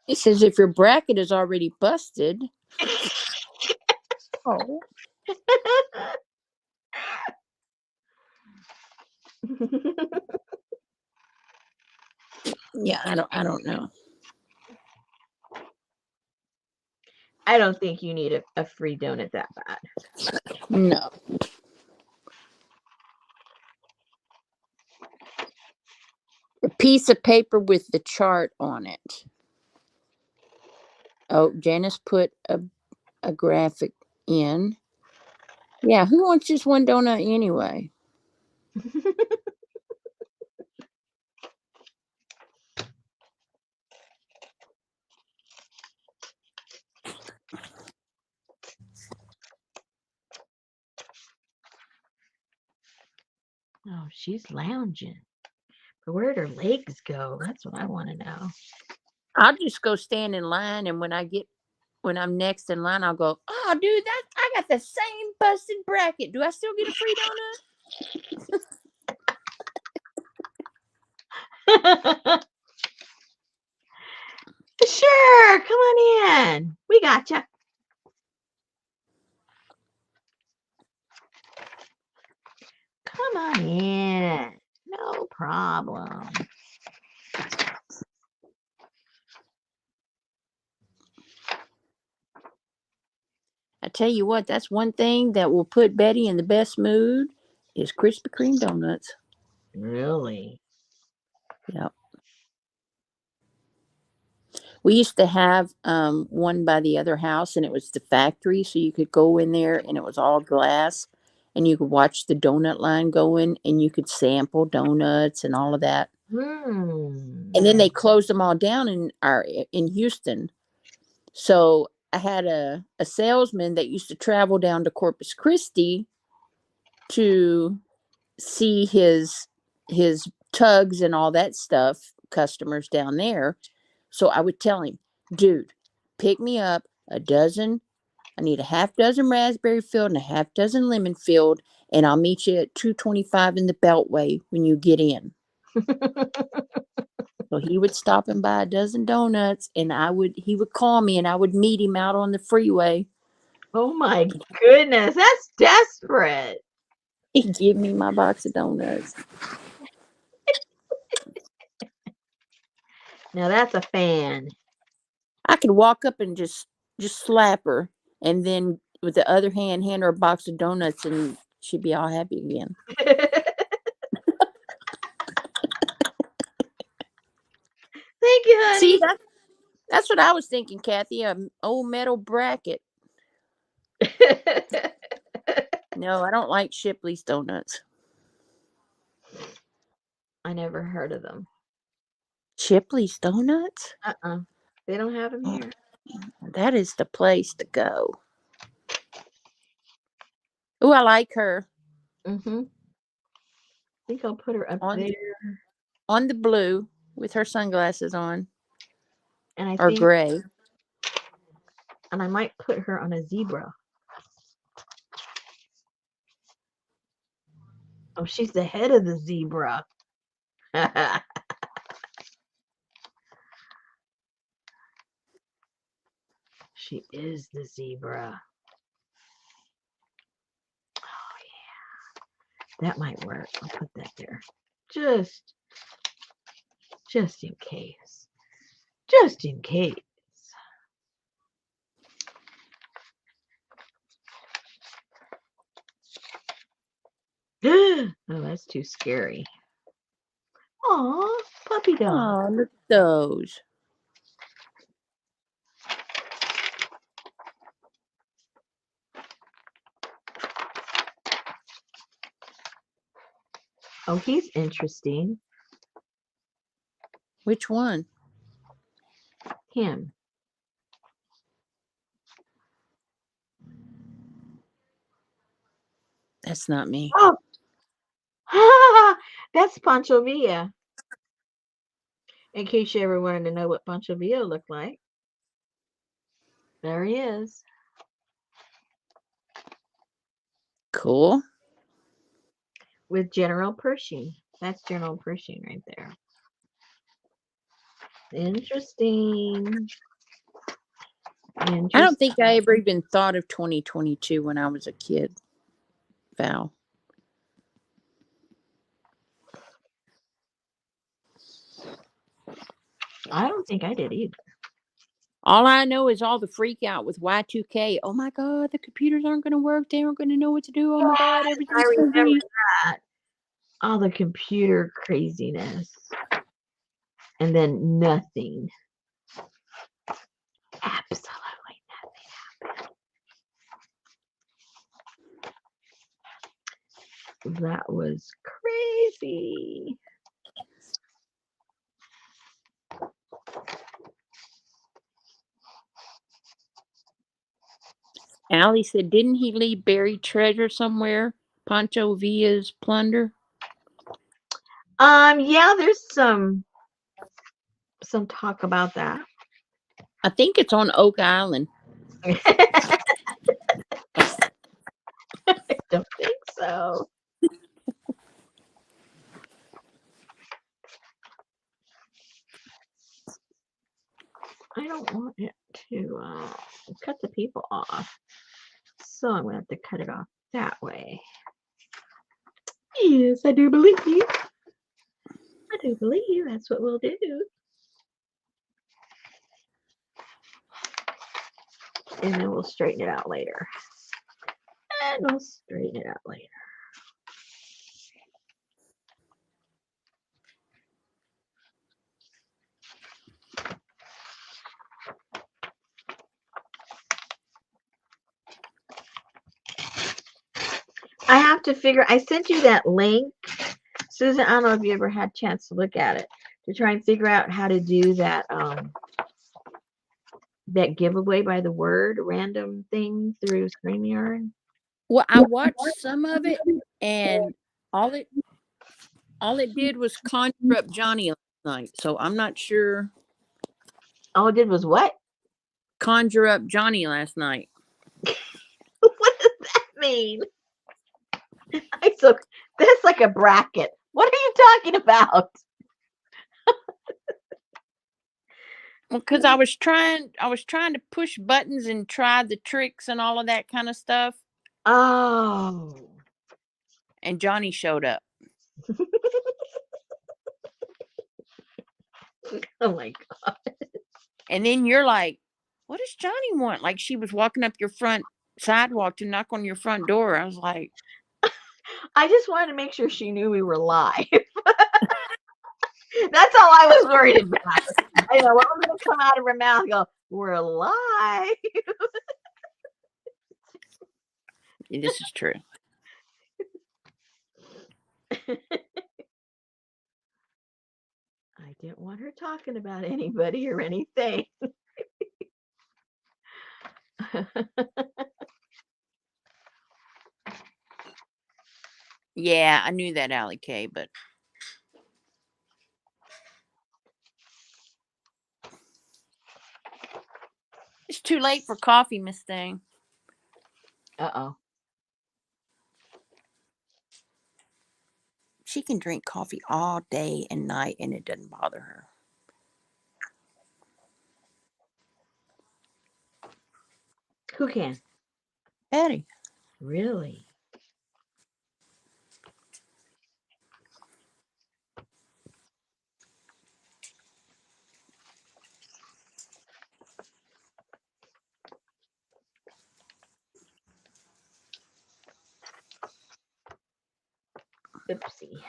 It says if your bracket is already busted. Oh. Yeah, I don't know. I don't think you need a free donut that bad. No. A piece of paper with the chart on it. Oh, Janice put a graphic in. Yeah, who wants just one donut anyway? Oh, she's lounging. But where'd her legs go? That's what I want to know. I'll just go stand in line, and when I'm next in line, I'll go, oh, dude, I got the same busted bracket. Do I still get a free donut? Sure, come on in. We gotcha. Come on in. No problem. I tell you what, that's one thing that will put Betty in the best mood is Krispy Kreme donuts. Really? Yep. We used to have one by the other house, and it was the factory, so you could go in there, and it was all glass, and you could watch the donut line go in, and you could sample donuts and all of that. And then they closed them all down in Houston. So I had a salesman that used to travel down to Corpus Christi to see his tugs and all that stuff, customers down there. So I would tell him, dude, pick me up a dozen. I need a half dozen raspberry filled and a half dozen lemon filled, and I'll meet you at 225 in the Beltway when you get in. So he would stop and buy a dozen donuts, and he would call me, and I would meet him out on the freeway. Oh my goodness, that's desperate. He'd give me my box of donuts. Now that's a fan. I could walk up and just slap her, and then with the other hand her a box of donuts, and she'd be all happy again. Thank you, honey. See, that's what I was thinking, Kathy. An old metal bracket. No, I don't like Shipley's donuts. I never heard of them. Shipley's donuts? They don't have them here. That is the place to go. Oh, I like her. I think I'll put her up there. On the blue with her sunglasses on. And or gray. And I might put her on a zebra. Oh, she's the head of the zebra. She is the zebra. Oh, yeah. That might work. I'll put that there. Just in case. Just in case. Oh, that's too scary. Aw, puppy dog. Oh, look at those. Oh, he's interesting. Which one? Him. That's not me. Oh, that's Pancho Villa. In case you ever wanted to know what Pancho Villa looked like. There he is. Cool. With General Pershing. That's General Pershing right there. Interesting. I don't think I ever even thought of 2022 when I was a kid, Val. I don't think I did either. All I know is all the freak out with Y2K. Oh my God, the computers aren't going to work. They aren't going to know what to do. Oh my God, everything's going to be. That. All the computer craziness. And then nothing. Absolutely nothing happened. That was crazy. Allie said, didn't he leave buried treasure somewhere? Pancho Villa's plunder? Yeah, there's some talk about that. I think it's on Oak Island. I don't think so. I don't want it to cut the people off. So I'm going to have to cut it off that way. Yes, I do believe you. I do believe that's what we'll do. And then we'll straighten it out later. And we'll straighten it out later. I have to figure, I sent you that link, Susan. I don't know if you ever had a chance to look at it, to try and figure out how to do that giveaway by the word random thing through StreamYard. Well, I watched some of it, and all it did was conjure up Johnny last night. So I'm not sure. All it did was what? Conjure up Johnny last night. What does that mean? So that's like a bracket. What are you talking about? Well, because I was trying to push buttons and try the tricks and all of that kind of stuff, Oh. and Johnny showed up. Oh my God. And then you're like, "What does Johnny want?" Like she was walking up your front sidewalk to knock on your front door. I was like, I just wanted to make sure she knew we were live. That's all I was worried about. I know what was going to come out of her mouth and go, we're live. "This is true." I didn't want her talking about anybody or anything. Yeah, I knew that, Allie K, but it's too late for coffee, Miss Thing. Uh-oh. She can drink coffee all day and night, and it doesn't bother her. Who can? Betty. Really? Oopsie.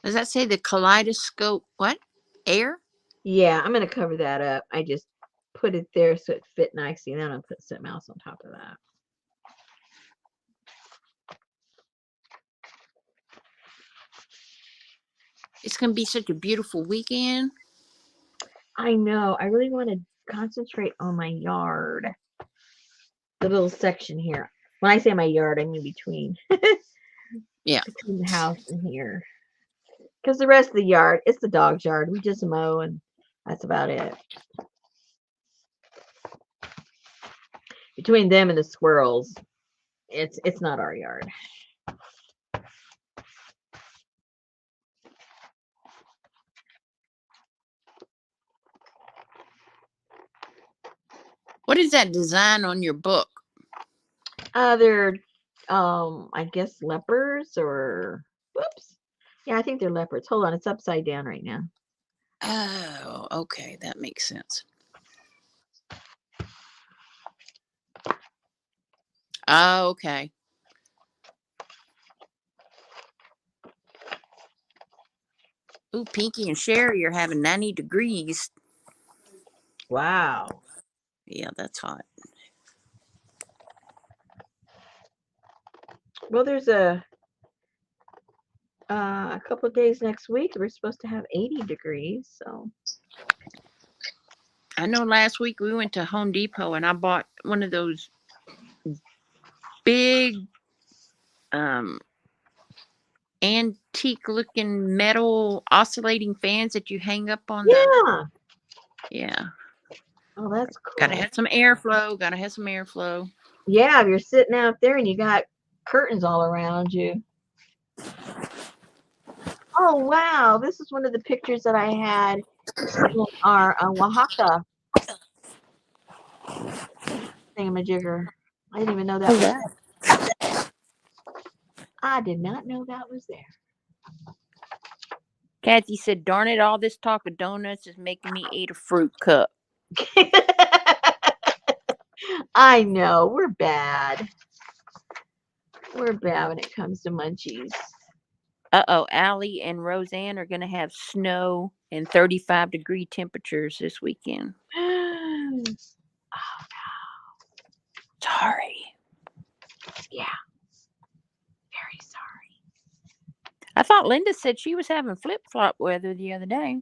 Does that say the kaleidoscope? What? Air? Yeah, I'm going to cover that up. I just put it there so it fit nicely. And then I'll put something else on top of that. It's going to be such a beautiful weekend. I know. I really want to concentrate on my yard. The little section here. When I say my yard, I mean between. Yeah. Between the house and here. Because the rest of the yard, it's the dog's yard. We just mow and that's about it. Between them and the squirrels, it's not our yard. What is that design on your book? They're I guess leopards or whoops. Yeah, I think they're leopards. Hold on, it's upside down right now. Oh, okay. That makes sense. Oh, okay. Ooh, Pinky and Sherry are having 90 degrees. Wow. Yeah, that's hot. Well, there's a couple of days next week. We're supposed to have 80 degrees. So I know last week we went to Home Depot and I bought one of those big antique looking metal oscillating fans that you hang up on the. Yeah. Oh, that's cool. Gotta have some airflow. Yeah, if you're sitting out there and you got curtains all around you. Oh, wow. This is one of the pictures that I had in our Oaxaca thingamajigger. I didn't even know that was there. I did not know that was there. Kathy said, "Darn it, all this talk of donuts is making me eat a fruit cup." I know. We're bad. We're bad when it comes to munchies. Uh-oh, Allie and Roseanne are going to have snow and 35-degree temperatures this weekend. Oh, Sorry. yeah. Very sorry. I thought Linda said she was having flip-flop weather the other day.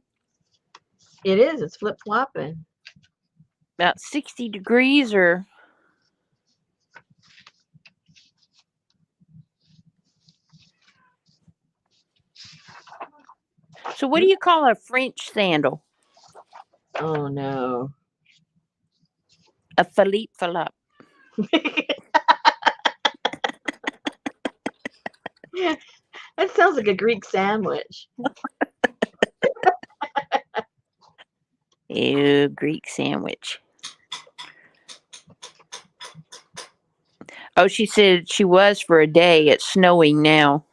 It is. It's flip-flopping. About 60 degrees or... So what do you call a French sandal? Oh, no. A Philippe Philip. That sounds like a Greek sandwich. Ew, Greek sandwich. Oh, she said she was for a day. It's snowing now.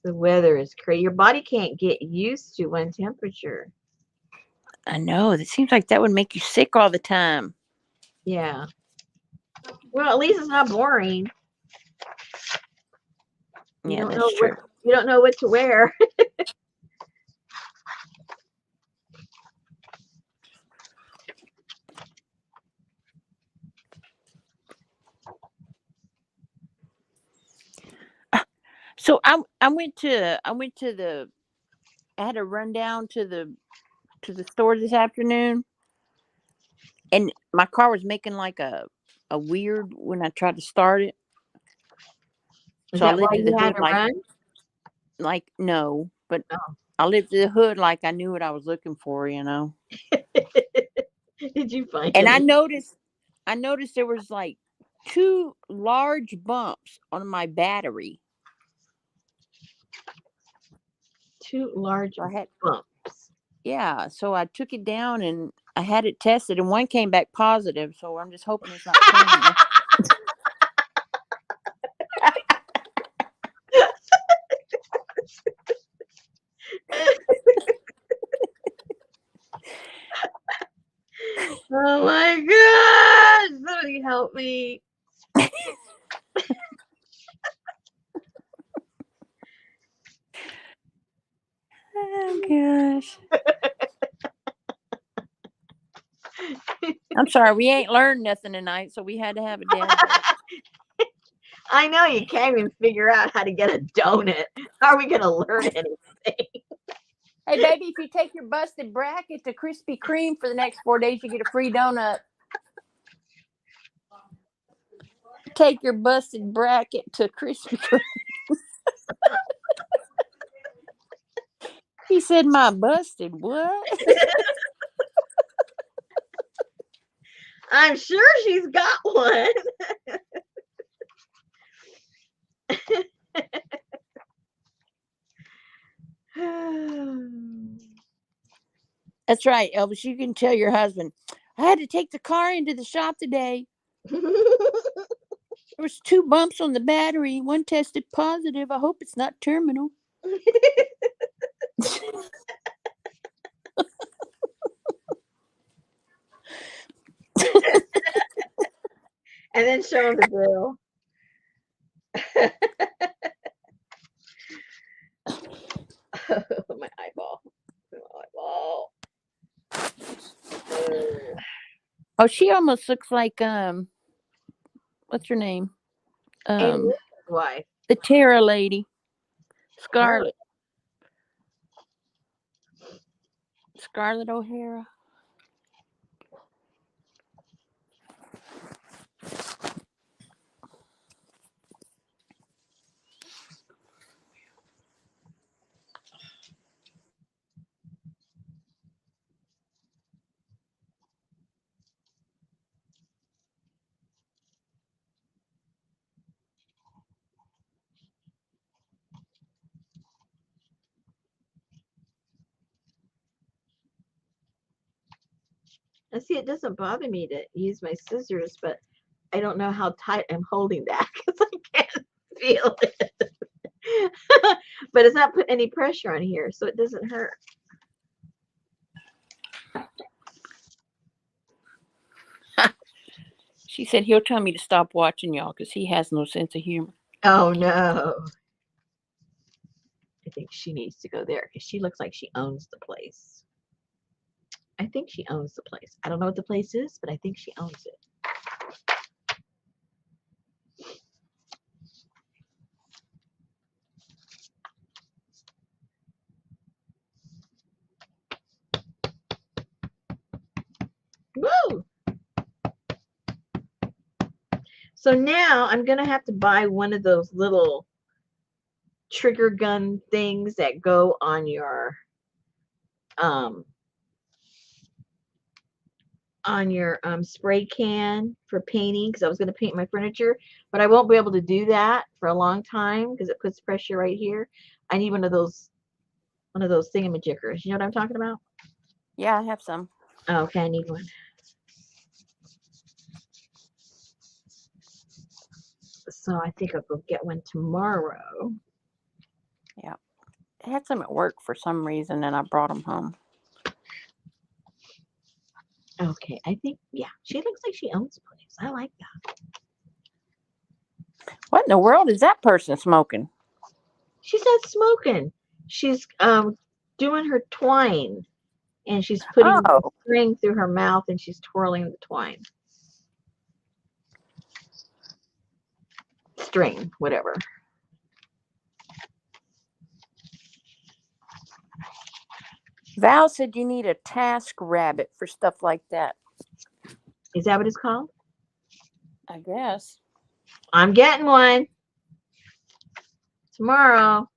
The weather is crazy. Your body can't get used to one temperature. I know. It seems like that would make you sick all the time. Yeah. Well, at least it's not boring. Yeah, that's true. You don't know what to wear. So I went to the I had to run down to the store this afternoon, and my car was making like a weird when I tried to start it. Is So I that why lifted the you had hood to run? like no, but Oh. I lifted the hood like I knew what I was looking for, you know. Did you find And I anything? noticed there was like 2 large bumps on my battery. 2 large So I had bumps. yeah, so I took it down and I had it tested, and one came back positive. So I'm just hoping it's not terminal. Oh my gosh! Somebody help me. Oh gosh. I'm sorry, we ain't learned nothing tonight, so we had to have a dad joke. I know you can't even figure out how to get a donut. How are we going to learn anything? Hey, baby, if you take your busted bracket to Krispy Kreme for the next 4 days, you get a free donut. Take your busted bracket to Krispy Kreme. He said, "My busted what?" I'm sure she's got one. That's right, Elvis. You can tell your husband, I had to take the car into the shop today. There was 2 bumps on the battery. One tested positive. I hope it's not terminal. And then show him the bill. My eyeball. Oh, she almost looks like what's her name? Amy's wife. The Tara lady. Scarlett. Scarlett O'Hara. And see, it doesn't bother me to use my scissors, but I don't know how tight I'm holding that because I can't feel it. But it's not putting any pressure on here, so it doesn't hurt. She said he'll tell me to stop watching y'all because he has no sense of humor. Oh no. I think she needs to go there because she looks like she owns the place. I think she owns the place. I don't know what the place is, but I think she owns it. Woo! So now I'm going to have to buy one of those little trigger gun things that go on your spray can for painting, because I was going to paint my furniture, but I won't be able to do that for a long time because it puts pressure right here. I need one of those thingamajiggers. You know what I'm talking about? Yeah, I have some. Oh, okay, I need one. So I think I'll go get one tomorrow. Yeah. I had some at work for some reason, and I brought them home. Okay, I think, yeah, she looks like she owns the place. I like that. What in the world is that person smoking? She's not smoking. She's doing her twine, and she's putting the Oh, string through her mouth, and she's twirling the twine. String, whatever. Val said you need a task rabbit for stuff like that. Is that what it's called? I guess. I'm getting one tomorrow.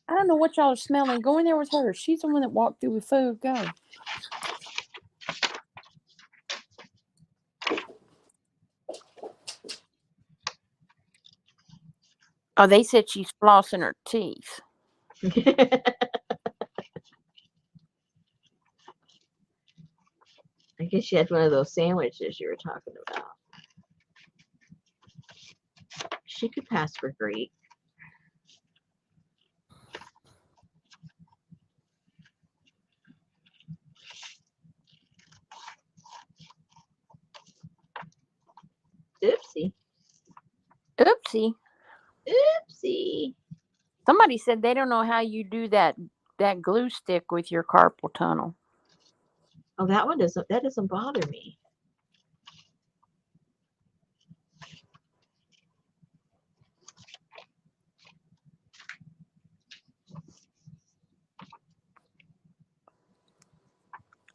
I don't know what y'all are smelling. Go in there with her. She's the one that walked through with food. Go. Oh, they said she's flossing her teeth. I guess she had one of those sandwiches you were talking about. She could pass for Greek. Oopsie. Oopsie. Oopsie. Somebody said they don't know how you do that glue stick with your carpal tunnel. Oh, that doesn't bother me.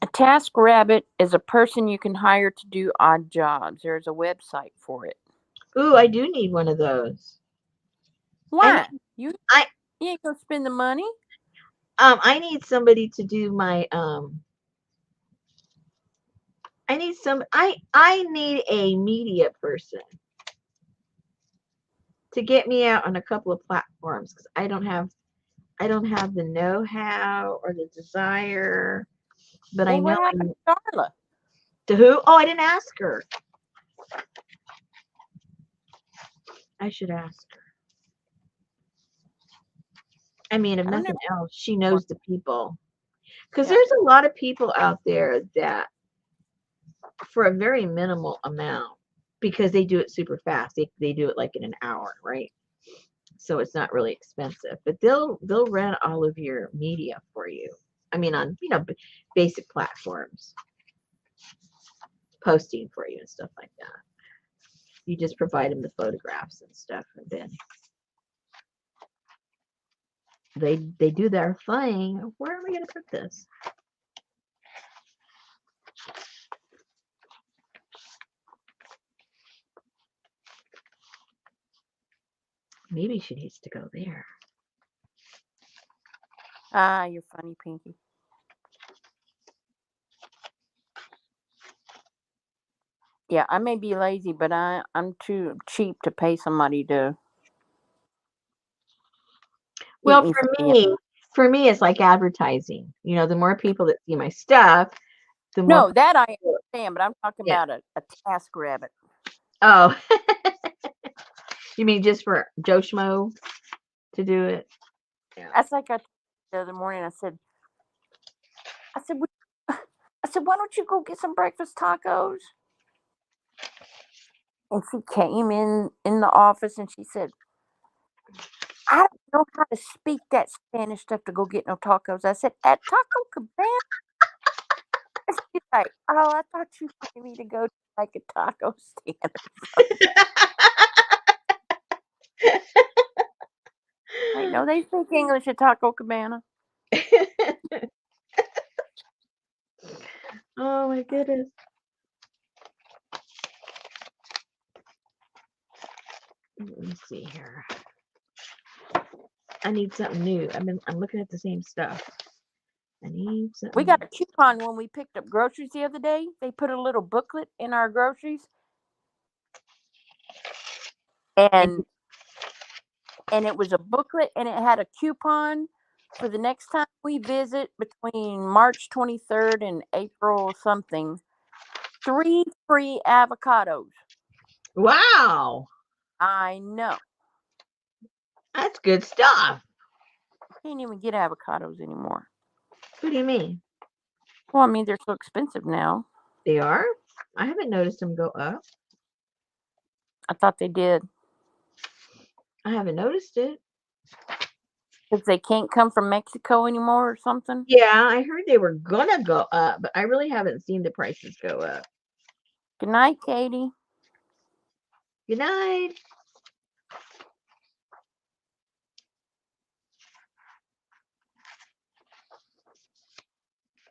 A task rabbit is a person you can hire to do odd jobs. There's a website for it. Ooh, I do need one of those. Why? I You ain't gonna spend the money? I need somebody to do my I need a media person to get me out on a couple of platforms, because I don't have the know-how or the desire, but Well, I know what I happened need to Darla? to who? Oh, I didn't ask her. I should ask her. I mean, if I don't nothing know. else, she knows the people. Because Yeah. there's a lot of people out there that, for a very minimal amount, because they do it super fast, they do it like in an hour, right? So it's not really expensive, but they'll rent all of your media for you. I mean, on basic platforms, posting for you and stuff like that. You just provide them the photographs and stuff, and then they do their thing. Where am I going to put this? Maybe she needs to go there. Ah, you're funny, Pinky. Yeah, I may be lazy, but I'm too cheap to pay somebody to. Well, Eat for me, it's like advertising. The more people that see my stuff, the more. No, that I understand, but I'm talking Yeah. about a task rabbit. Oh. You mean just for Joe Schmo to do it? Yeah. That's like I told you the other morning. I said, I said, why don't you go get some breakfast tacos? And she came in the office and she said, I don't know how to speak that Spanish stuff to go get no tacos. I said, at Taco Cabana. She's like, oh, I thought you wanted me to go to like a taco stand. Like, no, they speak English at Taco Cabana. Oh my goodness. Let me see here. I need something new. I'm looking at the same stuff. I need something. We got a coupon when we picked up groceries the other day. They put a little booklet in our groceries. And it was a booklet and it had a coupon for the next time we visit between March 23rd and April something. 3 free avocados. Wow. I know. That's good stuff. Can't even get avocados anymore. What do you mean? Well, I mean, they're so expensive now. They are? I haven't noticed them go up. I thought they did. I haven't noticed it. Because they can't come from Mexico anymore or something. Yeah, I heard they were gonna go up, but I really haven't seen the prices go up. Good night, Katie. Good night.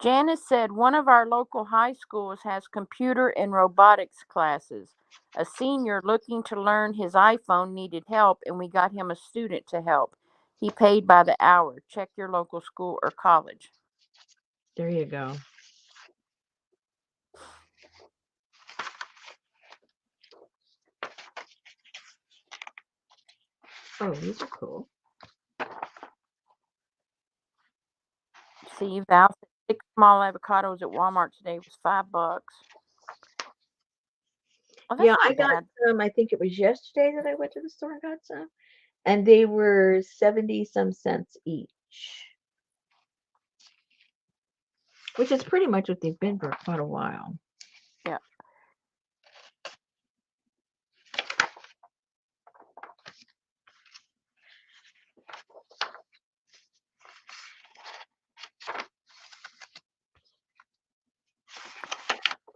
Janice said one of our local high schools has computer and robotics classes. A senior looking to learn his iPhone needed help, and we got him a student to help. He paid by the hour. Check your local school or college. There you go. Oh, these are cool. See, Val said 6 small avocados at Walmart today was $5. Oh, that's Yeah, not I got bad. some. I think it was yesterday that I went to the store and got some, and they were 70 some cents each, which is pretty much what they've been for quite a while. Yeah.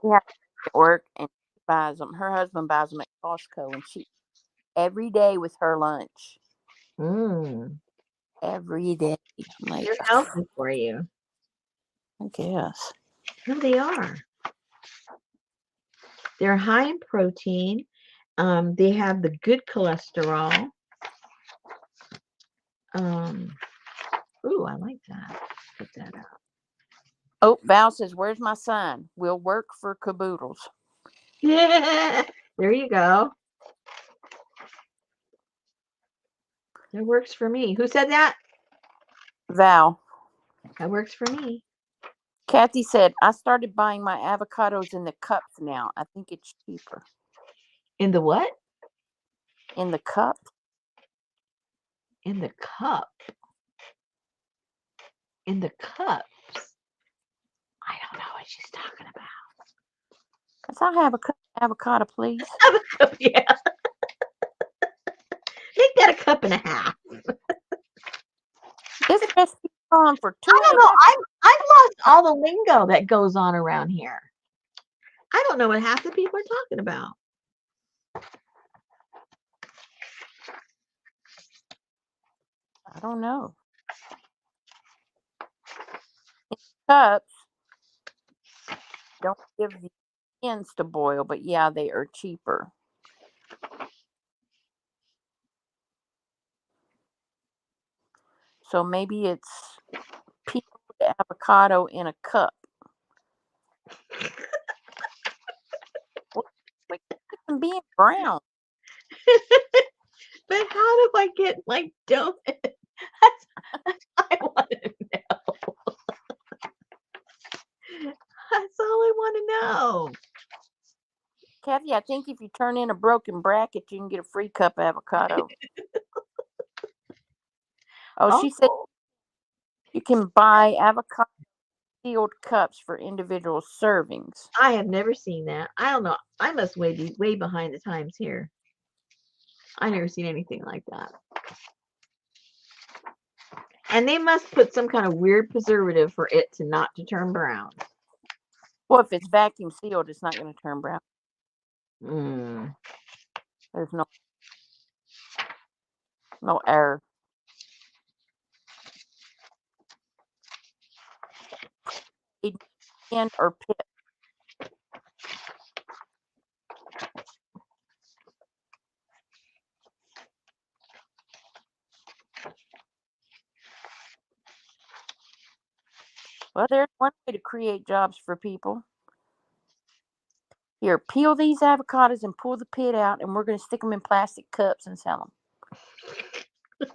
Yeah. At work, and she buys them. Her husband buys them at Costco, and she every day with her lunch. Mm. Every day. I'm like, They're healthy for you. I guess. No, they are. They're high in protein. They have the good cholesterol. Ooh, I like that. Put that out. Oh, Val says, where's my sign? We'll work for caboodles. Yeah, there you go. That works for me. Who said that? Val. That works for me. Kathy said, I started buying my avocados in the cups now. I think it's cheaper. In the what? In the cup? In the cup. In the cups. I don't know what she's talking about. Because I have a cup of avocado, please. Have a cup, yeah. Make that a cup and a half. This recipe's on for 2 I don't know. I've lost all the lingo that goes on around here. I don't know what half the people are talking about. I don't know. Cups don't give the ends to boil, but yeah, they are cheaper. So maybe it's peeled avocado in a cup. Wait, it's being brown. But how do I get my donut? That's I want to know. That's all I want to know. Kathy, I think if you turn in a broken bracket, you can get a free cup of avocado. Oh, she said Oh, you can buy avocado sealed cups for individual servings. I have never seen that. I don't know. I must be way behind the times here. I never seen anything like that. And they must put some kind of weird preservative for it to turn brown. Well, if it's vacuum sealed, it's not going to turn brown. Mm. There's no error. Pan or pit. Well, there's one way to create jobs for people. Here, peel these avocados and pull the pit out, and we're going to stick them in plastic cups and sell them.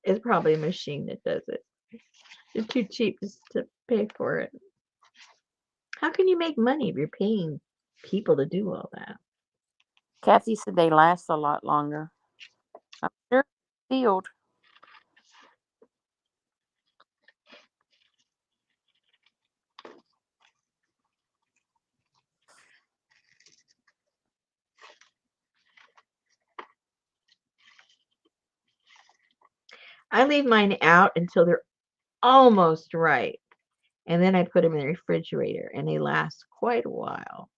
It's probably a machine that does it. It's too cheap just to pay for it. How can you make money if you're paying people to do all that? Kathy said they last a lot longer. I'm sure it's sealed. I leave mine out until they're almost right. And then I put them in the refrigerator and they last quite a while.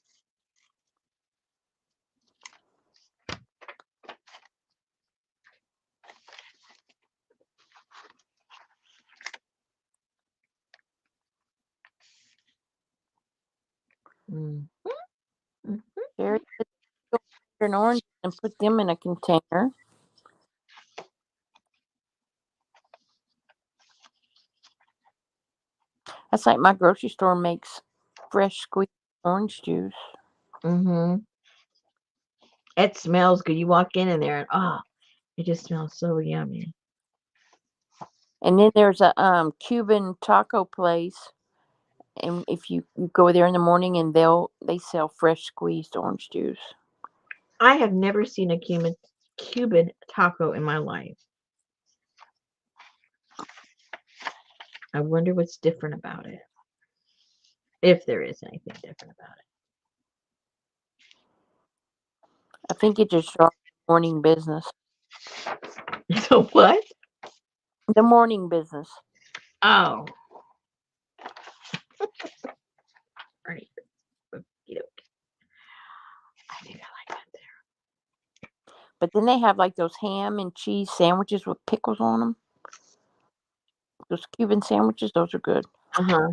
Mm. Cherry and orange and put them in a container. That's like my grocery store makes fresh squeezed orange juice. Mm-hmm. It smells good. You walk in there and it just smells so yummy. And then there's a Cuban taco place, and if you go there in the morning, and they sell fresh squeezed orange juice. I have never seen a Cuban taco in my life. I wonder what's different about it. If there is anything different about I think it just started morning business. it. So what? The morning business. Oh. Right. I think I like that there. But then they have like those ham and cheese sandwiches with pickles on them. Those Cuban sandwiches, those are good. Uh-huh.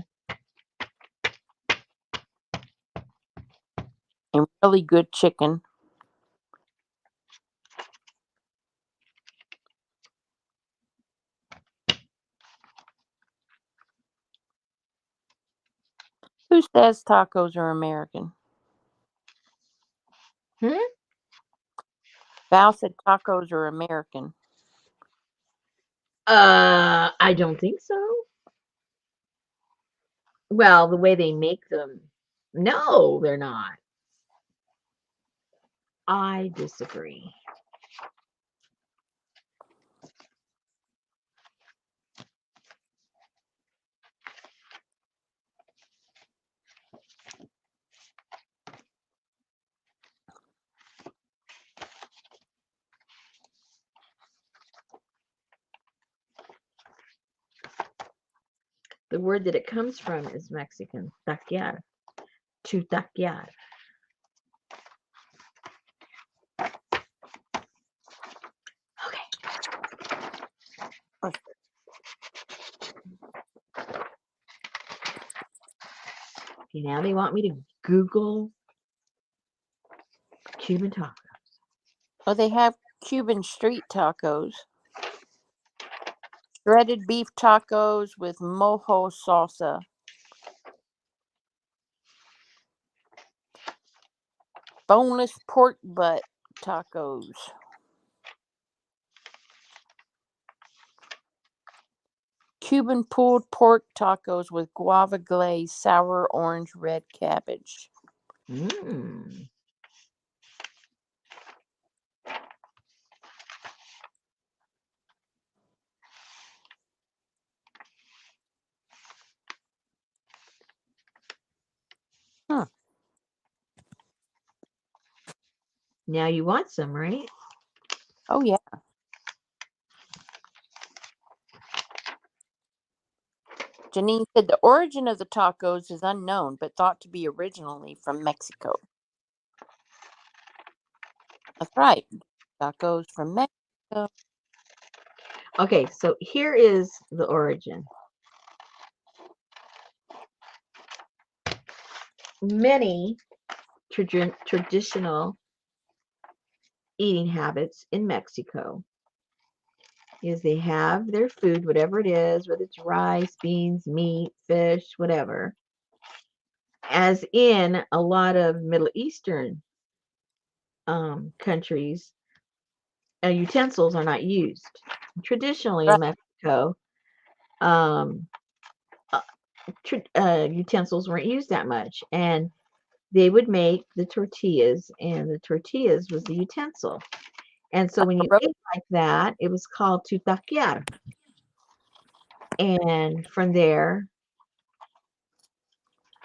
And really good chicken. Who says tacos are American? Val said tacos are American. I don't think so. Well, the way they make them. No, they're not. I disagree. The word that it comes from is Mexican, taquear. To taquear. Okay. Okay, now they want me to Google Cuban tacos. Well, they have Cuban street tacos. Shredded beef tacos with mojo salsa. Boneless pork butt tacos. Cuban pulled pork tacos with guava glaze, sour orange, red cabbage. Mm. Huh. Now you want some, right? Oh, yeah. Janine said the origin of the tacos is unknown, but thought to be originally from Mexico. That's right. Tacos from Mexico. Okay, so here is the origin. Many traditional eating habits in Mexico is they have their food, whatever it is, whether it's rice, beans, meat, fish, whatever. As in a lot of Middle Eastern countries, utensils are not used. Traditionally in Right. Mexico, um, utensils weren't used that much, and they would make the tortillas, and the tortillas was the utensil. And so when you ate like that, it was called to taquear. And from there,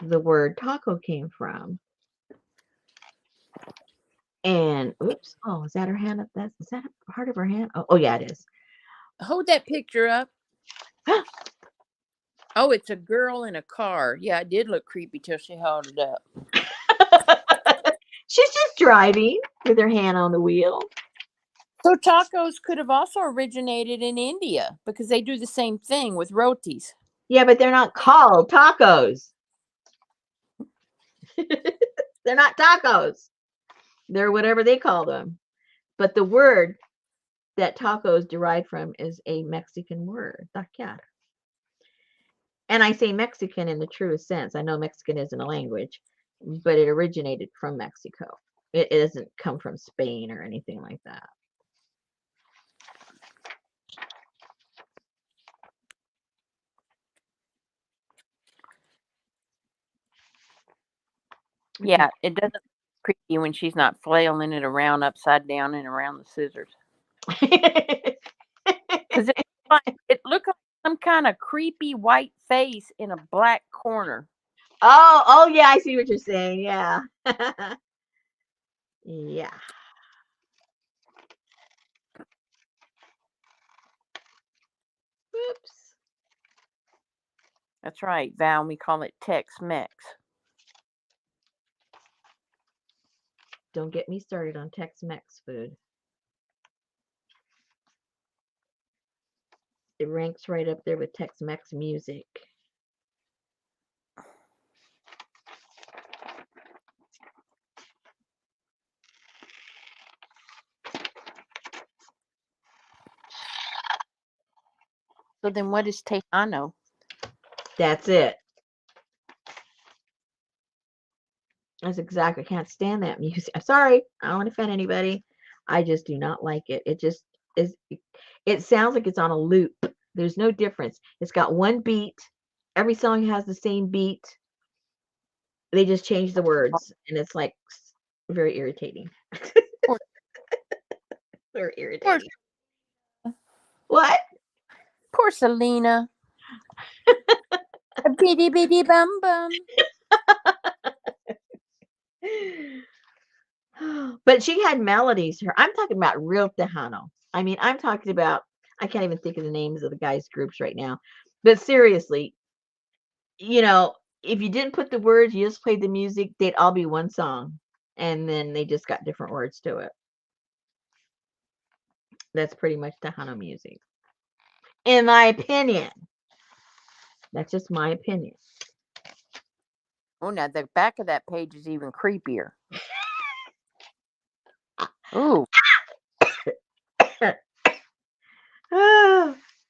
the word taco came from. And oops, oh, is that her hand up? Is that a part of her hand? Oh, yeah, it is. Hold that picture up. Oh, it's a girl in a car. Yeah, it did look creepy till she held it up. She's just driving with her hand on the wheel. So tacos could have also originated in India because they do the same thing with rotis. Yeah, but they're not called tacos. They're not tacos. They're whatever they call them. But the word that taco is derived from is a Mexican word, taquear. And I say Mexican in the truest sense. I know Mexican isn't a language, but it originated from Mexico. It doesn't come from Spain or anything like that. Yeah, it doesn't look creepy when she's not flailing it around upside down and around the scissors. Because it looked like some kind of creepy white face in a black corner. Oh, yeah, I see what you're saying. Yeah. Yeah. Oops. That's right, Val. We call it Tex-Mex. Don't get me started on Tex-Mex food. It ranks right up there with Tex-Mex music. So then what is Tejano? That's it. That's exactly. I can't stand that music. I'm sorry. I don't want to offend anybody. I just do not like it. It just is. It sounds like it's on a loop. There's no difference. It's got one beat. Every song has the same beat. They just change the words, and it's like very irritating. Poor, Very poor, irritating. What? poor Selena. A bitty bitty bum bum. But she had melodies. I'm talking about real Tejano. I mean, I'm talking about. I can't even think of the names of the guys' groups right now. But seriously, if you didn't put the words, you just played the music, they'd all be one song, and then they just got different words to it. That's pretty much Tejano music, in my opinion. That's just my opinion. Oh, now the back of that page is even creepier. Ooh,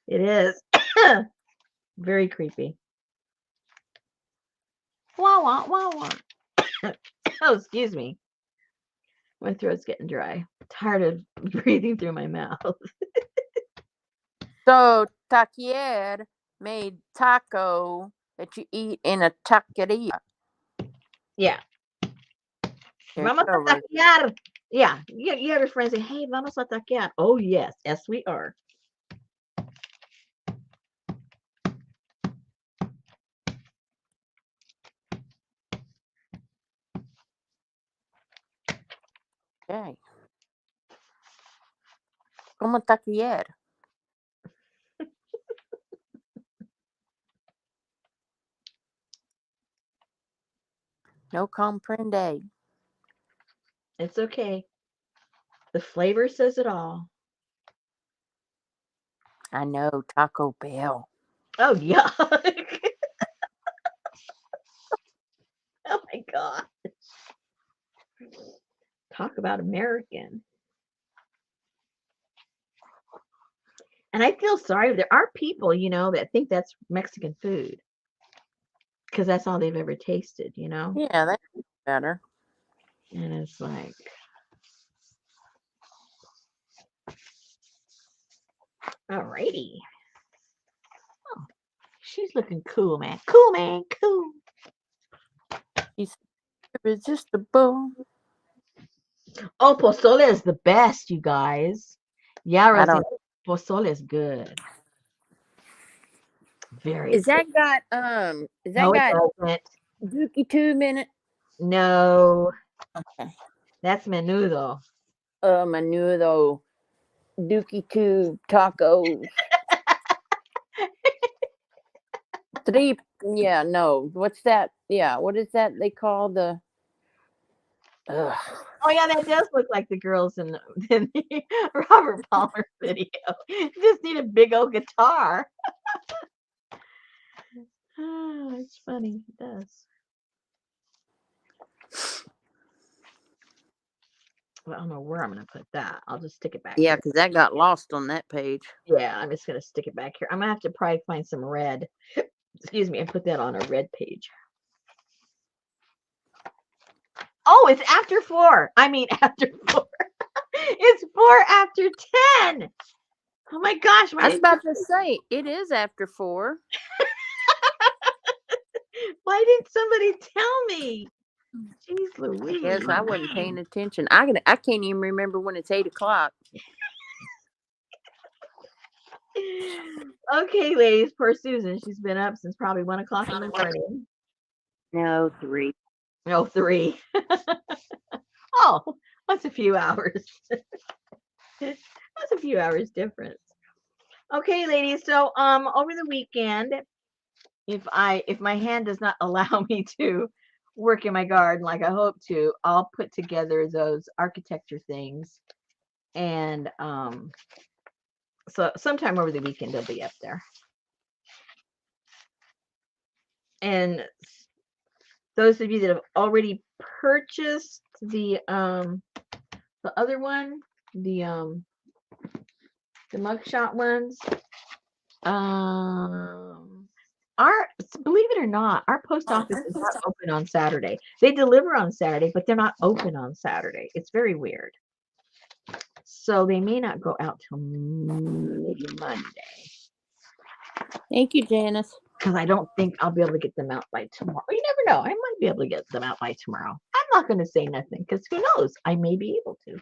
It is very creepy. Wah wah wah wah. Oh, excuse me. My throat's getting dry. I'm tired of breathing through my mouth. so taquier made taco that you eat in a taqueria. Yeah. There you Vamos go, a Ruth. taquear. Yeah, you have your friends say, hey, vamos a taquear. Oh, yes. Yes, we are. Okay. ¿Cómo taquiller? No comprende. It's okay. The flavor says it all. I know, Taco Bell. Oh, yeah. Oh, my God. Talk about American. And I feel sorry. There are people, that think that's Mexican food because that's all they've ever tasted, Yeah, that's better. And it's like, alrighty. Oh, she's looking cool, man. Cool, man. Cool. He's irresistible. Oh, pozole is the best, you guys. Yeah, I Rosie, don't. pozole is good. Very Is good. that got No, it doesn't. Dookie Tube in it? No, Okay. that's menudo. Menudo. Dookie Tube tacos. Three. Yeah, no. What's that? Yeah, what is that they call the? Ugh. Oh, yeah, that does look like the girls in the Robert Palmer video. Just need a big old guitar. Oh, it's funny. It does. Well, I don't know where I'm going to put that. I'll just stick it back Yeah, here. because that got lost on that page. Yeah, I'm just going to stick it back here. I'm going to have to probably find some red. Excuse me, and put that on a red page. Oh, it's after 4. I mean, after 4. It's 4 after 10. Oh my gosh. I was about to say, it is after 4. Why didn't somebody tell me? Jeez Louise. Yes, I wasn't paying attention. I can't even remember when it's 8 o'clock. Okay, ladies, poor Susan. She's been up since probably 1 o'clock in the morning. No, 3. No, 3. Oh, that's a few hours. That's a few hours difference. Okay, ladies. So over the weekend, if my hand does not allow me to work in my garden like I hope to, I'll put together those architecture things. And so sometime over the weekend they'll be up there. And those of you that have already purchased the other one, the mugshot ones, our, believe it or not, our post office is not open on Saturday. They deliver on Saturday, but they're not open on Saturday. It's very weird. So they may not go out till maybe Monday. Thank you, Janice. Because I don't think I'll be able to get them out by tomorrow. You never know. I might be able to get them out by tomorrow. I'm not going to say nothing because who knows? I may be able to.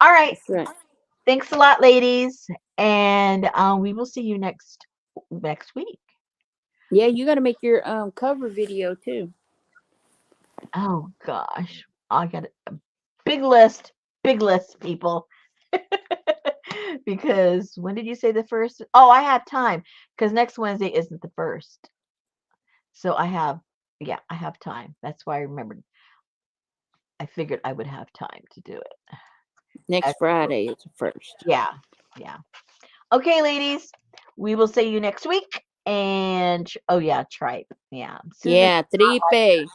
All right. That's right. Thanks a lot, ladies. And we will see you next week. Yeah, you got to make your cover video too. Oh, gosh. I got a big list, people. Because when did you say the first? Oh, I have time because next Wednesday isn't the first. So I have time. That's why I remembered. I figured I would have time to do it. Next Friday is the first. Yeah. Okay, ladies, we will see you next week. And oh yeah, tripe. Yeah. Susan, Yeah, tripe.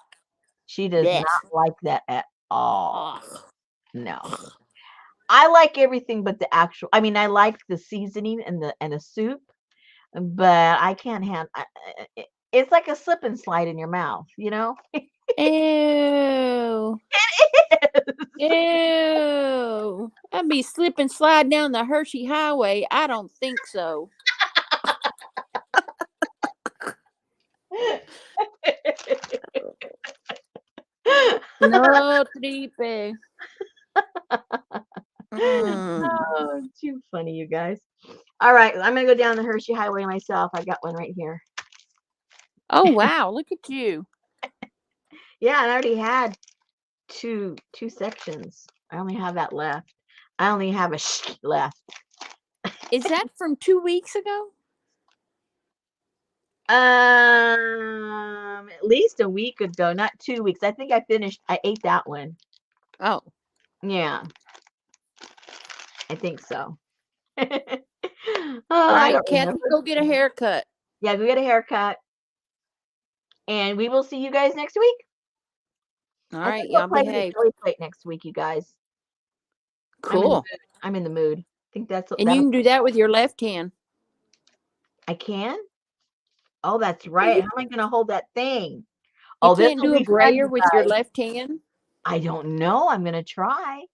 she does Blech. not like that at all. Ugh. No. I like everything but the actual. I mean, I like the seasoning and the soup, but I can't handle. It's like a slip and slide in your mouth, you know. Ew. It is. Ew. I'd be slip and slide down the Hershey Highway. I don't think so. No, Tripe. Oh, too funny, you guys. All right, I'm gonna go down the Hershey Highway myself. I got one right here. Oh wow, look at you. Yeah, and I already had two sections. I only have that left. I only have a left. Is that from 2 weeks ago? At least a week ago, not 2 weeks. I think I ate that one. Oh. Yeah, I think so. All I right, don't Kathy, remember. go get a haircut. Yeah, go get a haircut. And we will see you guys next week. All I right, think we'll y'all play the behave. Joey Plate next week, you guys. Cool. I'm in the mood. I think And you can do that with your left hand. I can? Oh, that's Yeah, right. How am I going to hold that thing? you Oh, this can't will do a be fun, brayer you with your guys. left hand. I don't know. I'm going to try.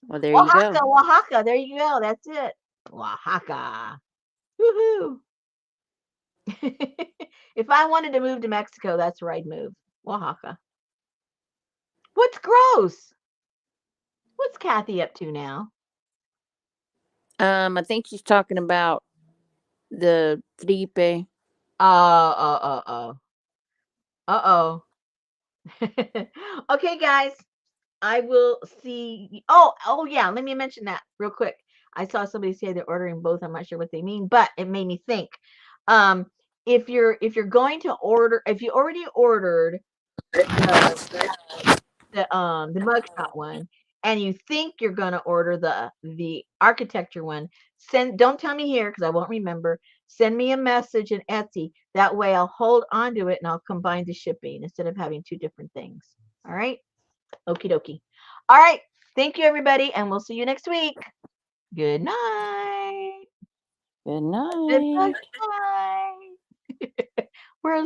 Well, there you go. Oaxaca. There you go. That's it. Oaxaca. Woohoo. If I wanted to move to Mexico, that's where I'd move. Oaxaca. What's gross? What's Kathy up to now? I think she's talking about the Tripe. Uh-oh. Okay, guys. I will see. Oh yeah. Let me mention that real quick. I saw somebody say they're ordering both. I'm not sure what they mean, but it made me think. If you're going to order, if you already ordered the mugshot one, and you think you're gonna order the architecture one, don't tell me here because I won't remember. Send me a message in Etsy. That way I'll hold on to it and I'll combine the shipping instead of having two different things. All right. Okie dokie. All right. Thank you, everybody, and we'll see you next week. Good night. Good Good night. night. We're